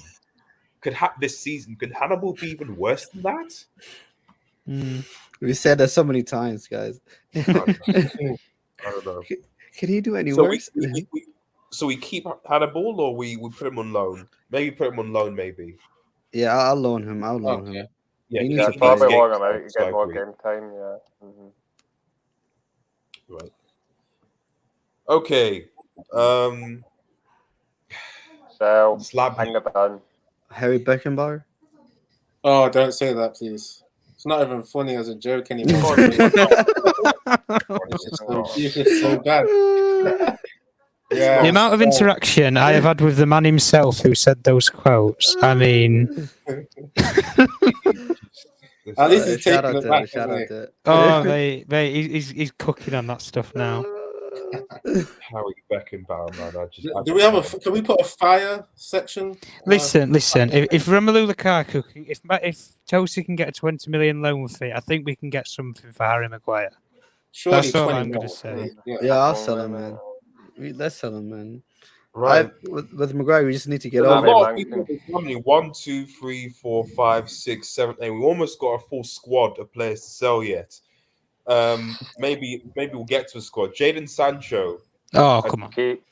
this season could Hannibal be even worse than that? We said that so many times, guys. I don't know. Can he do any worse? So we keep Hannibal, or we put him on loan? Maybe put him on loan, maybe. Yeah, I'll loan him. Him. Yeah, probably long him out. You get more game time. Yeah. Right. Okay. So slap hang the bun. Harry Beckenbauer. Oh, don't say that, please. It's not even funny as a joke anymore. It's just so bad. The amount of interaction I have had with the man himself who said those quotes, I mean... At least he's taking it back. Oh, he's cooking on that stuff now. Harry Beckenbauer, man. Do we have can we put a fire section? Listen. If Romelu Lukaku, if Chelsea can get a 20 million loan fee, I think we can get something for Harry Maguire. Surely that's all I'm going to say. Yeah, I'll sell him, man. Let's sell him, man. Right. With Maguire, we just need to get A I over mean, lot it. of people are coming. 1, 2, 3, 4, 5, 6, 7, 8. We almost got a full squad of players to sell yet. Maybe we'll get to a squad. Jadon Sancho Oh, come on. Keep.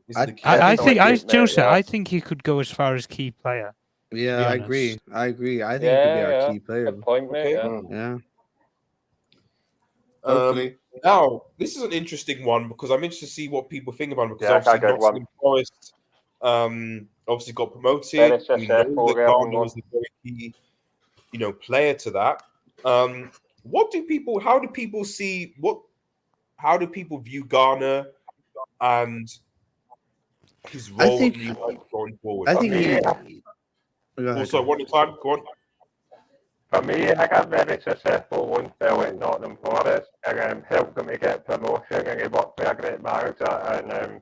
is I- the key. I think I Keep, mate, Joseph, yeah. I think he could go as far as key player. Yeah, be I honest. agree. I agree. I think he could be our Yeah. key player. Good point, mate. Okay. Yeah. Mm. Yeah. Hopefully. Now, this is an interesting one because I'm interested to see what people think about it because Yeah, obviously I got Nottingham Forest obviously got promoted. Very We know successful that there, Ghana was a very key, player to that. How do people view Ghana and his I role think in the United going forward? I think me, he. Go ahead. Also, one time, go on. For me, I got very successful one spell at Nottingham Forest and helped them to get promotion and he worked with a great manager and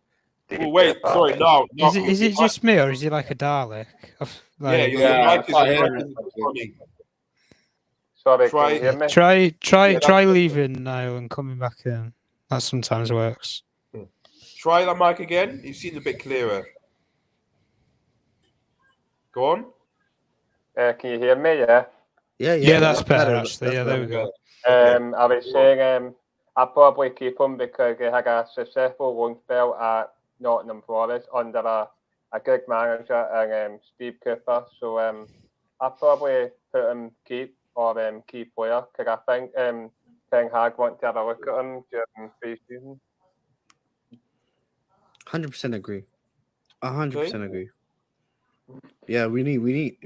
Oh, wait, sorry, no. Is it just me or is he like a Dalek? Yeah, Like, your Yeah, mic is I can't hear him. funny. Sorry, Try- can you hear me? try leaving now and coming back in. That sometimes works. Try that mic again. You seem a bit clearer. Go on. Can you hear me? Yeah. Yeah, that's better actually. Yeah, there we go. I was saying I'd probably keep him because he had a successful loan spell at Nottingham Forest under a good manager and Steve Cooper. So I'd probably put him keep or key player because I think Ten Hag want to have a look at him during pre-season. 100% agree. 100% agree. Yeah, we need.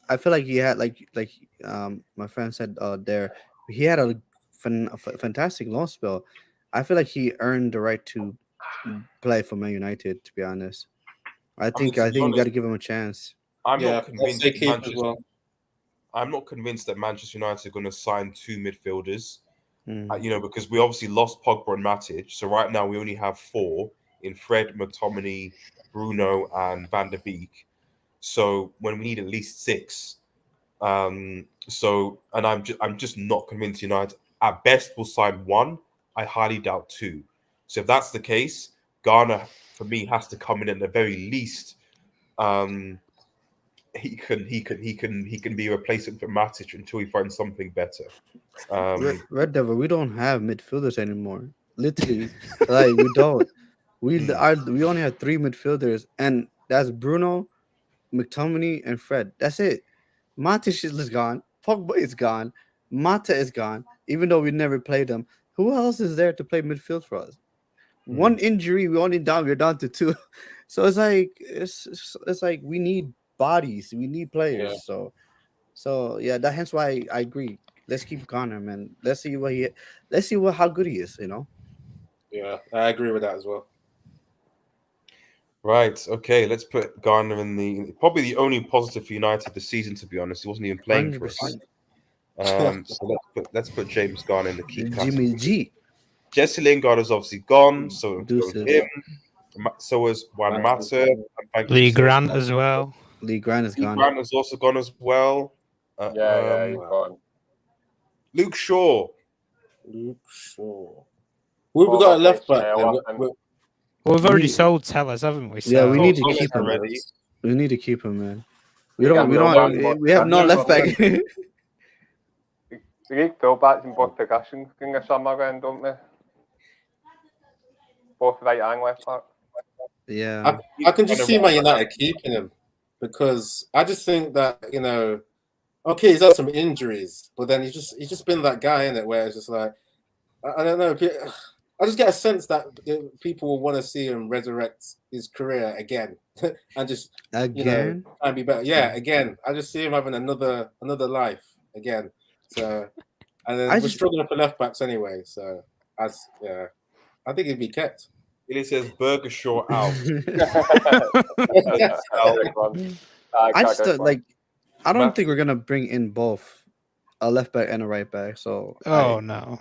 I feel like he had like my friend said there. He had a fantastic loan spell. I feel like he earned the right to play for Man United. To be honest, I think to be you got to honest, give him a chance. I'm Yeah, not convinced. they keep as well. I'm not convinced that Manchester United are going to sign 2 midfielders. Mm. Because we obviously lost Pogba and Matic, so right now we only have 4 in Fred, McTominay, Bruno, and Van der Beek. So when we need at least 6, I'm just not convinced United at best will sign 1. I highly doubt 2. So if that's the case, Ghana for me has to come in at the very least. He can be a replacement for Matic until he finds something better. Red Devil, we don't have midfielders anymore. Literally, like we don't. We only have 3 midfielders, and that's Bruno, McTominay, and Fred. That's it. Matic is gone. Pogba is gone. Mata is gone. Even though we never played them, who else is there to play midfield for us? One injury, we're down to 2. So it's like we need bodies. We need players. Yeah. So yeah, hence why I agree. Let's keep Connor, man. Let's see how good he is. Yeah, I agree with that as well. Right. Okay. Let's put Garner in probably the only positive for United this season. To be honest, he wasn't even playing for us. 100%. So let's put James Garner in the key Jimmy category. G. Jesse Lingard is obviously gone, so Deuces. him. So is Juan Mata. Lee Grant as well. Lee Grant is Lee gone. Grant has also gone as well. Yeah, he's gone. Luke Shaw. Luke Shaw. Who we got at left back? Well, we've already sold Tellers, haven't we? Yeah, we So- need to Sold keep him. already. We need to keep him, man. We Yeah, have no left back. We need fullbacks in both positions in the summer round, don't we? Both right and left back. Yeah. I can just see Man United keeping him because I just think that okay, he's had some injuries, but then he's just been that guy in it where it's just like I don't know. I just get a sense that people will want to see him resurrect his career again and just Again? try and be better. Yeah, again. I just see him having another life again. So and then we're struggling for left backs anyway. So I think he'd be kept. It says Burger Shaw out. I just I don't think we're gonna bring in both a left back and a right back. So no.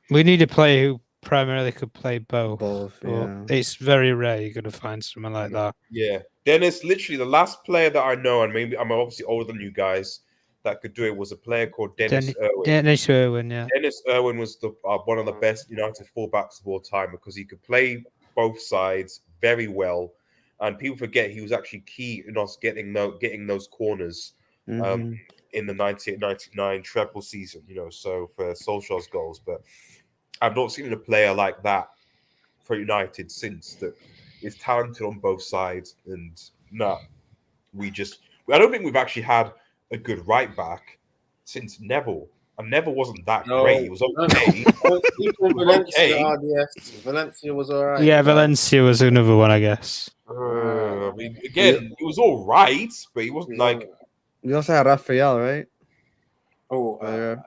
We need a player who primarily could play both. Yeah. It's very rare you're gonna find someone like that. Yeah. Dennis, literally the last player that I know, and maybe I'm obviously older than you guys, that could do it was a player called Dennis Irwin. Dennis Irwin, yeah. Dennis Irwin was one of the best United fullbacks of all time because he could play both sides very well, and people forget he was actually key in us getting those corners Mhm. in the 98-99 treble season. So for Solskjaer's goals, but I've not seen a player like that for United since that is talented on both sides. And I don't think we've actually had a good right back since Neville. And Neville wasn't that great. He was okay. Even Valencia, RDS. Valencia was all right. Yeah, Valencia was another one, I guess. I mean, again, he was all right, but he wasn't like. We also had Raphael, right? Oh, okay.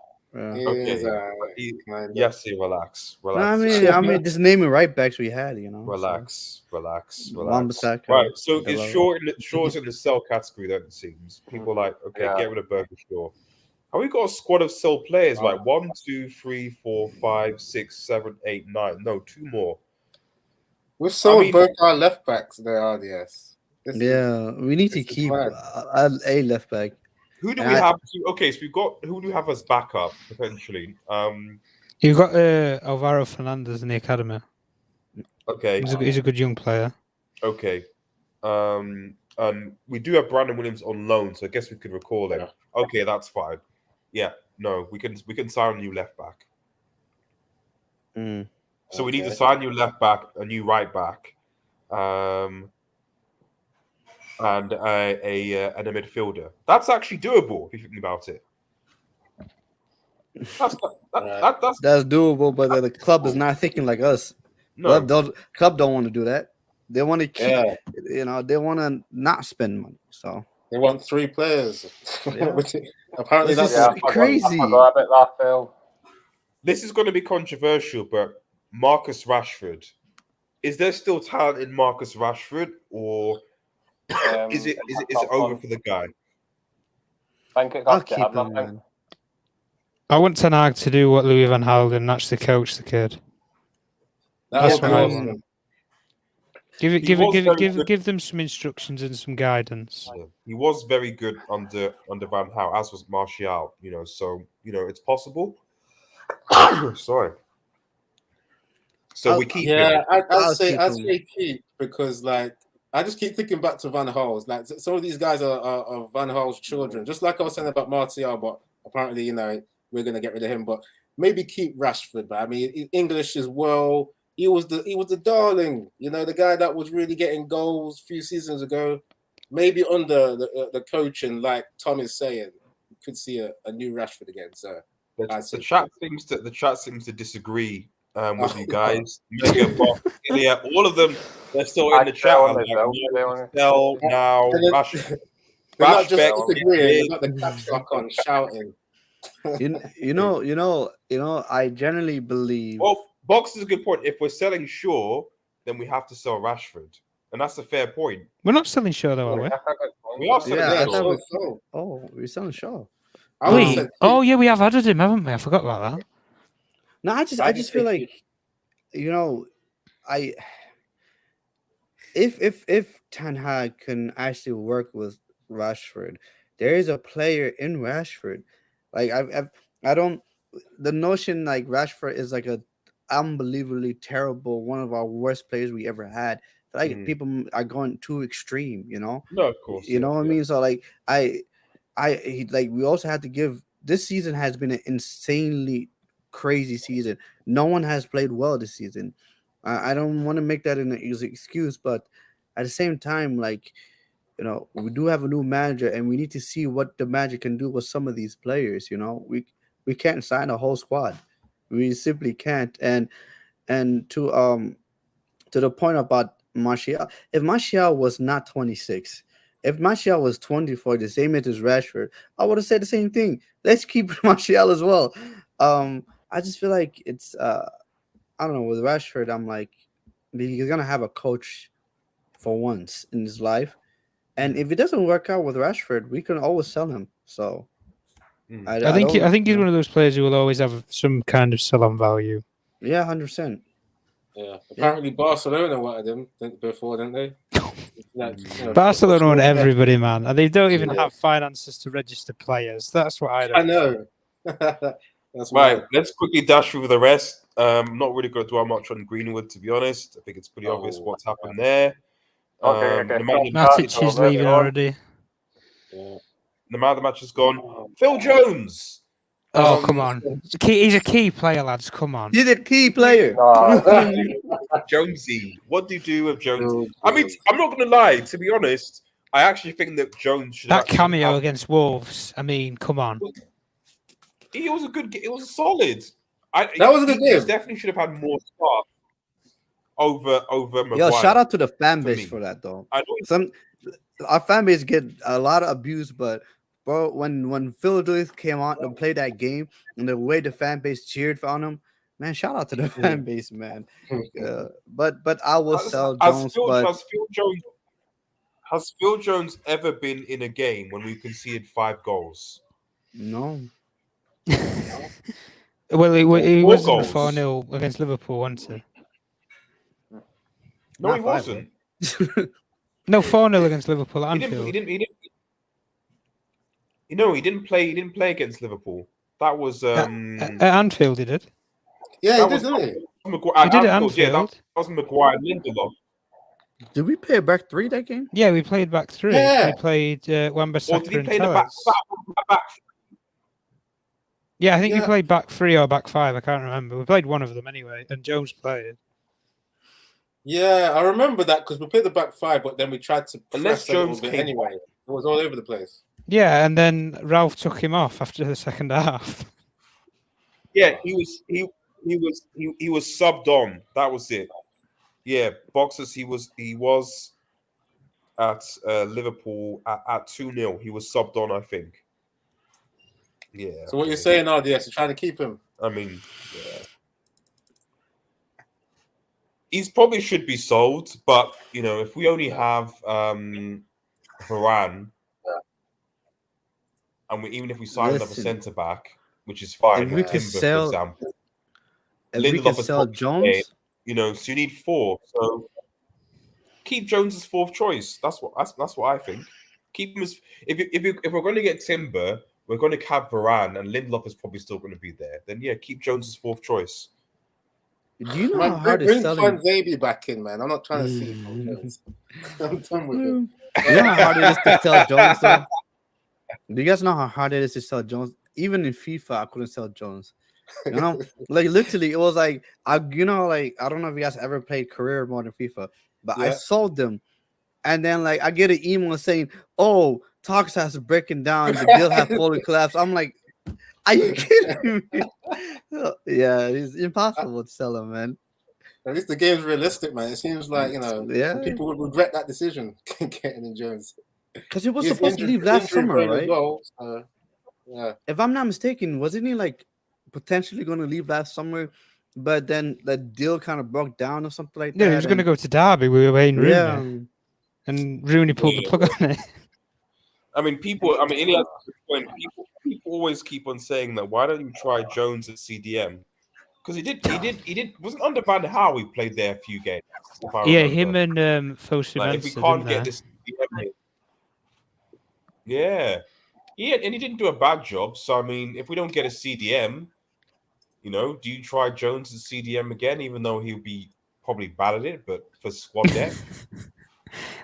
Yes, relax. No, I mean, just naming right backs we had, Relax. Wan-Bissaka, Right, so it's Delaware. Shaw's in the sell category, then it seems. People are like, okay, get rid of Burger Shaw. Have we got a squad of sell players? Like 1, 2, 3, 4, 5, 6, 7, 8, 9. No, 2 more. We've sold both our left backs there, RDS. We need to keep a left back. Who do we have? Okay, so who do we have as backup potentially? You've got Alvaro Fernandes in the academy. Okay, he's a good young player. Okay, and we do have Brandon Williams on loan, so I guess we could recall him. Okay, that's fine. Yeah, no, we can sign a new left back. So we need to sign a new left back, a new right back, and a midfielder. That's actually doable if you think about it. That's doable, but the club is not thinking like us. No, club don't want to do that. They want to keep, they want to not spend money. So they want 3 players. Apparently, that's crazy. I forgot about that, Phil. This is going to be controversial, but Marcus Rashford, is there still talent in Marcus Rashford, or is it over for the guy? I'll keep him, man. I want Ten Hag to do what Louis van Gaal did and actually coach the kid. That's what I want. Give them some instructions and some guidance. Yeah. He was very good under Van Gaal, as was Martial. So it's possible. Sorry. So we keep. Yeah, I'd say keep, because like I just keep thinking back to Van Gaal's. Like some of these guys are Van Gaal's children. Just like I was saying about Martial, but apparently we're gonna get rid of him. But maybe keep Rashford. But I mean, English as well. He was the darling, the guy that was really getting goals a few seasons ago. Maybe under the coaching, like Tom is saying, you could see a new Rashford again. So the chat seems to disagree with you guys. Yeah, all of them, they're still in the chat. Sell now, Rashford. They're not just disagreeing. They've got the caps lock on, shouting. I generally believe. Well, Box is a good point. If we're selling Shaw, then we have to sell Rashford, and that's a fair point. We're not selling Shaw, though, are we? We are selling Shaw. We're selling Shaw. Yeah, we have added him, haven't we? I forgot about that. No, I just feel like, if Ten Hag can actually work with Rashford, there is a player in Rashford. Like the notion like Rashford is like a unbelievably terrible, one of our worst players we ever had. Like people are going too extreme, No, of course. What I mean? So like we also have to give. This season has been an insanely crazy season. No one has played well this season. I don't want to make that an excuse, but at the same time, like, we do have a new manager, and we need to see what the manager can do with some of these players. We can't sign a whole squad. We simply can't. And to the point about Martial, if Martial was not 26, if Martial was 24, the same age as Rashford, I would have said the same thing. Let's keep Martial as well. I just feel like it's I don't know, with Rashford, I'm like, he's gonna have a coach for once in his life, and if it doesn't work out with Rashford, we can always sell him. So I think he's one of those players who will always have some kind of sell-on value. Yeah, 100%. Yeah, apparently Barcelona wanted him before, didn't they? Barcelona want everybody, man, and they don't even have finances to register players. That's what I don't. I know. That's Right, mad. let's quickly dash through the rest. Not really going to dwell much on Greenwood, to be honest. I think it's pretty obvious what's happened there. Okay. The man of the Matic is Moving leaving on. already. Yeah. the man of the match is gone. Phil Jones. Oh, come on. He's a key player, lads. Come on. He's a key player. Jonesy, what do you do with Jones? Phil I mean, Jones. I'm not going to lie. To be honest, I actually think that Jones should That actually cameo have- against Wolves. I mean, come on. It was a good. It was solid. That was a good He game. definitely should have had more start over Maguire. Yo, shout out to the fan for base me. for that though. I know Our fan base get a lot of abuse, but bro, when Phil Jones came out to play that game and the way the fan base cheered on him, man, shout out to the fan base, man. But I will sell Jones, but Has Phil Jones ever been in a game when we conceded 5 goals? no. Well, he Four wasn't goals. 4-0 against Liverpool, wasn't he? No, Not he 5, wasn't. No, 4-0 against Liverpool at He Anfield. didn't. He didn't play. He didn't play against Liverpool. That was At Anfield, he did. Yeah, that he was did, didn't he? Maguire. He did it at Anfield, yeah, that Anfield. was Maguire and Lindelof. Did we play back 3 that game? Yeah, we played back 3. Yeah. We played Or did Wan-Bissaka he and play in the back? Telles. Yeah, I think we Yeah. played back 3 or back 5. I can't remember. We played one of them anyway, and Jones played. Yeah, I remember that because we played the back 5, but then we tried to Unless press a little Jones bit came anyway. It was all over the place. Yeah, and then Ralph took him off after the second half. Yeah, he was subbed on. That was it. Yeah, boxers. He was at Liverpool at 2-0. He was subbed on, I think. Yeah. So what you're saying, RDS, you're trying to keep him? I mean, yeah. He's probably should be sold, but if we only have Varane, and even if we sign another Listen, centre back, which is fine, if we with could Timber, sell- for example, If we Lindelof can is sell probably Jones, so you need 4. So keep Jones as 4th choice. That's what I think. Keep him as if we're going to get Timber, we're going to have Varane, and Lindelof is probably still going to be there. Then yeah, keep Jones as 4th choice. do you know Man, how hard bring it's selling? Baby back in, man. I'm not trying to see him. I'm done with him. You know how hard it is to sell Jones, though? Do you guys know how hard it is to sell Jones? Even in FIFA, I couldn't sell Jones. Like literally, it was like I don't know if you guys ever played career mode in FIFA, but I Yeah. sold them, and then like I get an email saying, "Oh, talks has breaking down, the deal have fully collapsed." I'm like, are you kidding me? Yeah, it's impossible to sell him, man. At least the game's realistic, man. It seems like Yeah. some people would regret that decision getting in Jones. Because he was He's supposed to leave last summer, injury-prone as right? well, so, yeah. If I'm not mistaken, wasn't he like potentially going to leave last summer, but then the deal kind of broke down or something like that? Yeah, he was going to go to Derby. We were waiting Rooney, Yeah, and Rooney pulled the plug on it. I mean, Ilias, people always keep on saying that. Why don't you try Jones at CDM? Because he did. Wasn't under Van Gaal he played there a few games. If I Yeah, remember. him and Fosu Like, if we can't get this, yeah, and he didn't do a bad job. So I mean, if we don't get a CDM, do you try Jones at CDM again? Even though he'll be probably bad at it, but for squad depth.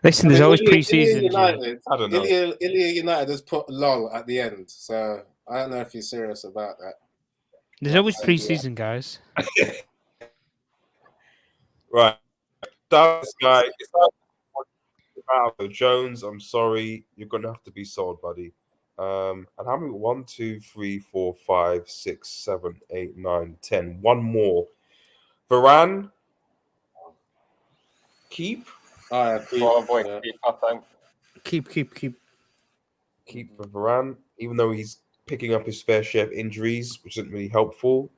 Listen, there's always pre-season. United, I don't know. Ilya United has put lol at the end, so I don't know if you're serious about that. There's always pre-season, guys. Right, that guy. Jones, I'm sorry, you're gonna have to be sold, buddy. And how many? 1, 2, 3, 4, 5, 6, 7, 8, 9, 10. One more. Varane, keep. Probably keep, I think. Keep for Varane, even though he's picking up his fair share of injuries, which isn't really helpful.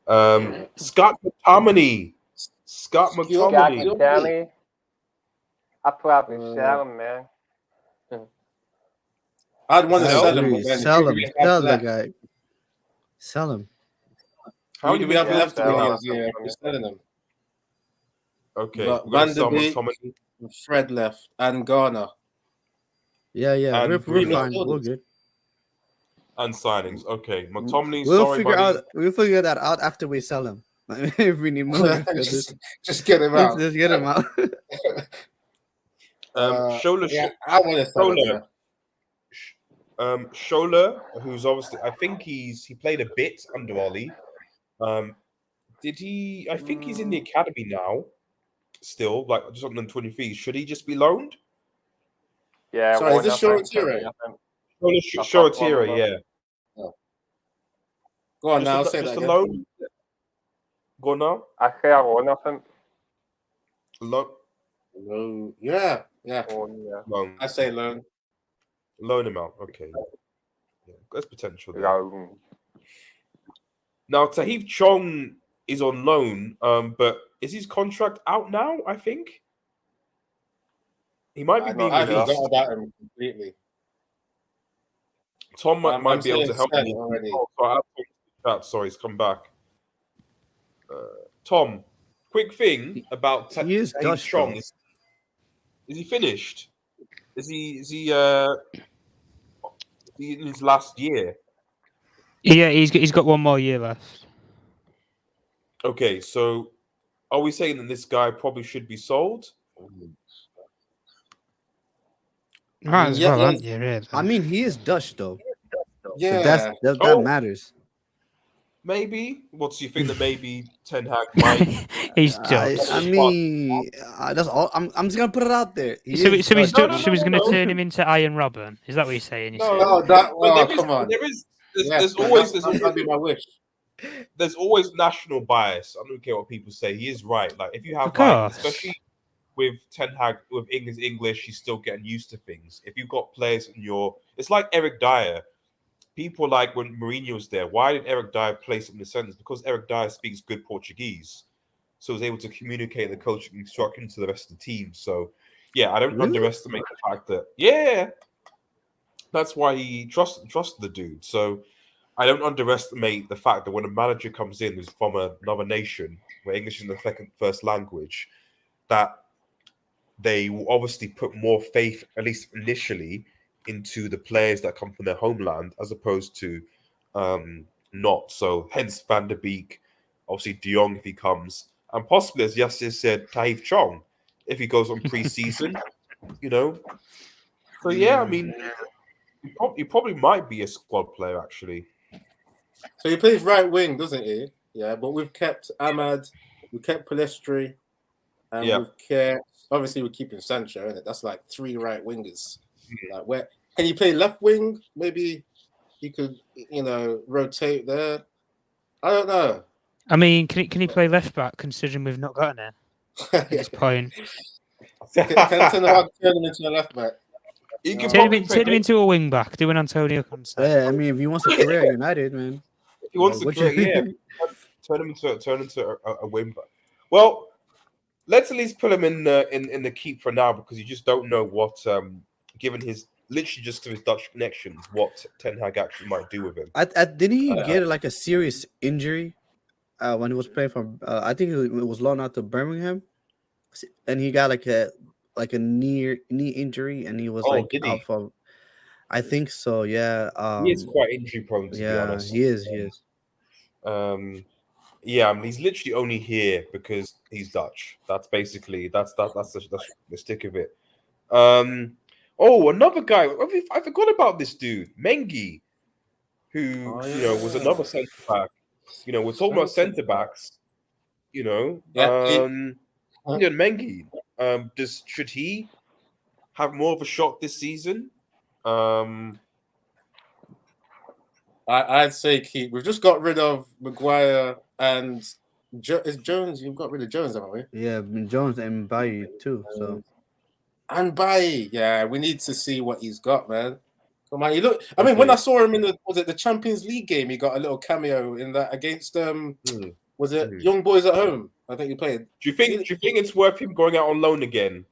Scott McTominay. Scott McTominay. I probably sell him, man. I'd want to sell him. Sell him. Sell the guy. Sell him. How many do we have left? Yeah. We're selling him. Okay, But we're gonna Van sell der Beek, McTominay. Fred left, and Ghana. Yeah. And We're Bruno. fine. We're good. And signings. Okay, McTominay. We'll Sorry, figure buddy. out. We'll figure that out after we sell him. If we need more midfielders, just get him out. let's get him out. Shola. Yeah, I want to sell him. Shola. Yeah. Shola, who's obviously, I think he played a bit under Ollie. Did he? I think he's in the academy now. Still, like just on 23. Should he just be loaned? Yeah. Sorry, is this Shoretire? Shoretire, yeah. Go on Just now, a, say that just a again. loan. Go on now. I say I loan, I think. Loan. Yeah. Loan. I say loan. Loan him out. Okay. Yeah, there's potential there. Loan. Now, Tahith Chong is on loan, but is his contract out now? I think he might be being I released. forgot about him completely. Tom might be able to help me. Already. Sorry, he's come back. Tom, quick thing about He is Tahith Dutch, Chong. though. Is he finished? Is he in his last year? Yeah, he's got one more year left. Okay, so are we saying that this guy probably should be sold? Right as yeah, well, yeah. aren't you? Really? I mean, he is Dutch though. Yeah. So that Oh. matters. Maybe. What do you think that maybe Ten Hag might? He's Dutch. I mean, that's all. I'm just gonna put it out there. He So is he's Dutch. Dutch. So he's going to turn him into Iron Robin. Is that what you're saying? No, that. But Oh, come on. There's always that'd be my wish. there's always national bias. I don't care what people say. He is right. Like if you have Of like, course. especially with Ten Hag with English, he's still getting used to things. If you've got players in it's like Eric Dyer. People like when Mourinho was there. Why did Eric Dyer place him in the sentence? Because Eric Dyer speaks good Portuguese, so he was able to communicate the coaching instructions to the rest of the team. So yeah, I don't Really? underestimate the fact that that's why he trusted the dude. So I don't underestimate the fact that when a manager comes in who's from another nation where English is the first language, that they will obviously put more faith, at least initially, into the players that come from their homeland as opposed to not. So hence Van der Beek, obviously De Jong if he comes, and possibly, as Yasser said, Tahith Chong if he goes on pre-season, So yeah, I mean, he probably might be a squad player actually. So he plays right wing, doesn't he? Yeah, but we've kept Ahmad, we kept Palestri, and we've kept. Obviously, we're keeping Sancho, isn't it? That's like 3 right wingers. Like, where can you play left wing? Maybe he could, rotate there. I don't know. I mean, can he play left back considering we've not gotten it at this point? Can Ten Hag turn him into a left back? Turn him into a wing back. Do an Antonio Conte. Yeah, I mean, if he wants a career at United, man. He wants to turn him into a wing back. Well, let's at least put him in the keep for now because you just don't know what, given his literally just to his Dutch connections, what Ten Hag actually might do with him. Didn't he get like a serious injury when he was playing for? I think it was loaned out to Birmingham, and he got like a knee injury, and he was out for. I think so. Yeah. He is quite injury prone. To be honest, he is. He is. Yeah, I mean, he's literally only here because he's Dutch. That's basically that's the stick of it. Another guy. I forgot about this dude, Mengi, who was another centre back. We're talking about centre backs. Mengi. Should he have more of a shot this season? I'd say keep. We've just got rid of Maguire and is Jones. You've got rid of Jones, haven't we? Yeah, Jones and Bailly too. So and Bailly, yeah, we need to see what he's got, man. Come on, I mean, when I saw him in the Champions League game, he got a little cameo in that against was it Young Boys at Home? I think he played. Do you think it's worth him going out on loan again?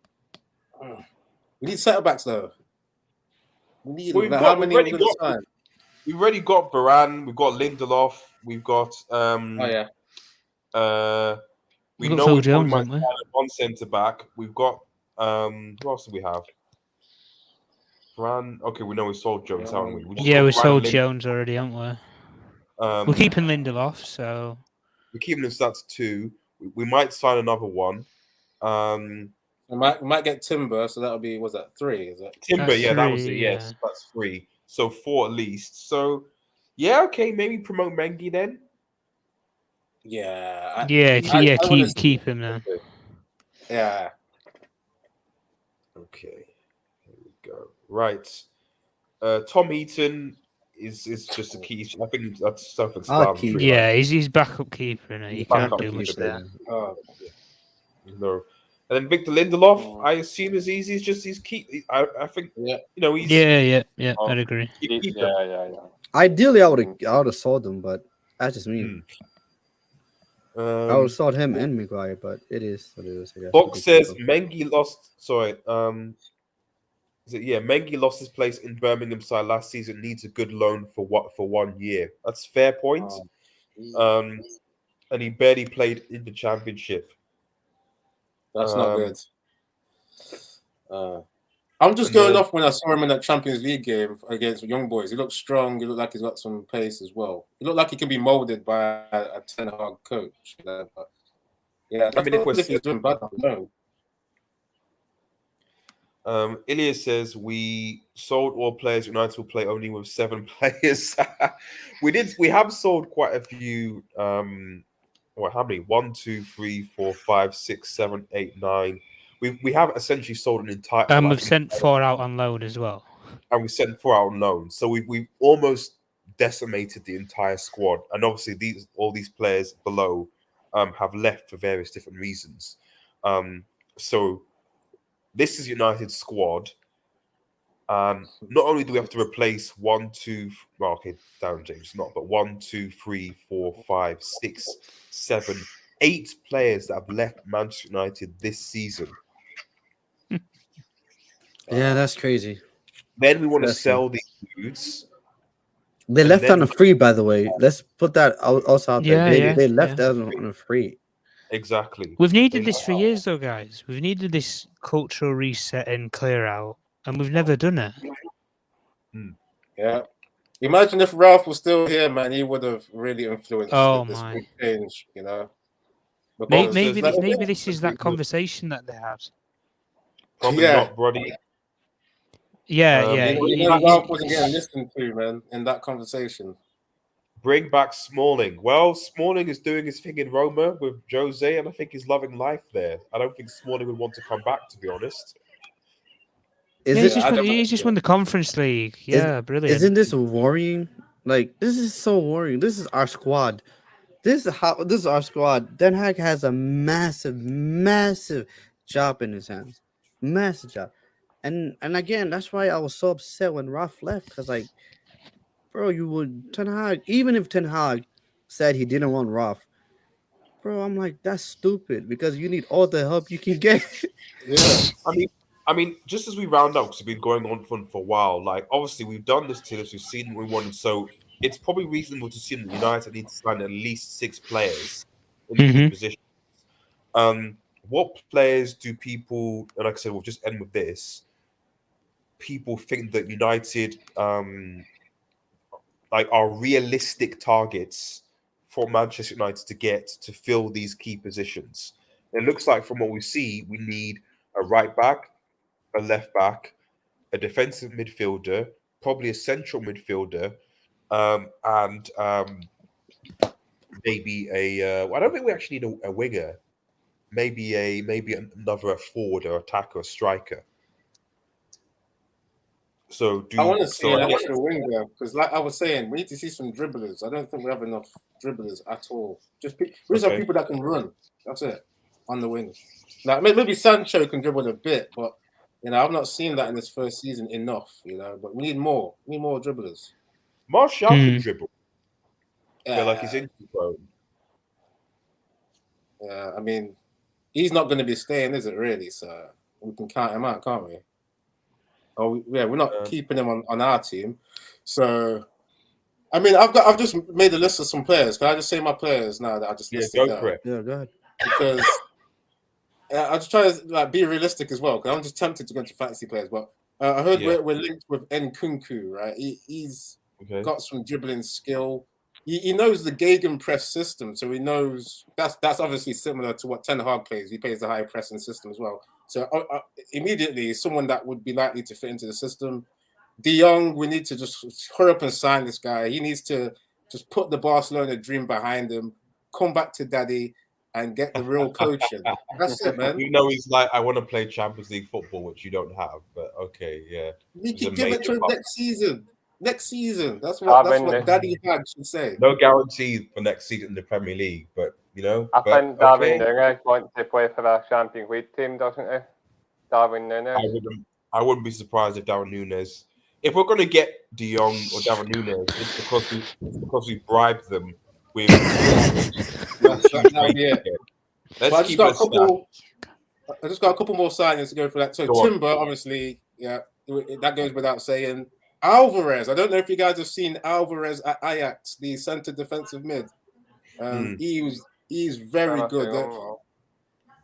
We need centre backs though. We need We've already got Varane, we've got Lindelof, we've got we know we might one centre back. We've got who else do we have? Okay, we know we sold Jones, haven't we? just Yeah, got we Brand sold Lind- Jones already, haven't we? We're keeping Lindelof, so We're keeping him stats 2. We might sign another one. We might get Timber, so that'll be, was that 3? Is it? Timber, That's yeah, that was it. 3, Yes, that's 3. So 4 at least. So yeah, okay, maybe promote Mengi then. Yeah. yeah, wanna keep him then. Yeah. Okay, here we go. Right, Tom Heaton is just a key. I think that's I'll self-explanatory. keep. Yeah, he's backup keeper, and you can't Backup do much keeper, there. Oh. No. And then Victor Lindelof, Oh. I assume is easy. It's just he's key. I think Yeah. he's Yeah, I'd agree. you keep him. Yeah. Ideally, I would have sold him, but that's just me. I would have sold him and Maguire, but it is what it is. I guess. Box says Mengi lost. Sorry, is it? Yeah, Mengi lost his place in Birmingham side last season. Needs a good loan for 1 year. That's a fair point. And he barely played in the championship. That's not good. I'm just going off when I saw him in that Champions League game against Young Boys. He looked strong. He looked like he's got some pace as well. He looked like he can be molded by a Ten Hag coach. But yeah, I mean, if he's doing bad, no. Ilya says we sold all players. United will play only with 7 players. We have sold quite a few. How many? 1, 2, 3, 4, 5, 6, 7, 8, 9. We have essentially sold an entire. And we've sent 4 out on loan as well. And we sent 4 out on loan. So we've almost decimated the entire squad. And obviously all these players below have left for various different reasons. So this is United's squad. Not only do we have to replace 1, 2, well, okay, Darren James not, but 1, 2, 3, 4, 5, 6, 7, 8 players that have left Manchester United this season. Yeah, that's crazy. Then we want to sell these dudes. They left on a free, by the way. Let's put that also out there. They left on a free. Exactly. We've needed this for years, though, guys. We've needed this cultural reset and clear out, and we've never done it. Yeah. Imagine if Ralph was still here, man. He would have really influenced this big change, you know. Maybe this is that conversation that they had. Probably not, Brody. Yeah. Ralph wasn't getting listened to, man, in that conversation. Bring back Smalling. Well, Smalling is doing his thing in Roma with Jose, and I think he's loving life there. I don't think Smalling would want to come back, to be honest. He's just won the Conference League. Yeah, brilliant. Isn't this worrying? Like, this is so worrying. This is our squad. This is our squad. Den Hag has a massive job in his hands. Massive job. And again, that's why I was so upset when Ralph left, because like, bro, you would Ten Hag, even if Ten Hag said he didn't want Ralph, bro, I'm like, that's stupid, because you need all the help you can get. Yeah. I mean, just as we round up, because we've been going on for a while, like, obviously we've done this to this, we've seen what we wanted, so it's probably reasonable to assume that United need to sign at least 6 players in key positions. What players do people, and like I said, we'll just end with this, people think that United are realistic targets for Manchester United to get to fill these key positions? It looks like from what we see, we need a right back, a left back, a defensive midfielder, probably a central midfielder, and maybe I don't think we actually need a winger. Maybe another forward or attacker or striker. So I want to see an extra winger, because like I was saying, we need to see some dribblers. I don't think we have enough dribblers at all. We just have people that can run. That's it on the wing. Like maybe Sancho can dribble a bit, but I've not seen that in this first season enough. But we need more. We need more dribblers. Martial can dribble. Yeah, like he's injury prone. Yeah, I mean, he's not going to be staying, is it really? So we can count him out, can't we? We're not keeping him on our team. So, I mean, I've just made a list of some players. Can I just say my players now that I just listed down? Yeah, go ahead. Because I just try to be realistic as well. Because I'm just tempted to go into fantasy players, but I heard Yeah. we're linked with Nkunku, right? He's Okay. got some dribbling skill. He knows the gegenpress system, so he knows that's obviously similar to what Ten Hag plays. He plays the high pressing system as well. So immediately, someone that would be likely to fit into the system. De Jong, we need to just hurry up and sign this guy. He needs to just put the Barcelona dream behind him, come back to daddy, and get the real coaching. That's it, man. You know, he's like, I want to play Champions League football, which you don't have. But okay, yeah. We He's a can give it major to him part. next season. Next season. That's what Daddy Hag should say. No guarantee for next season in the Premier League, but you know. I but, think Darwin okay. Nunez wants to play for the Champions League team, doesn't he? Darwin Nunez. I wouldn't be surprised if Darwin Nunez. If we're going to get De Jong or Darwin Nunez, it's because we bribed them with. That'll be it. Let's keep it I just got a couple more signings to go for that. So Go on. Timber, obviously, yeah, that goes without saying. Alvarez, I don't know if you guys have seen Alvarez at Ajax, the centre defensive mid. He's very good.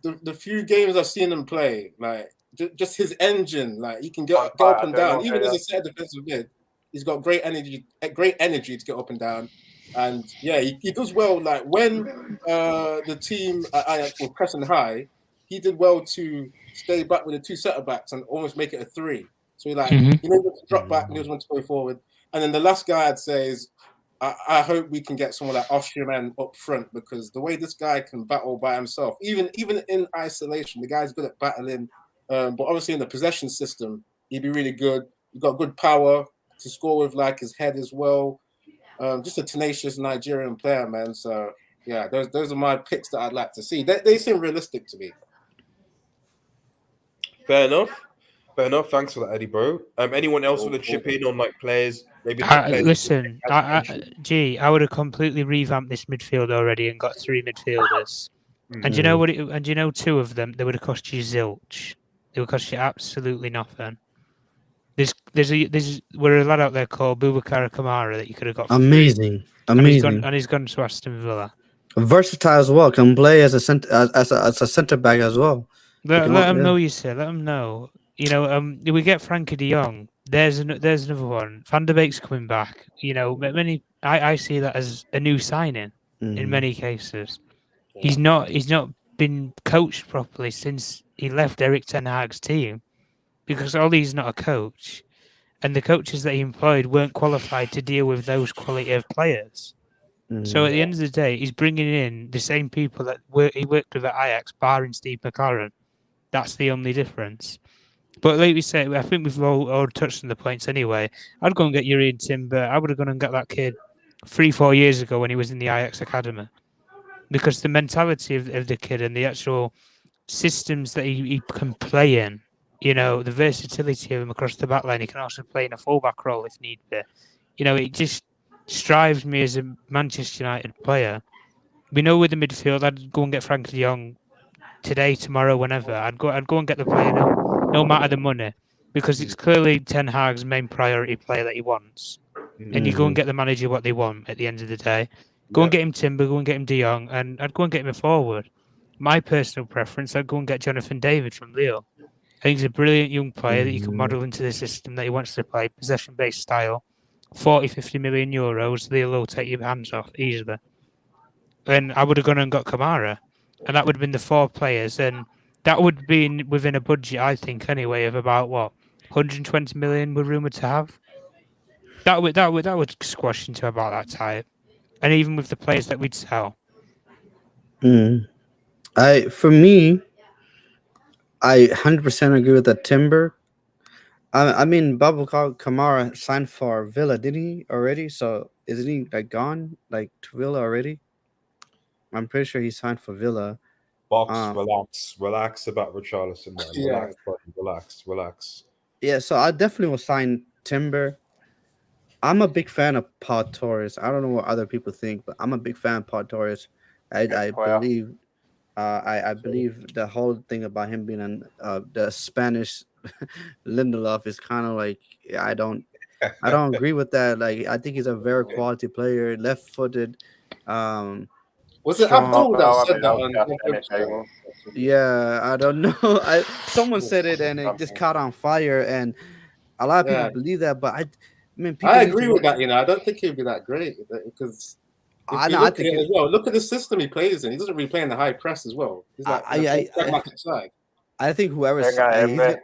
The few games I've seen him play, like just his engine, like he can get up and down. Even as a centre defensive mid, he's got great energy to get up and down. And yeah, he does well. Like when the team at Ajax were pressing high, he did well to stay back with the two centre backs and almost make it a 3. So he he knows when to drop back, he knows when to go forward. And then the last guy I'd say is, I hope we can get someone like Osterman up front, because the way this guy can battle by himself, even in isolation, the guy's good at battling. But obviously in the possession system, he'd be really good. He's got good power to score with, like his head as well. Just a tenacious Nigerian player, man. So yeah, those are my picks that I'd like to see. They seem realistic to me. Fair enough. Thanks for that, Eddie, bro. Anyone else want to chip in on like players? Maybe listen, I would have completely revamped this midfield already and got 3 midfielders. And you know what? And you know, 2 of them, they would have cost you zilch. They would cost you absolutely nothing. There's a lad out there called Boubacar Kamara that you could have got. Amazing. And he's gone to Aston Villa. Versatile as well. Can play as a centre back as well. Let him know, you say. Let him know. You know, we get Frankie de Jong. There's another one. Van der Beek's coming back. You know, I see that as a new signing in many cases. He's not been coached properly since he left Eric Ten Hag's team, because Ollie's not a coach, and the coaches that he employed weren't qualified to deal with those quality of players. So at the end of the day, he's bringing in the same people that he worked with at Ajax, barring Steve McLaren. That's the only difference. But like we say, I think we've all touched on the points anyway. I'd go and get Urian Timber. I would have gone and got that kid 3-4 years ago when he was in the Ajax Academy. Because the mentality of the kid and the actual systems that he can play in, you know, the versatility of him across the back line, he can also play in a fullback role if need be. You know, it just strives me as a Manchester United player. We know with the midfield, I'd go and get Frankie de Jong today, tomorrow, whenever. I'd go and get the player no matter the money, because it's clearly Ten Hag's main priority player that he wants. And you go and get the manager what they want at the end of the day. Go and get him Timber, go and get him De Jong, and I'd go and get him a forward. My personal preference, I'd go and get Jonathan David from Lille. I think he's a brilliant young player that you can model into the system that he wants to play, possession-based style. 40-50 million euros, Lille will take your hands off easily. And I would have gone and got Kamara, and that would have been the 4 players, and that would be within a budget, I think, anyway, of about 120 million we're rumored to have. That would squash into about that type, and even with the players that we'd sell. For me, I 100% agree with that Timber. I mean, Boubacar Kamara signed for Villa, didn't he already? So isn't he gone to Villa already? I'm pretty sure he signed for Villa. Relax about Richarlison, man. Relax, buddy. Relax. Yeah, so I definitely will sign Timber. I'm a big fan of Pau Torres. I don't know what other people think, but I'm a big fan of Pau Torres. I believe the whole thing about him being the Spanish Lindelof is kind of I don't agree with that. I think he's a very quality player, left-footed. Was it Abdul that said that? Yeah, I don't know. Someone said it and it just caught on fire. And A lot of Yeah. people believe that, but I mean, people I need agree to. with that. I don't think he'd be that great because if I you know. I look at think it as well, look at the system he plays in. He doesn't really play in the high press as well. He's like in a pragmatic side. I think whoever Think I am, he's mate.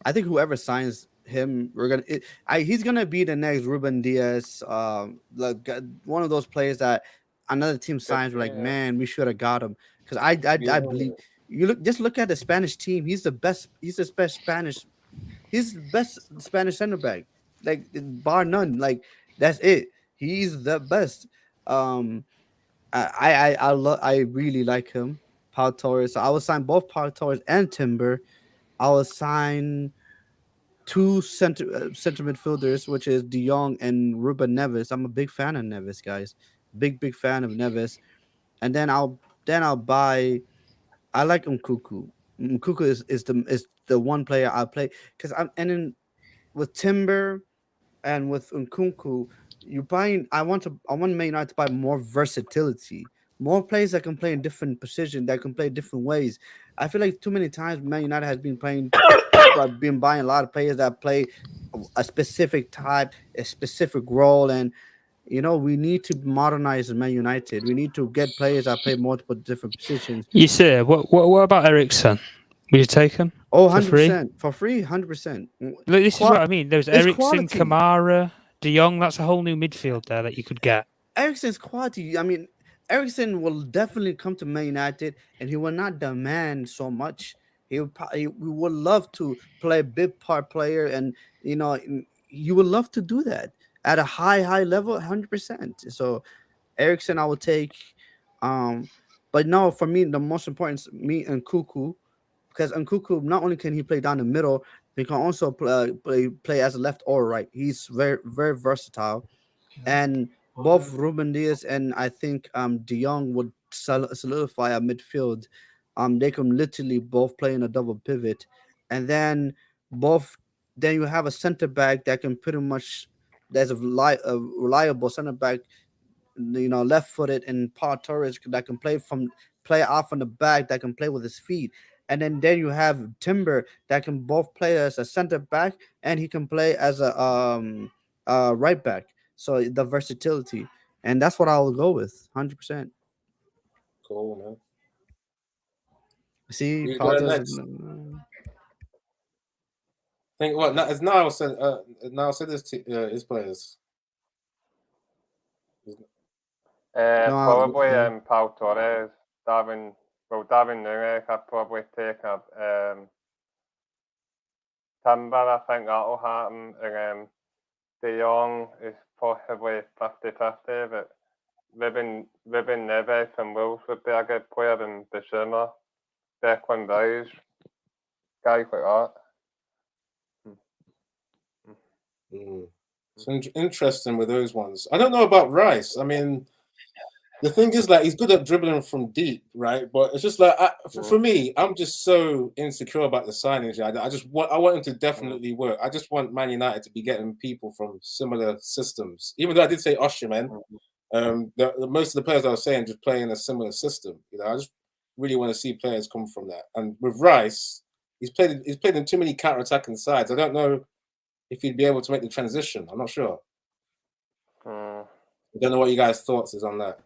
I think whoever signs him, he's gonna be the next Ruben Diaz, like one of those players that another team signs. We're like, Yeah. man, we should have got him because I believe just look at the Spanish team. He's the best. He's the best Spanish. He's the best Spanish center back, like bar none. Like that's it. He's the best. Um, I really like him. Pau Torres. So I will sign both Pau Torres and Timber. I will sign two center midfielders, which is De Jong and Ruben Neves. I'm a big fan of Neves, guys. Big fan of Neves. And then I'll buy. I like Nkuku. Nkuku is the one player I play because I'm and then with Timber and with Nkunku, you buying. I want Man United to buy more versatility, more players that can play in different positions, that can play different ways. I feel like too many times Man United has been playing, but been buying a lot of players that play a specific type, a specific role, and we need to modernize Man United. We need to get players that play multiple different positions. You see, what about Ericsson? Would you take him? Oh, For free? 100%. For free, 100%. Look, this is what I mean. There's It's Ericsson, quality. Kamara, De Jong. That's a whole new midfield there that you could get. Ericsson's quality. I mean, Ericsson will definitely come to Man United, and he will not demand so much. We would love to play a big part player, and you would love to do that at a high level, 100%. So Ericsson, I would take. But no, for me, the most important is me and Kuku, because Nkuku not only can he play down the middle, he can also play as a left or right. He's very versatile, and both Ruben Diaz and I think De Jong would solidify a midfield. They can literally both play in a double pivot, and both then you have a center back that can pretty much there's a reliable center back, left footed, and Paul Torres that can play off on the back, that can play with his feet. And then you have Timber that can both play as a center back and he can play as a right back. So the versatility, and that's what I'll go with, 100%. Cool, man. See, You Paul go does. next. Think what now? As now said. Now said his players. Probably Pau Torres, Darwin Nunez. I'd probably take up Timber. I think that'll happen. And De Jong is possibly 50-50, but Ruben Neves from Wolves would be a good player, and Bissouma, Declan Rice, guys like that. It's interesting with those ones. I don't know about Rice. I mean, the thing is, like, he's good at dribbling from deep, right? But it's just like, for me, I'm just so insecure about the signings. I want him to definitely work. I just want Man United to be getting people from similar systems. Even though I did say Osimhen, most of the players I was saying just play in a similar system. I just really want to see players come from that. And with Rice, he's played in too many counter-attacking sides. I don't know if he'd be able to make the transition. I'm not sure. I don't know what you guys' thoughts is on that.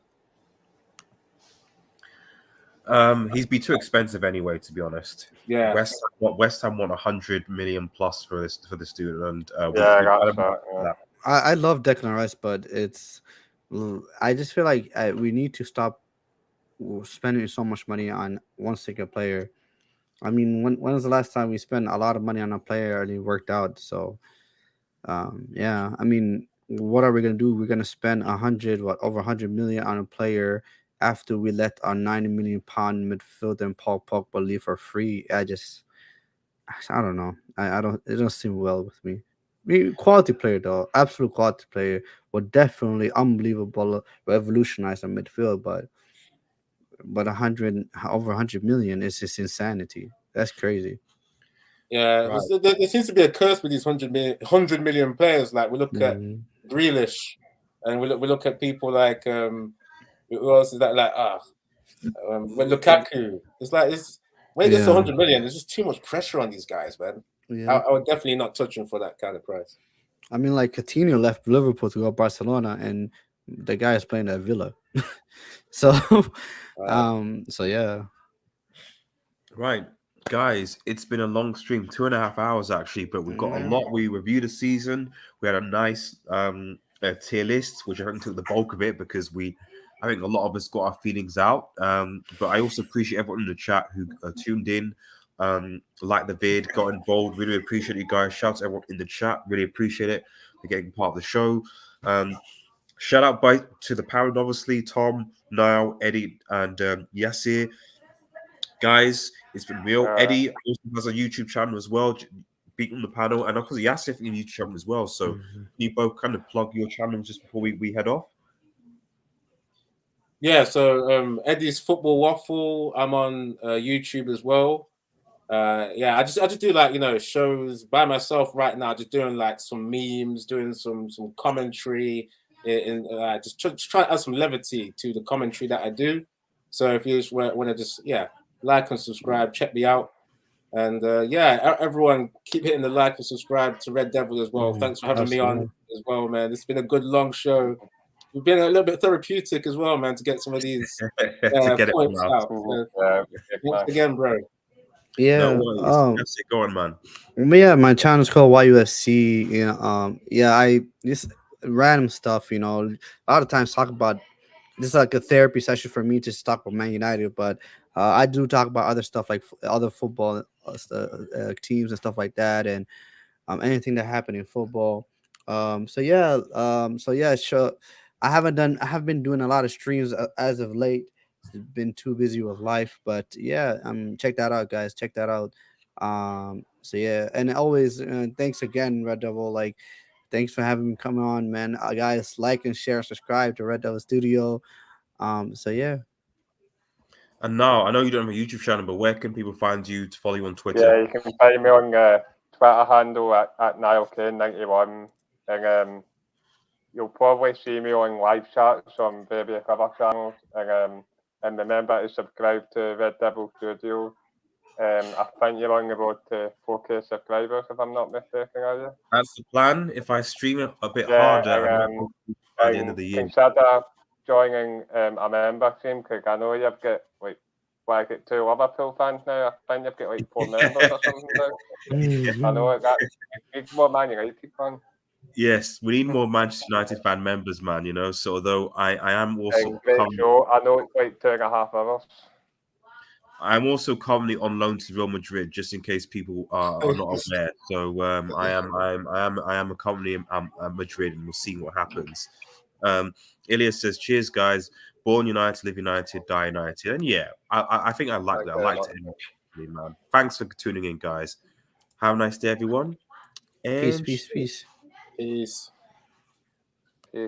He'd be too expensive anyway, to be honest. Yeah. West Ham want 100 million plus for this dude, and I love Declan Rice, but I just feel like we need to stop spending so much money on one single player. I mean, when was the last time we spent a lot of money on a player and it worked out? So, yeah, I mean, what are we gonna do? We're gonna spend over 100 million on a player after we let our 90 million pound midfielder and Paul Pogba leave for free. I don't know. I don't. It doesn't seem well with me. I mean, quality player though, absolute quality player, would definitely unbelievable revolutionize our midfield, but over 100 million is just insanity. That's crazy. Yeah, right. There seems to be a curse with these 100 million players. Like we look at Grealish, and we look at people like who else is that? Like when Lukaku. It's like when it gets to 100 million, there's just too much pressure on these guys, man. Yeah. I would definitely not touch him for that kind of price. I mean, like Coutinho left Liverpool to go Barcelona, and the guy is playing at Villa. So, so yeah. Right, guys, it's been a long stream, 2.5 hours actually, but we've got a lot. We reviewed the season. We had a nice tier list, which I think took the bulk of it because I think a lot of us got our feelings out. But I also appreciate everyone in the chat who tuned in, liked the vid, got involved. Really appreciate you guys. Shout out to everyone in the chat. Really appreciate it for getting part of the show. Shout out to the parent, obviously, Tom, Niall, Eddie, and Yasir. Guys, it's been real. Eddie also has a YouTube channel as well, beat on the panel, and of course Yasir has a YouTube channel as well. So can you both kind of plug your channels just before we head off? Yeah, so Eddie's Football Waffle. I'm on YouTube as well. Yeah, I just do like shows by myself right now, just doing like some memes, doing some commentary, just try to add some levity to the commentary that I do. So if you just want to just like and subscribe, check me out, and everyone keep hitting the like and subscribe to Red Devil as well. Thanks for having me on as well, man. It's been a good long show. We've been a little bit therapeutic as well, man, to get some of these to get points it out. Thanks again, bro. Yeah. No, that's it. Go on, man. Yeah, my channel's called YUFC. I just random stuff. A lot of times talk about this is like a therapy session for me to talk about Man United, but I do talk about other stuff like other football teams and stuff like that, and anything that happened in football. Sure. I have been doing a lot of streams as of late. Been too busy with life, but yeah, check that out, guys. Check that out. And always thanks again, Red Devil. Like, thanks for having me come on, man. Guys, like and share, subscribe to Red Devil Studio. Yeah. And now I know you don't have a YouTube channel, but where can people find you to follow you on Twitter? Yeah, you can find me on Twitter handle at NiallKane91, and you'll probably see me on live chats on various other channels, and remember to subscribe to Red Devil Studio. I think you're on the road to 4K subscribers, if I'm not mistaken, are you? That's the plan. If I stream it a bit harder, by the end of the year. Consider joining a member team, because I know you've got I get 2 Liverpool fans now. I think you've got 4 members or something now. I know that. Need more Man United fans. Yes, we need more Manchester United fan members, man. So although I am also I know it's like 2.5 hours. I'm also currently on loan to Real Madrid, just in case people are not aware. So I am currently in Madrid, and we'll see what happens. Ilias says, "Cheers, guys. Born United, live United, die United." And yeah, I think I like that. I like it, man. Thanks for tuning in, guys. Have a nice day, everyone. And Peace. Peace.